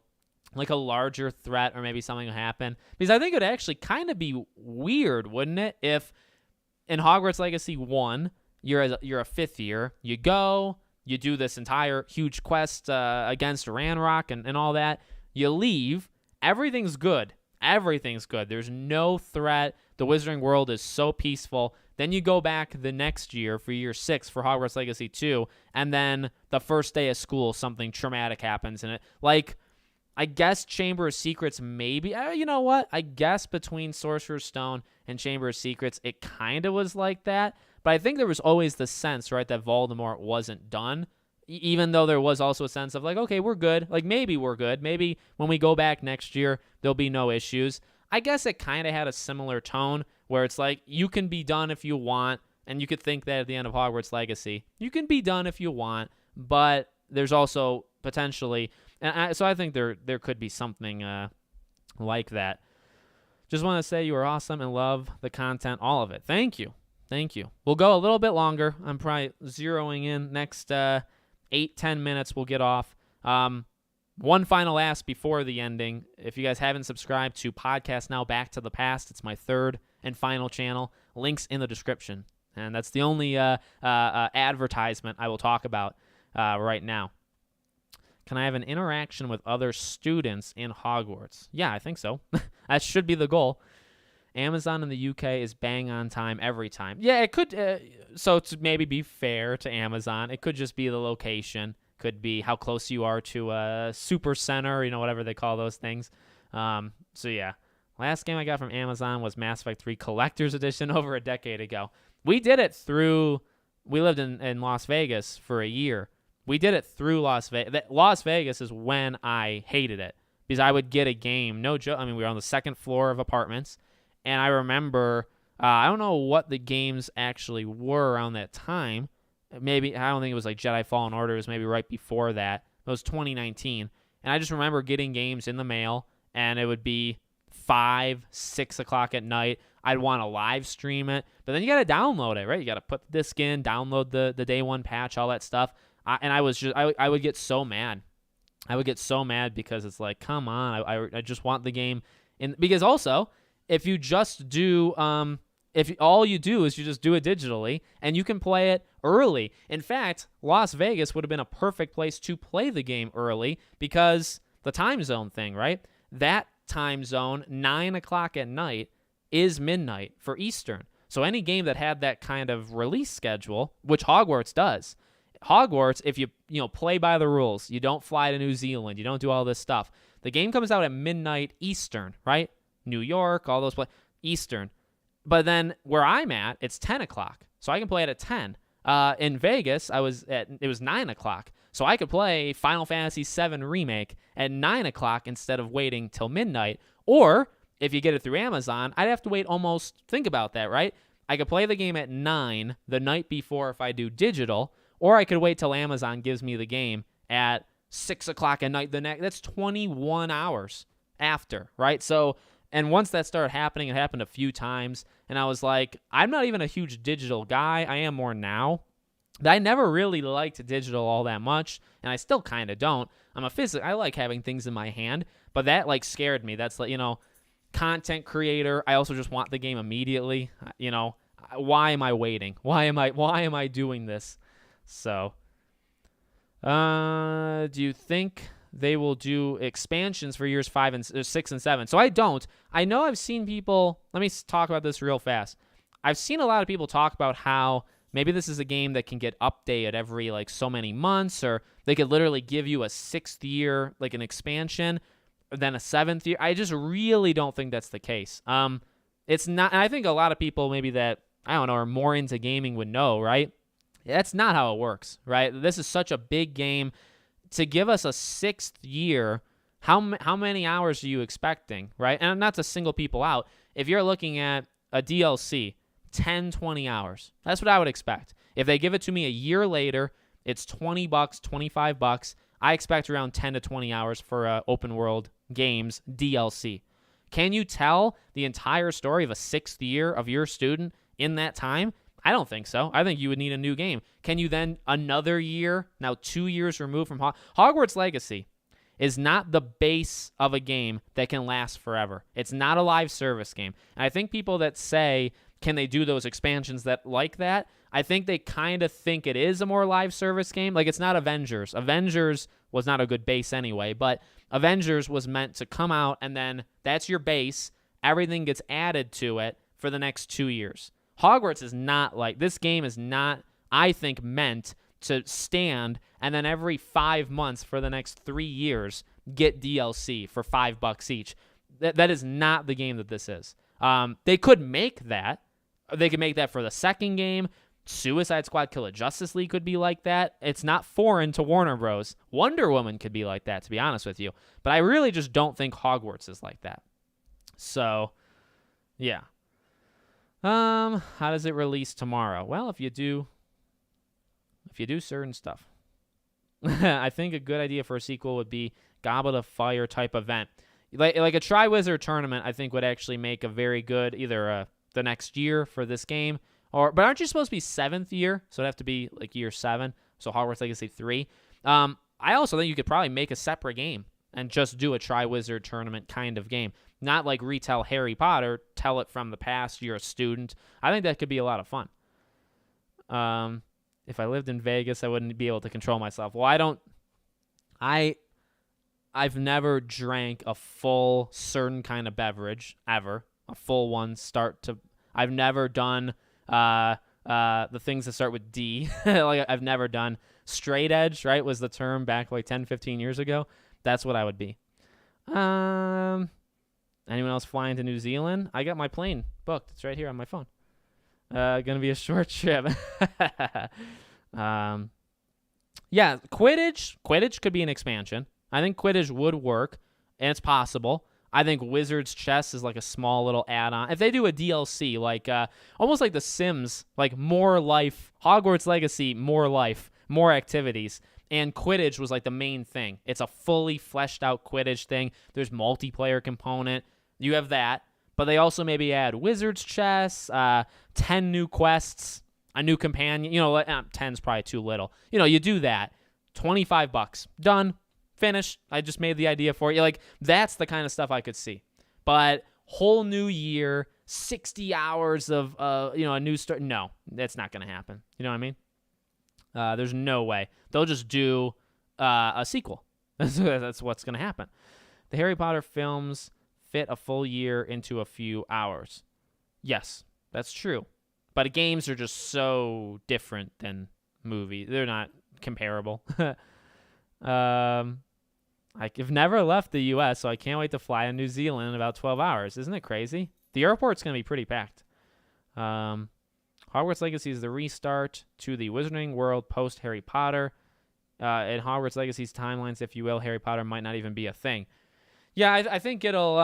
like a larger threat, or maybe something will happen. Because I think it would actually kind of be weird, wouldn't it, if in Hogwarts Legacy 1, you're a fifth year, you go, you do this entire huge quest against Ranrock and all that, you leave, everything's good. Everything's good. There's no threat. The Wizarding World is so peaceful. Then you go back the next year for year 6 for Hogwarts Legacy 2, and then the first day of school, something traumatic happens in it. Like, I guess Chamber of Secrets maybe. You know what? I guess between Sorcerer's Stone and Chamber of Secrets, it kind of was like that. But I think there was always the sense, right, that Voldemort wasn't done. Even though there was also a sense of like, okay, we're good. Like, maybe we're good. Maybe when we go back next year, there'll be no issues. I guess it kind of had a similar tone where it's like, you can be done if you want. And you could think that at the end of Hogwarts Legacy. You can be done if you want. But there's also potentially... so I think there could be something like that. Just want to say you are awesome and love the content, all of it. Thank you. Thank you. We'll go a little bit longer. I'm probably zeroing in. Next 8-10 minutes we'll get off. One final ask before the ending. If you guys haven't subscribed to Podcast Now Back to the Past, it's my third and final channel. Links in the description. And that's the only advertisement I will talk about right now. Can I have an interaction with other students in Hogwarts? Yeah, I think so. That should be the goal. Amazon in the UK is bang on time every time. Yeah, it could. So to maybe be fair to Amazon, it could just be the location. Could be how close you are to a super center, whatever they call those things. So yeah, last game I got from Amazon was Mass Effect 3 Collector's Edition over a decade ago. We did it through, we lived in Las Vegas for a year. We did it through Las Vegas. Las Vegas is when I hated it because I would get a game. No joke. I mean, we were on the second floor of apartments, and I remember, I don't know what the games actually were around that time. Maybe, I don't think it was like Jedi Fallen Order. It was maybe right before that. It was 2019. And I just remember getting games in the mail, and it would be 5, 6 o'clock at night. I'd want to live stream it, but then you got to download it, right? You got to put the disc in, download the day one patch, all that stuff. And I would get so mad. I would get so mad because it's like, come on, I just want the game. Because also, if you just do, if all you do is you just do it digitally, and you can play it early. In fact, Las Vegas would have been a perfect place to play the game early because the time zone thing, right? That time zone, 9 o'clock at night, is midnight for Eastern. So any game that had that kind of release schedule, which Hogwarts does. Hogwarts, if you play by the rules, you don't fly to New Zealand, you don't do all this stuff. The game comes out at midnight Eastern, right? New York, all those Eastern. But then where I'm at, it's 10 o'clock, so I can play it at 10. In Vegas, it was 9 o'clock. So I could play Final Fantasy VII Remake at 9 o'clock instead of waiting till midnight. Or if you get it through Amazon, I'd have to wait almost, think about that, right? I could play the game at 9 the night before if I do digital, or I could wait till Amazon gives me the game at 6 o'clock at night the next. That's 21 hours after, right? So, and once that started happening, it happened a few times, and I was like, I'm not even a huge digital guy. I am more now. But I never really liked digital all that much, and I still kind of don't. I like having things in my hand, but that like scared me. That's like, content creator. I also just want the game immediately. Why am I waiting? Why am I doing this? So, do you think they will do expansions for years 5 and 6 and 7? So I don't. I know I've seen people. Let me talk about this real fast. I've seen a lot of people talk about how maybe this is a game that can get updated every like so many months, or they could literally give you a 6th year, like an expansion, then a 7th year. I just really don't think that's the case. It's not, and I think a lot of people maybe that, I don't know, are more into gaming would know, right? That's not how it works, right? This is such a big game. To give us a 6th year, how many hours are you expecting, right? And not to single people out. If you're looking at a DLC, 10, 20 hours. That's what I would expect. If they give it to me a year later, it's $20, $25. I expect around 10 to 20 hours for open world games DLC. Can you tell the entire story of a 6th year of your student in that time? I don't think so. I think you would need a new game. Can you then another year, now 2 years removed from Hogwarts Legacy is not the base of a game that can last forever. It's not a live service game. And I think people that say, can they do those expansions that like that? I think they kind of think it is a more live service game. Like, it's not Avengers. Avengers was not a good base anyway, but Avengers was meant to come out and then that's your base. Everything gets added to it for the next 2 years. Hogwarts is not like, this game is not, I think, meant to stand and then every 5 months for the next 3 years get DLC for $5 each. That is not the game that this is. They could make that. They could make that for the second game. Suicide Squad Kill a Justice League could be like that. It's not foreign to Warner Bros. Wonder Woman could be like that, to be honest with you. But I really just don't think Hogwarts is like that. So, yeah. How does it release tomorrow? Well, if you do certain stuff. I think a good idea for a sequel would be Goblet of Fire type event. Like a Triwizard tournament, I think would actually make a very good either the next year for this game, but aren't you supposed to be 7th year? So it'd have to be like year 7. So Hogwarts Legacy 3. I also think you could probably make a separate game and just do a Triwizard tournament kind of game. Not like retell Harry Potter, tell it from the past, you're a student. I think that could be a lot of fun. If I lived in Vegas, I wouldn't be able to control myself. Well, I've never drank a full certain kind of beverage ever. A full one I've never done the things that start with D. Like I've never done straight edge, right? Was the term back like 10, 15 years ago. That's what I would be. Anyone else flying to New Zealand? I got my plane booked. It's right here on my phone. Gonna be a short trip. Yeah, Quidditch. Quidditch could be an expansion. I think Quidditch would work, and it's possible. I think Wizard's Chess is like a small little add-on. If they do a DLC, like almost like The Sims, like more life, Hogwarts Legacy, more life, more activities, and Quidditch was like the main thing. It's a fully fleshed out Quidditch thing. There's multiplayer component. You have that, but they also maybe add Wizard's Chess, 10 new quests, a new companion. 10's probably too little. You do that. $25. Done. Finished. I just made the idea for you. Like, that's the kind of stuff I could see. But whole new year, 60 hours of a new start. No, that's not going to happen. You know what I mean? There's no way. They'll just do a sequel. That's what's going to happen. The Harry Potter films fit a full year into a few hours. Yes, that's true. But games are just so different than movies. They're not comparable. I've never left the U.S., so I can't wait to fly to New Zealand in about 12 hours. Isn't it crazy? The airport's going to be pretty packed. Hogwarts Legacy is the restart to the Wizarding World post-Harry Potter. in Hogwarts Legacy's timelines, if you will, Harry Potter might not even be a thing. Yeah, I think it'll.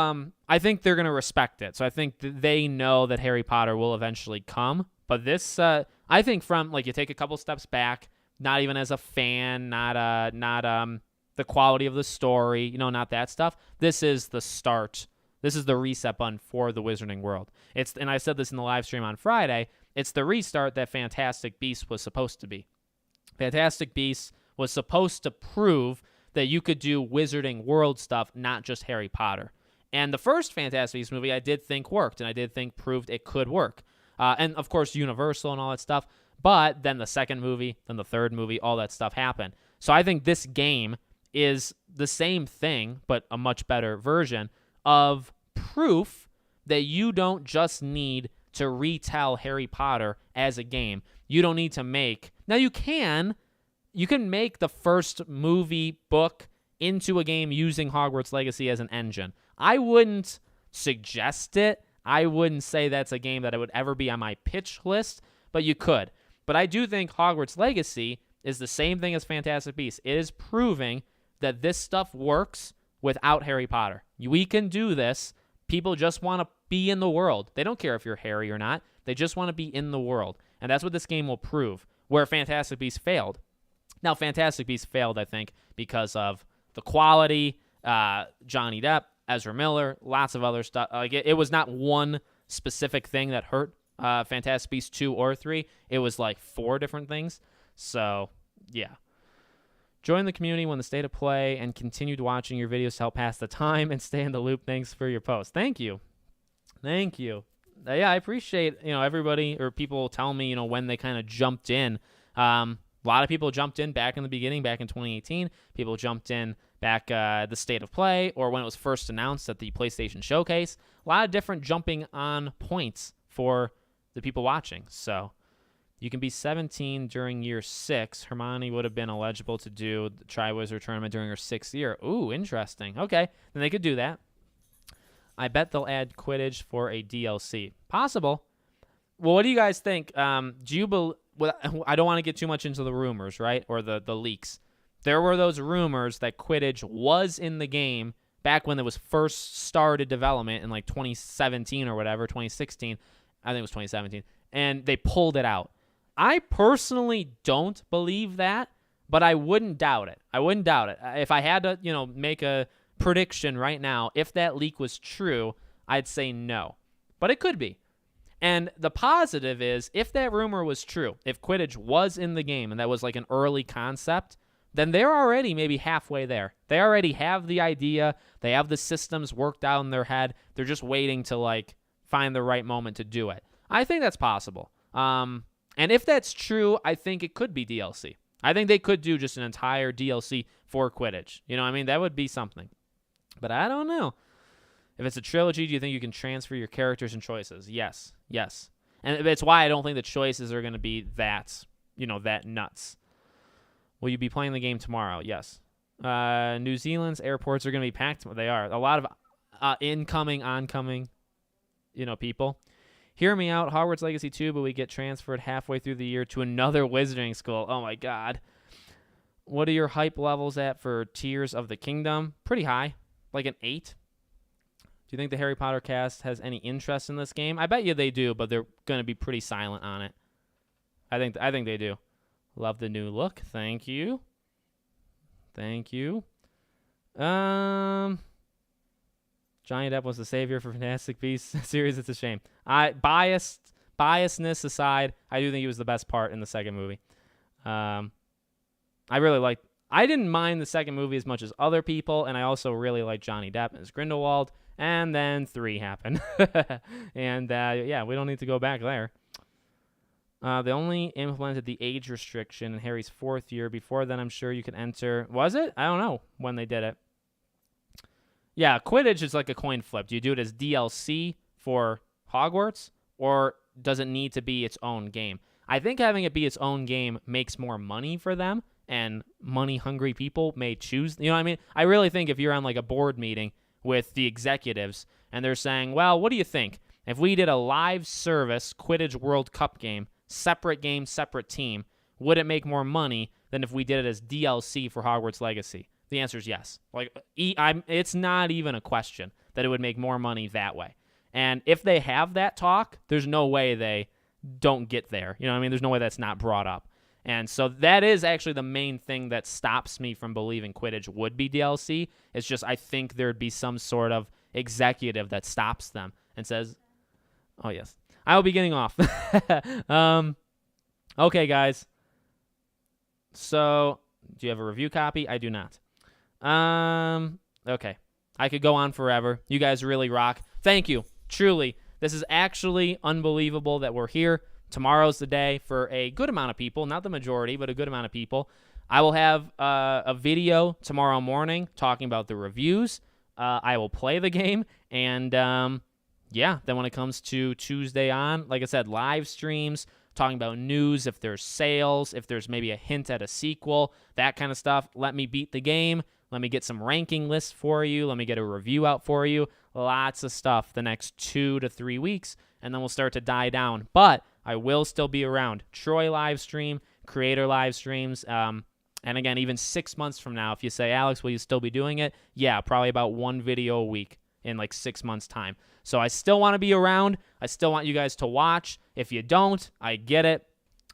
I think they're gonna respect it. So I think they know that Harry Potter will eventually come. But this, I think, from like you take a couple steps back, not even as a fan, not the quality of the story, not that stuff. This is the start. This is the reset button for the Wizarding world. And I said this in the live stream on Friday. It's the restart that Fantastic Beasts was supposed to be. Fantastic Beasts was supposed to prove that you could do Wizarding world stuff, not just Harry Potter. And the first Fantastic Beasts movie I did think worked, and I did think proved it could work. And, of course, Universal and all that stuff. But then the second movie, then the third movie, all that stuff happened. So I think this game is the same thing, but a much better version of proof that you don't just need to retell Harry Potter as a game. You don't need to make... Now, you can make the first movie book into a game using Hogwarts Legacy as an engine. I wouldn't suggest it. I wouldn't say that's a game that would ever be on my pitch list, but you could. But I do think Hogwarts Legacy is the same thing as Fantastic Beasts. It is proving that this stuff works without Harry Potter. We can do this. People just want to be in the world. They don't care if you're Harry or not. They just want to be in the world. And that's what this game will prove, where Fantastic Beasts failed. Now, Fantastic Beasts failed, I think, because of the quality, Johnny Depp, Ezra Miller, lots of other stuff. Like it was not one specific thing that hurt Fantastic Beasts 2 or 3. It was like 4 different things. So, yeah. Join the community when the state of play and continued watching your videos to help pass the time and stay in the loop. Thanks for your post. Thank you. Thank you. Yeah, I appreciate, everybody or people telling me, when they kind of jumped in. A lot of people jumped in back in the beginning, back in 2018. People jumped in back the state of play or when it was first announced at the PlayStation Showcase. A lot of different jumping on points for the people watching. So you can be 17 during year 6. Hermione would have been eligible to do the Triwizard Tournament during her 6th year. Ooh, interesting. Okay, then they could do that. I bet they'll add Quidditch for a DLC. Possible. Well, what do you guys think? Do you I don't want to get too much into the rumors, right? Or the leaks. There were those rumors that Quidditch was in the game back when it was first started development in like 2017 or whatever, 2016. I think it was 2017. And they pulled it out. I personally don't believe that, but I wouldn't doubt it. If I had to, make a prediction right now, if that leak was true, I'd say no. But it could be. And the positive is, if that rumor was true, if Quidditch was in the game and that was like an early concept, then they're already maybe halfway there. They already have the idea. They have the systems worked out in their head. They're just waiting to like find the right moment to do it. I think that's possible. And if that's true, I think it could be DLC. I think they could do just an entire DLC for Quidditch. That would be something. But I don't know. If it's a trilogy, do you think you can transfer your characters and choices? Yes. And it's why I don't think the choices are going to be that nuts. Will you be playing the game tomorrow? Yes. New Zealand's airports are going to be packed. They are. A lot of incoming, oncoming, people. Hear me out. Hogwarts Legacy 2, but we get transferred halfway through the year to another wizarding school. Oh, my God. What are your hype levels at for Tears of the Kingdom? Pretty high. Like an 8. Do you think the Harry Potter cast has any interest in this game? I bet you they do, but they're going to be pretty silent on it. I think they do. Love the new look. Thank you. Johnny Depp was the savior for Fantastic Beasts series. It's a shame. Biasness aside, I do think he was the best part in the second movie. I didn't mind the second movie as much as other people, and I also really liked Johnny Depp as Grindelwald. And then 3 happened. And, we don't need to go back there. They only implemented the age restriction in Harry's 4th year. Before then, I'm sure you could enter. Was it? I don't know when they did it. Yeah, Quidditch is like a coin flip. Do you do it as DLC for Hogwarts, or does it need to be its own game? I think having it be its own game makes more money for them, and money-hungry people may choose. You know what I mean? I really think if you're on like a board meeting with the executives, and they're saying, well, what do you think? If we did a live service Quidditch World Cup game, separate team, would it make more money than if we did it as DLC for Hogwarts Legacy? The answer is yes. Like, it's not even a question that it would make more money that way. And if they have that talk, there's no way they don't get there. You know what I mean? There's no way that's not brought up. And so that is actually the main thing that stops me from believing Quidditch would be DLC. It's just I think there'd be some sort of executive that stops them and says, oh, yes, I will be getting off. Okay, guys. So do you have a review copy? I do not. Okay. I could go on forever. You guys really rock. Thank you. Truly. This is actually unbelievable that we're here. Tomorrow's the day for a good amount of people, not the majority, but a good amount of people. I will have a video tomorrow morning talking about the reviews. I will play the game, and yeah, then when it comes to Tuesday on, like I said, live streams, talking about news, if there's sales, if there's maybe a hint at a sequel, that kind of stuff. Let me beat the game. Let me get some ranking lists for you. Let me get a review out for you. Lots of stuff the next 2 to 3 weeks, and then we'll start to die down. But I will still be around. Troy live stream, creator live streams, and again, even 6 months from now, if you say, Alex, will you still be doing it? Yeah, probably about 1 video a week in like 6 months' time. So I still want to be around. I still want you guys to watch. If you don't, I get it.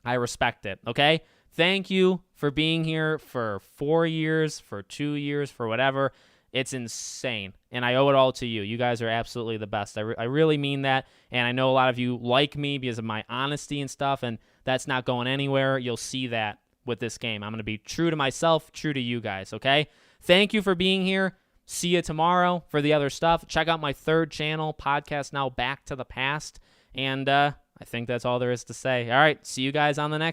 I respect it, okay? Thank you for being here for 4 years, for 2 years, for whatever. It's insane, and I owe it all to you. You guys are absolutely the best. I really mean that, and I know a lot of you like me because of my honesty and stuff, and that's not going anywhere. You'll see that with this game. I'm going to be true to myself, true to you guys, okay? Thank you for being here. See you tomorrow for the other stuff. Check out my third channel, Podcast Now Back to the Past, and I think that's all there is to say. All right, see you guys on the next